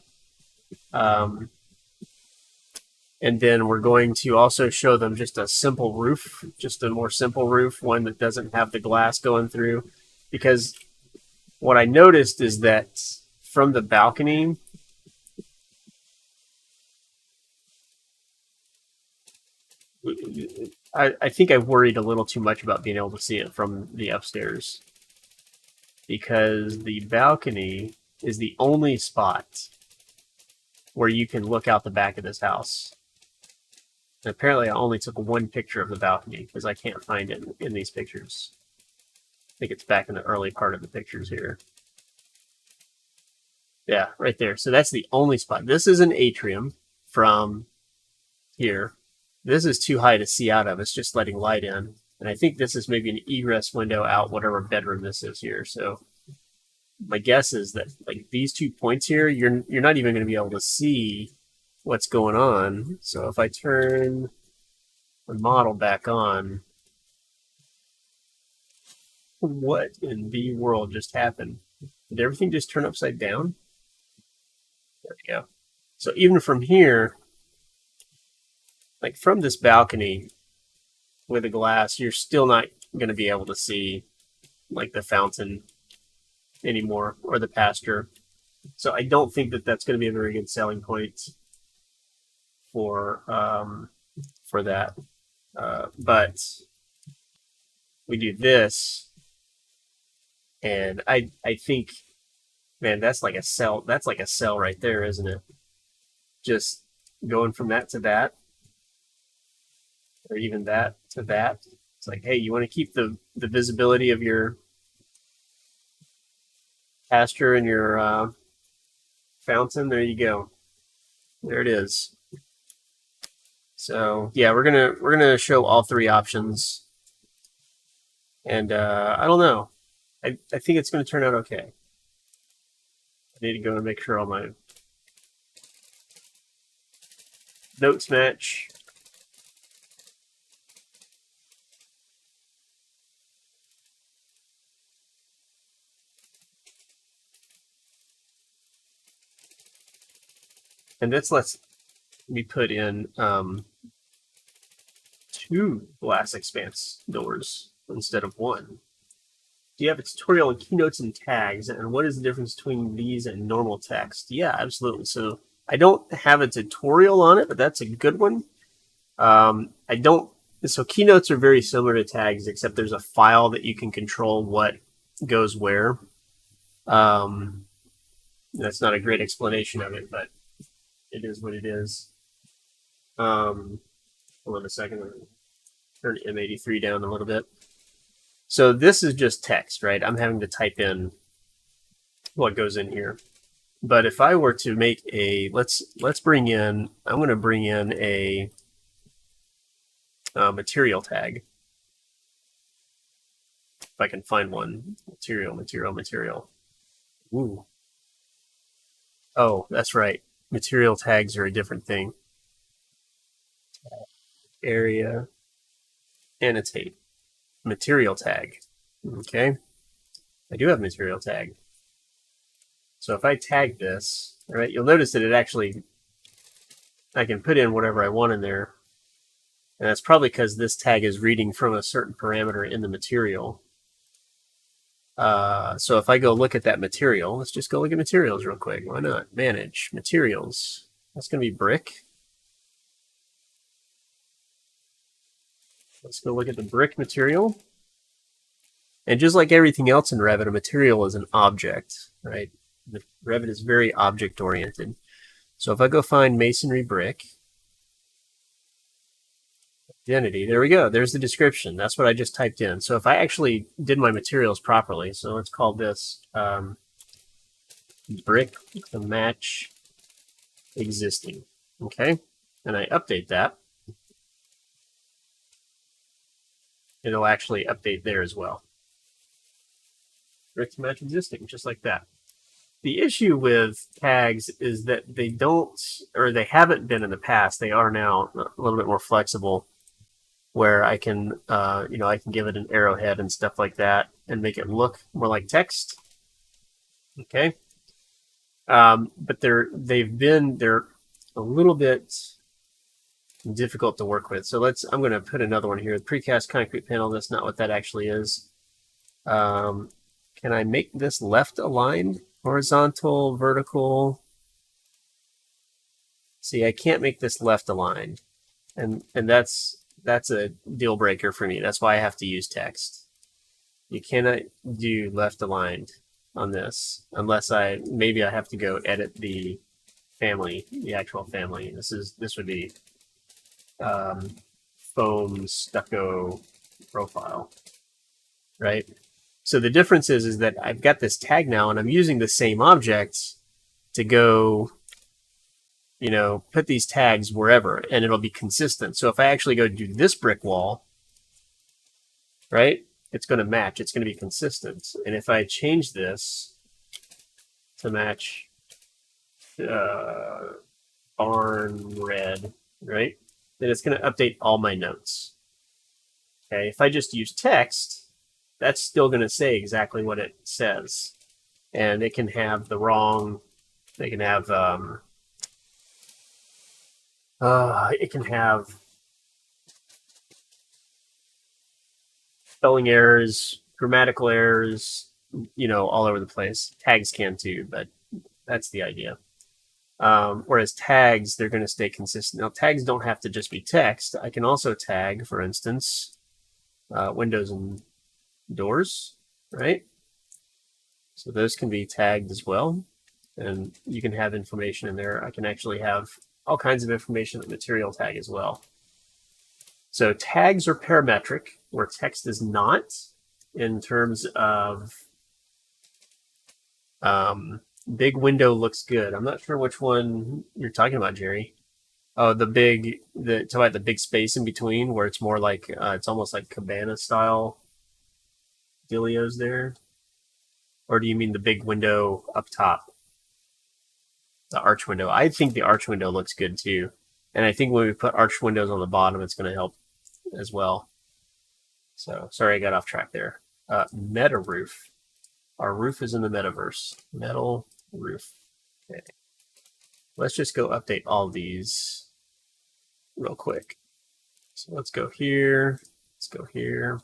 And then we're going to also show them just a simple roof, just a more simple roof, one that doesn't have the glass going through. Because what I noticed is that from the balcony, I think I worried a little too much about being able to see it from the upstairs. Because the balcony is the only spot where you can look out the back of this house. And apparently I only took one picture of the balcony because I can't find it in these pictures. I think it's back in the early part of the pictures here. Yeah, right there. So that's the only spot. This is an atrium from here. This is too high to see out of. It's just letting light in. And I think this is maybe an egress window out whatever bedroom this is here. So my guess is that like these 2 points here, you're not even going to be able to see what's going on. So if I turn the model back on, what in the world just happened? Did everything just turn upside down? There we go. So even from here, like from this balcony with a glass, you're still not going to be able to see like the fountain anymore or the pasture. So I don't think that that's going to be a very good selling point for that. But we do this, and I think, man, that's like a cell. That's like a cell right there, isn't it? Just going from that to that, or even that to that. It's like, hey, you want to keep the visibility of your pasture and your fountain? There you go. There it is. So yeah, we're gonna show all three options, and I don't know. I think it's gonna turn out okay. I need to go and make sure all my notes match. And this lets me put in 2 glass expanse doors instead of 1. Do you have a tutorial on keynotes and tags? And what is the difference between these and normal text? Yeah, absolutely. So I don't have a tutorial on it, but that's a good one. So keynotes are very similar to tags, except there's a file that you can control what goes where. That's not a great explanation of it, but it is what it is. Hold on a second. Turn M83 down a little bit. So this is just text, right? I'm having to type in what goes in here. But if I were to make a, let's bring in, I'm going to bring in a material tag. If I can find one. Material. Ooh. Oh, that's right. Material tags are a different thing. Area, annotate, material tag. Okay, I do have material tag. So if I tag this, all right, you'll notice that it actually, I can put in whatever I want in there. And that's probably because this tag is reading from a certain parameter in the material. So if I go look at that material, let's just go look at materials real quick. Why not? Manage materials. That's going to be brick. Let's go look at the brick material. And just like everything else in Revit, a material is an object, right? Revit is very object oriented. So if I go find masonry brick, identity, there we go. There's the description. That's what I just typed in. So if I actually did my materials properly, so let's call this brick to match existing. Okay. And I update that. It'll actually update there as well. Brick to match existing, just like that. The issue with tags is that they don't, or they haven't been in the past. They are now a little bit more flexible, where I can, I can give it an arrowhead and stuff like that, and make it look more like text. Okay, but they're a little bit difficult to work with. So I'm going to put another one here. The precast concrete panel. That's not what that actually is. Can I make this left aligned? Horizontal, vertical. See, I can't make this left aligned. And that's a deal breaker for me. That's why I have to use text. You cannot do left aligned on this unless maybe I have to go edit the family, the actual family. This would be foam stucco profile, right? So the difference is that I've got this tag now and I'm using the same objects to go, put these tags wherever and it'll be consistent. So if I actually go do this brick wall, right, it's going to match. It's going to be consistent. And if I change this to match barn red, right, then it's going to update all my notes. Okay, if I just use text, that's still going to say exactly what it says. And it can have the wrong, it can have spelling errors, grammatical errors, all over the place. Tags can too, but that's the idea. Whereas tags, they're going to stay consistent. Now, tags don't have to just be text. I can also tag, for instance, windows and doors, right? So those can be tagged as well. And you can have information in there. I can actually have all kinds of information in the material tag as well. So tags are parametric, where text is not, in terms of big window looks good. I'm not sure which one you're talking about, Jerry. Oh, talk about the big space in between, where it's more like it's almost like cabana style dealios there. Or do you mean the big window up top? The arch window. I think the arch window looks good too. And I think when we put arch windows on the bottom, it's going to help as well. So sorry I got off track there. Meta roof. Our roof is in the metaverse. Metal roof. Okay. Let's just go update all these real quick. So let's go here. Let's go here.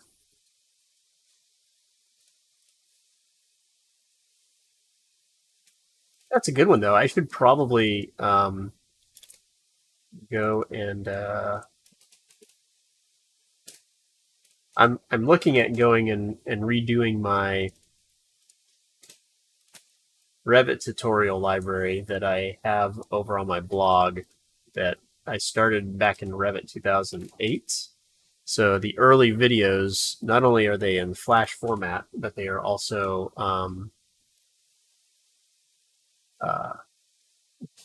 That's a good one though. I should probably go and I'm looking at going and redoing my Revit tutorial library that I have over on my blog that I started back in Revit 2008. So the early videos, not only are they in Flash format, but they are also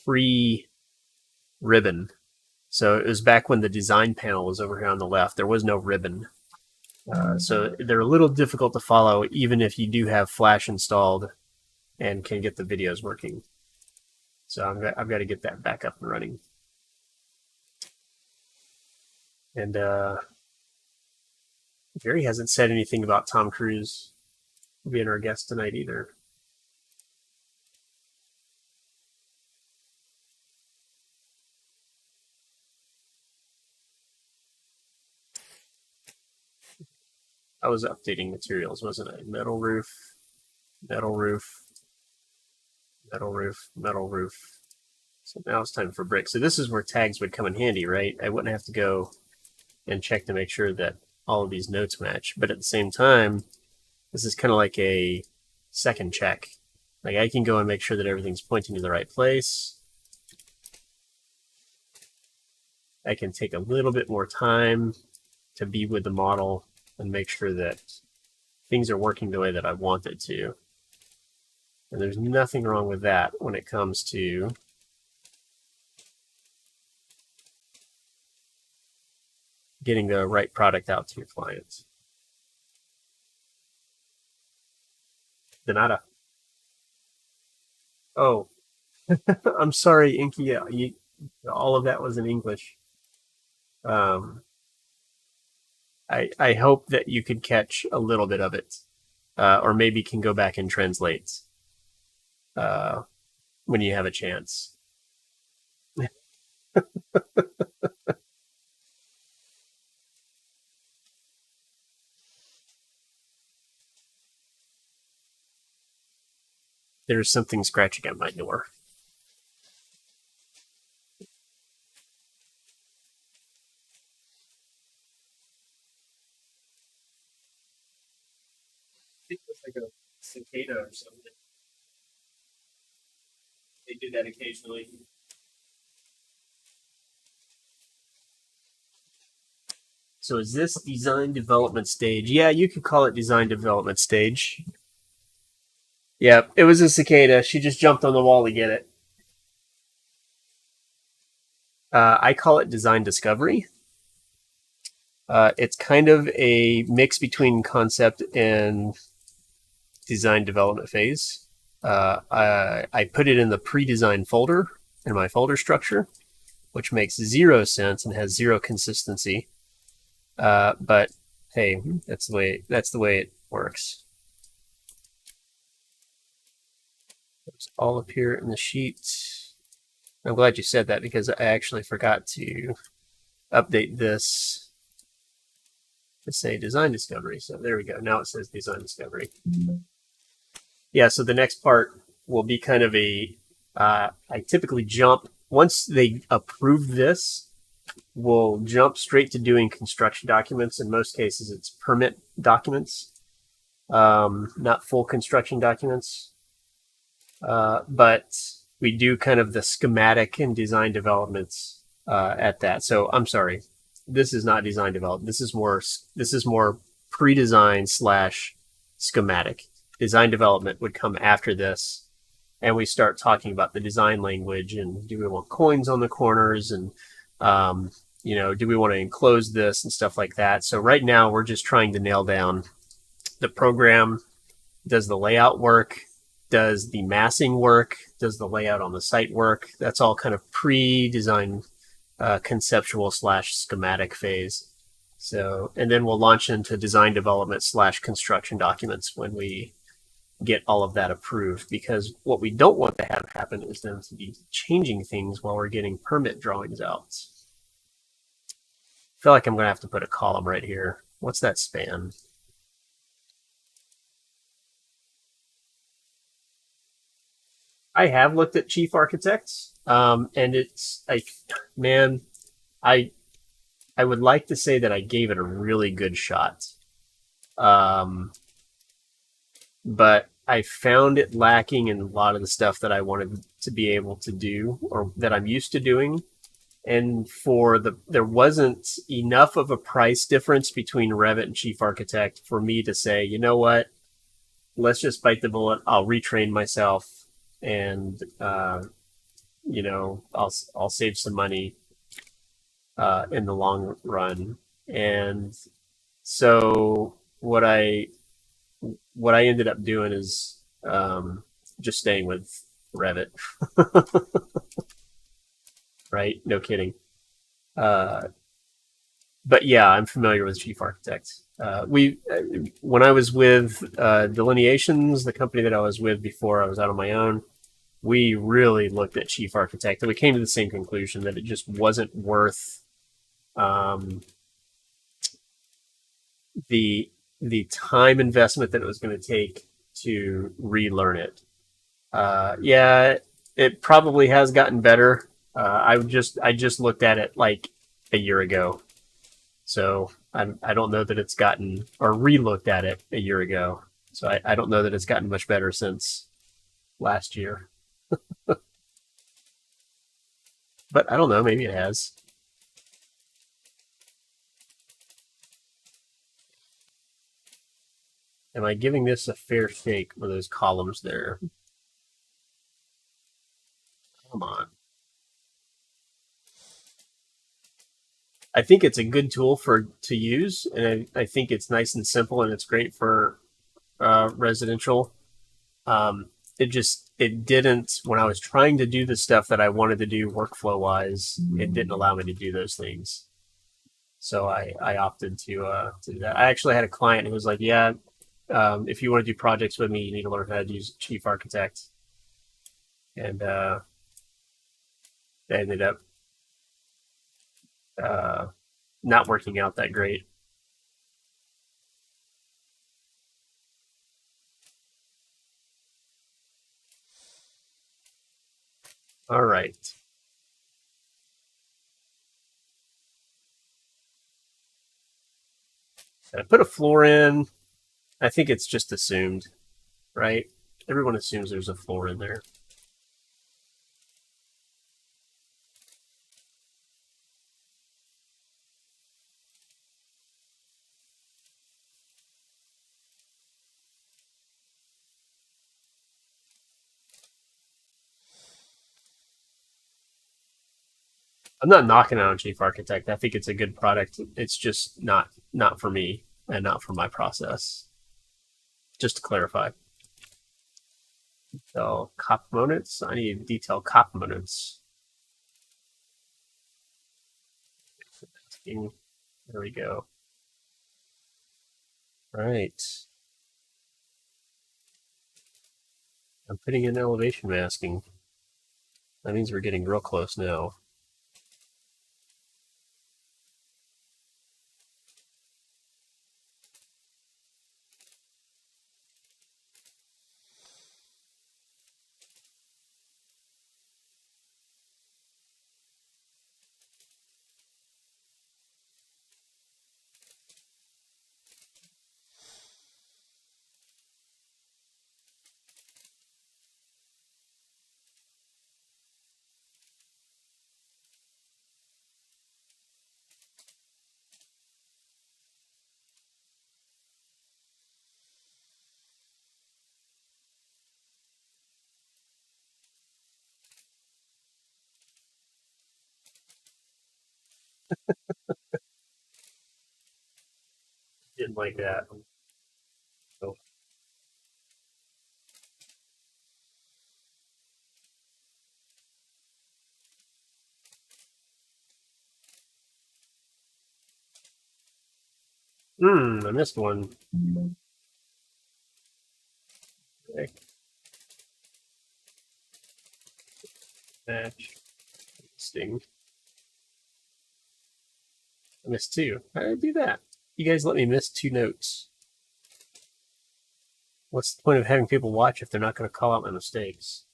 free ribbon. So it was back when the design panel was over here on the left. There was no ribbon. So they're a little difficult to follow, even if you do have Flash installed and can get the videos working. So I've got to get that back up and running. And Jerry hasn't said anything about Tom Cruise being our guest tonight either. I was updating materials, wasn't I? Metal roof. metal roof, metal roof, metal roof. So now it's time for brick. So this is where tags would come in handy, right? I wouldn't have to go and check to make sure that all of these notes match. But at the same time, this is kind of like a second check. Like I can go and make sure that everything's pointing to the right place. I can take a little bit more time to be with the model and make sure that things are working the way that I want it to. And there's nothing wrong with that when it comes to getting the right product out to your clients. De nada. Oh, I'm sorry, Inky. All of that was in English. I hope that you could catch a little bit of it, or maybe can go back and translate when you have a chance. There's something scratching at my door. I think it was like a cicada or something. They do that occasionally. So is this design development stage? Yeah, you could call it design development stage. Yep, it was a cicada. She just jumped on the wall to get it. I call it design discovery. It's kind of a mix between concept and design development phase. I put it in the pre-design folder in my folder structure, which makes zero sense and has zero consistency. But hey, that's the way it works. It's all up here in the sheet. I'm glad you said that because I actually forgot to update this to say design discovery. So there we go. Now it says design discovery. Yeah, so the next part will be kind of a, I typically jump, once they approve this, we'll jump straight to doing construction documents. In most cases, it's permit documents, not full construction documents. But we do kind of the schematic and design developments at that. So I'm sorry, this is not design development. This is more pre-design / schematic. Design development would come after this, and we start talking about the design language and do we want coins on the corners and do we want to enclose this and stuff like that. So right now we're just trying to nail down the program. Does the layout work? Does the massing work? Does the layout on the site work? That's all kind of pre-design conceptual / schematic phase. So, and then we'll launch into design development / construction documents when we get all of that approved, because what we don't want to have happen is them to be changing things while we're getting permit drawings out. I feel like I'm going to have to put a column right here. What's that span? I have looked at Chief Architects, and it's like, man, I would like to say that I gave it a really good shot, but I found it lacking in a lot of the stuff that I wanted to be able to do or that I'm used to doing, and there wasn't enough of a price difference between Revit and Chief Architect for me to say, you know what, let's just bite the bullet. I'll retrain myself. And I'll save some money in the long run. And so what I ended up doing is just staying with Revit. Right? No kidding. But yeah, I'm familiar with Chief Architect. When I was with Delineations, the company that I was with before I was out on my own, we really looked at Chief Architect, and we came to the same conclusion that it just wasn't worth the time investment that it was going to take to relearn it. Yeah, it probably has gotten better. I just looked at it like a year ago, so I don't know that it's gotten, or re-looked at it a year ago, so I don't know that it's gotten much better since last year. But I don't know, maybe it has. Am I giving this a fair shake with those columns there? Come on. I think it's a good tool to use, and I think it's nice and simple, and it's great for residential. It didn't, when I was trying to do the stuff that I wanted to do workflow wise, it didn't allow me to do those things. So I opted to do that. I actually had a client who was like, "Yeah, if you want to do projects with me, you need to learn how to use Chief Architect." And they ended up not working out that great. All right. I put a floor in. I think it's just assumed, right? Everyone assumes there's a floor in there. I'm not knocking out on Chief Architect. I think it's a good product. It's just not for me and not for my process. Just to clarify. So components. I need detailed components. There we go. Right. I'm putting in elevation masking. That means we're getting real close now. Didn't like that. So, I missed one. Okay. Match. Sting. I missed two. How did I do that? You guys let me miss 2 notes. What's the point of having people watch if they're not going to call out my mistakes?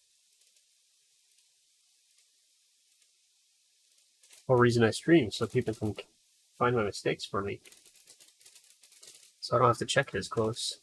Whole reason I stream, so people can find my mistakes for me. So I don't have to check it as close.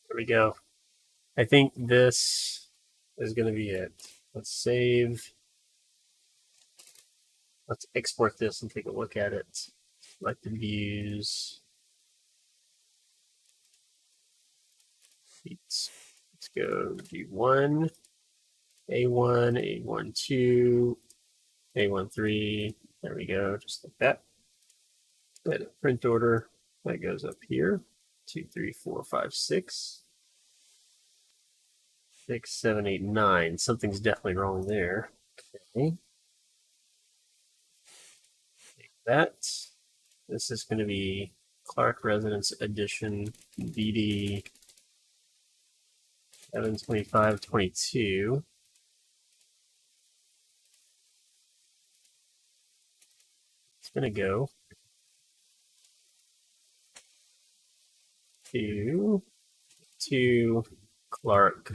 There we go. I think this is going to be it. Let's save. Let's export this and take a look at it. Selected views. Let's go G1, A1, A12, A13. There we go, just like that. Edit print order. That goes up here. 2, 3, 4, 5, 6. 6, 7, 8, 9. Something's definitely wrong there. Okay. Take that. This is going to be Clark Residence Edition BD 72522. It's going to go to Clark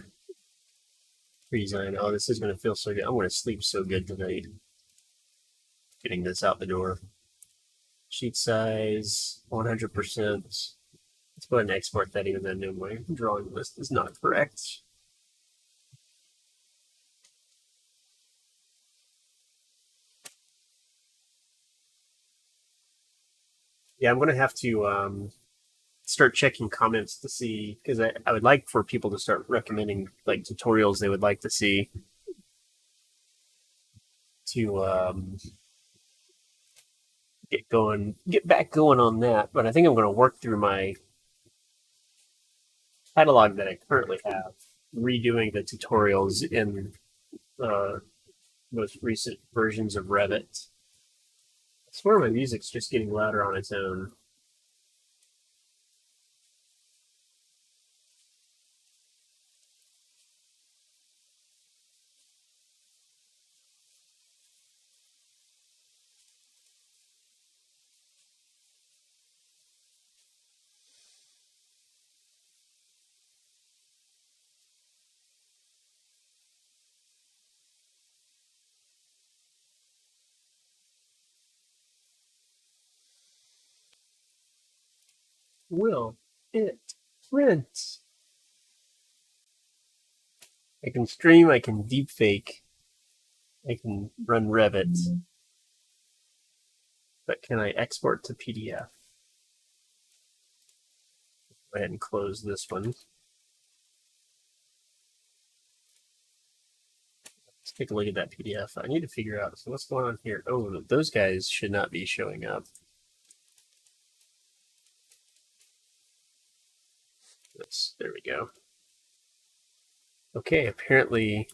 Resign. Oh, this is going to feel so good. I'm going to sleep so good tonight. Getting this out the door. Sheet size 100%. Let's go ahead and export that even though no, my drawing list is not correct. Yeah, I'm going to have to start checking comments to see, because I would like for people to start recommending like tutorials they would like to see to get back going on that. But I think I'm going to work through my catalog that I currently have, redoing the tutorials in most recent versions of Revit. I swear my music's just getting louder on its own. Will it print? I can stream, I can deepfake, I can run Revit. But can I export to PDF? Go ahead and close this one. Let's take a look at that PDF. I need to figure out, so what's going on here? Oh, those guys should not be showing up. There we go. Okay, apparently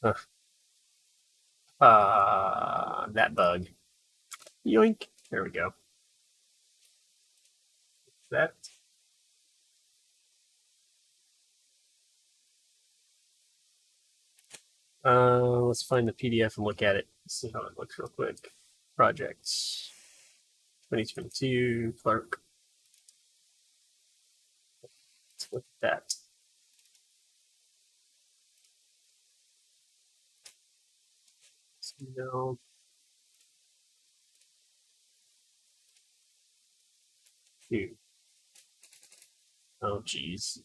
that bug. Yoink. There we go. That. Let's find the PDF and look at it. See how it looks real quick. Projects. 2022, Clark. Let's look at that. No. Dude. Oh, geez.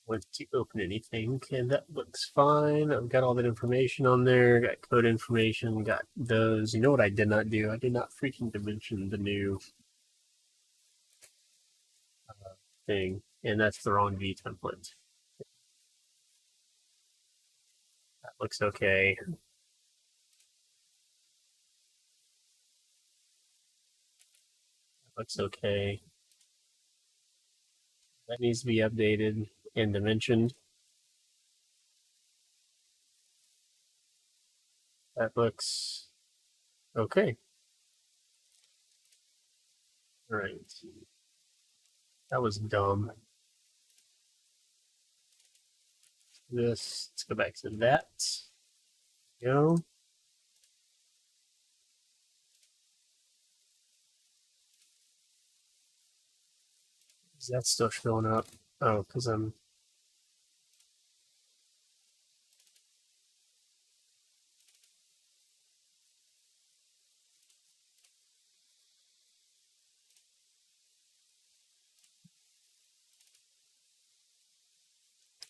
Want to open anything. Okay, that looks fine. I've got all that information on there. Got code information. Got those. You know what I did not do? I did not freaking dimension the new thing, and that's the wrong V template. That looks okay. That looks okay. That needs to be updated and dimensioned. That looks okay. All right. That was dumb. Let's go back to that. Go. Is that still showing up? Oh, because I'm.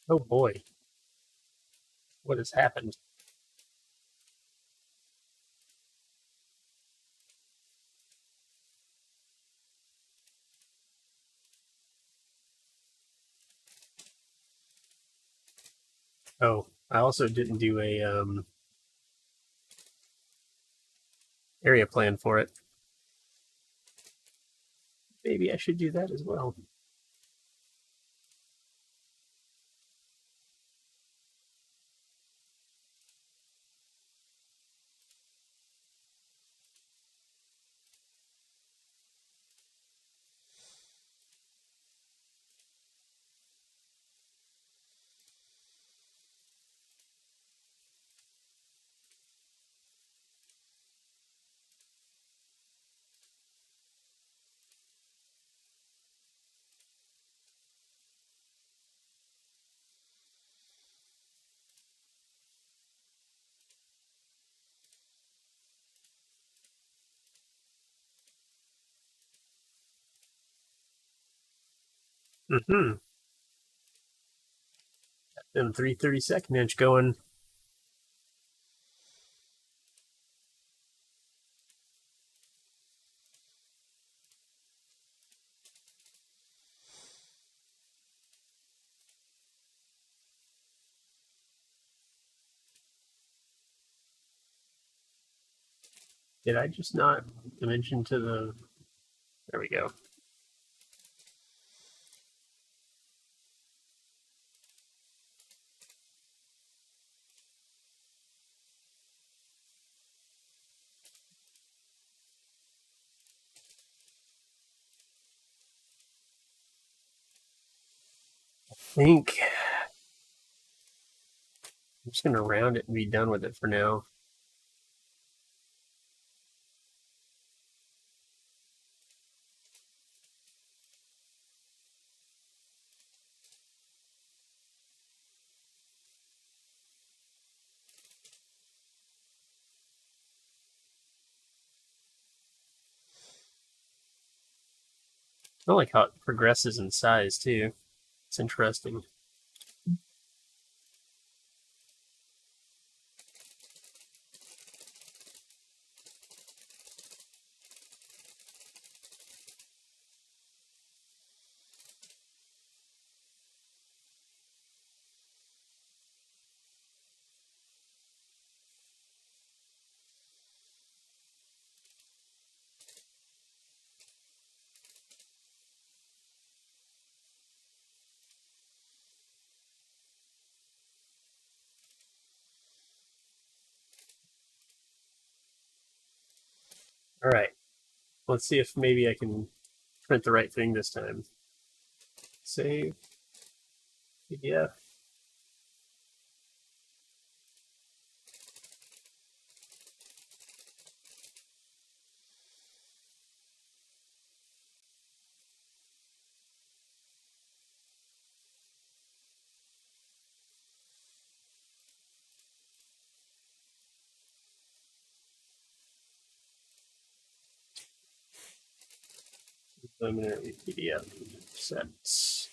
Oh boy. What has happened? Oh, I also didn't do a area plan for it. Maybe I should do that as well. Mm-hmm. Then 3/32 inch going. Did I just not dimension to the? There we go. I think I'm just gonna round it and be done with it for now. I like how it progresses in size too. It's interesting. All right, let's see if maybe I can print the right thing this time. Save PDF. Preliminary PDF sets.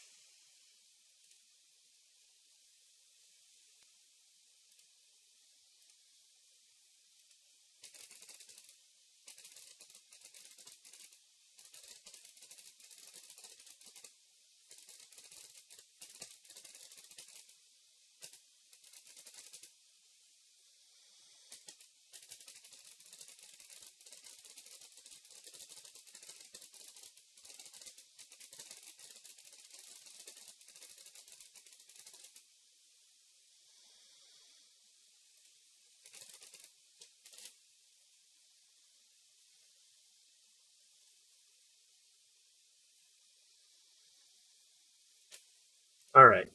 All right.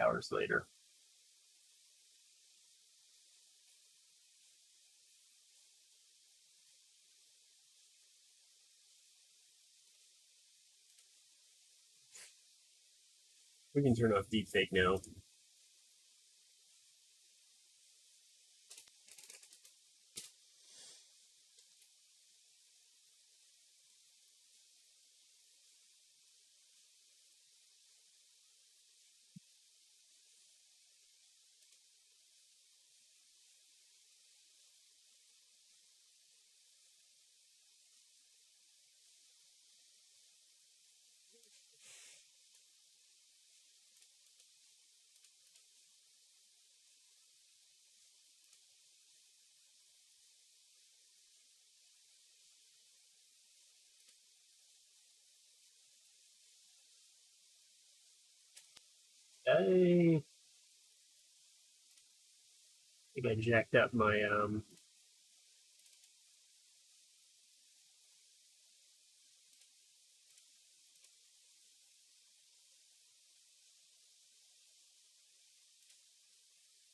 Hours later. We can turn off deepfake now. I think I jacked up my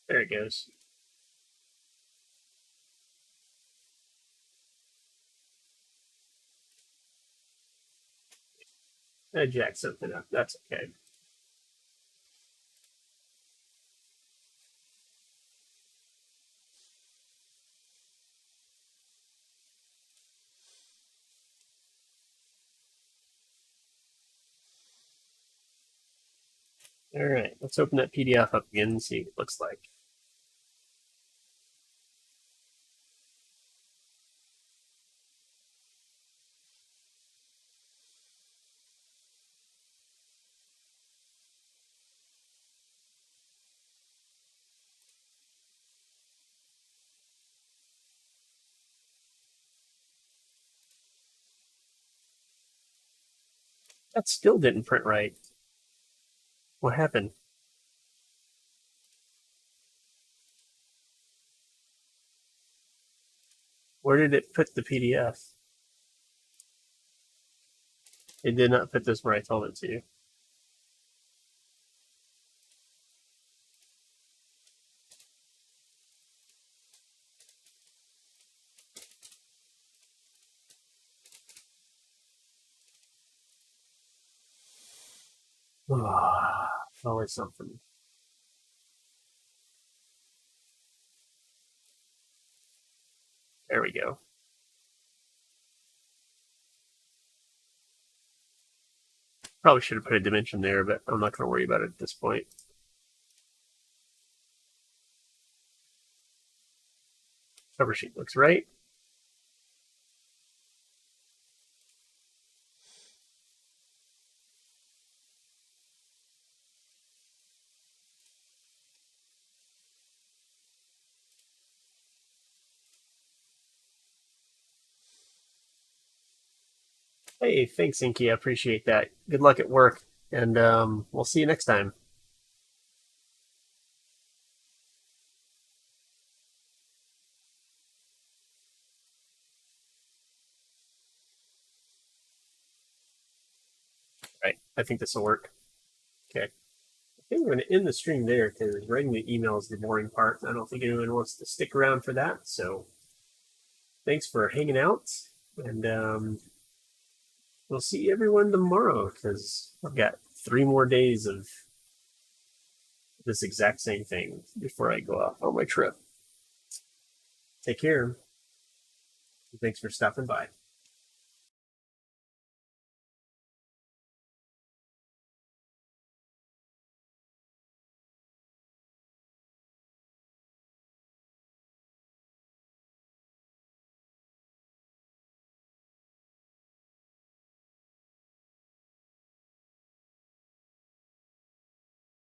there it goes. I jacked something up. That's okay. All right, let's open that PDF up again and see what it looks like. That still didn't print right. What happened? Where did it put the PDF? It did not put this where I told it to. Always something. There we go. Probably should have put a dimension there, but I'm not going to worry about it at this point. Cover sheet looks right. Hey, thanks, Inky. I appreciate that. Good luck at work, and we'll see you next time. Right, I think this will work. Okay. I think we're going to end the stream there because writing the email is the boring part. I don't think anyone wants to stick around for that. So thanks for hanging out, and we'll see everyone tomorrow because I've got 3 more days of this exact same thing before I go off on my trip. Take care. Thanks for stopping by.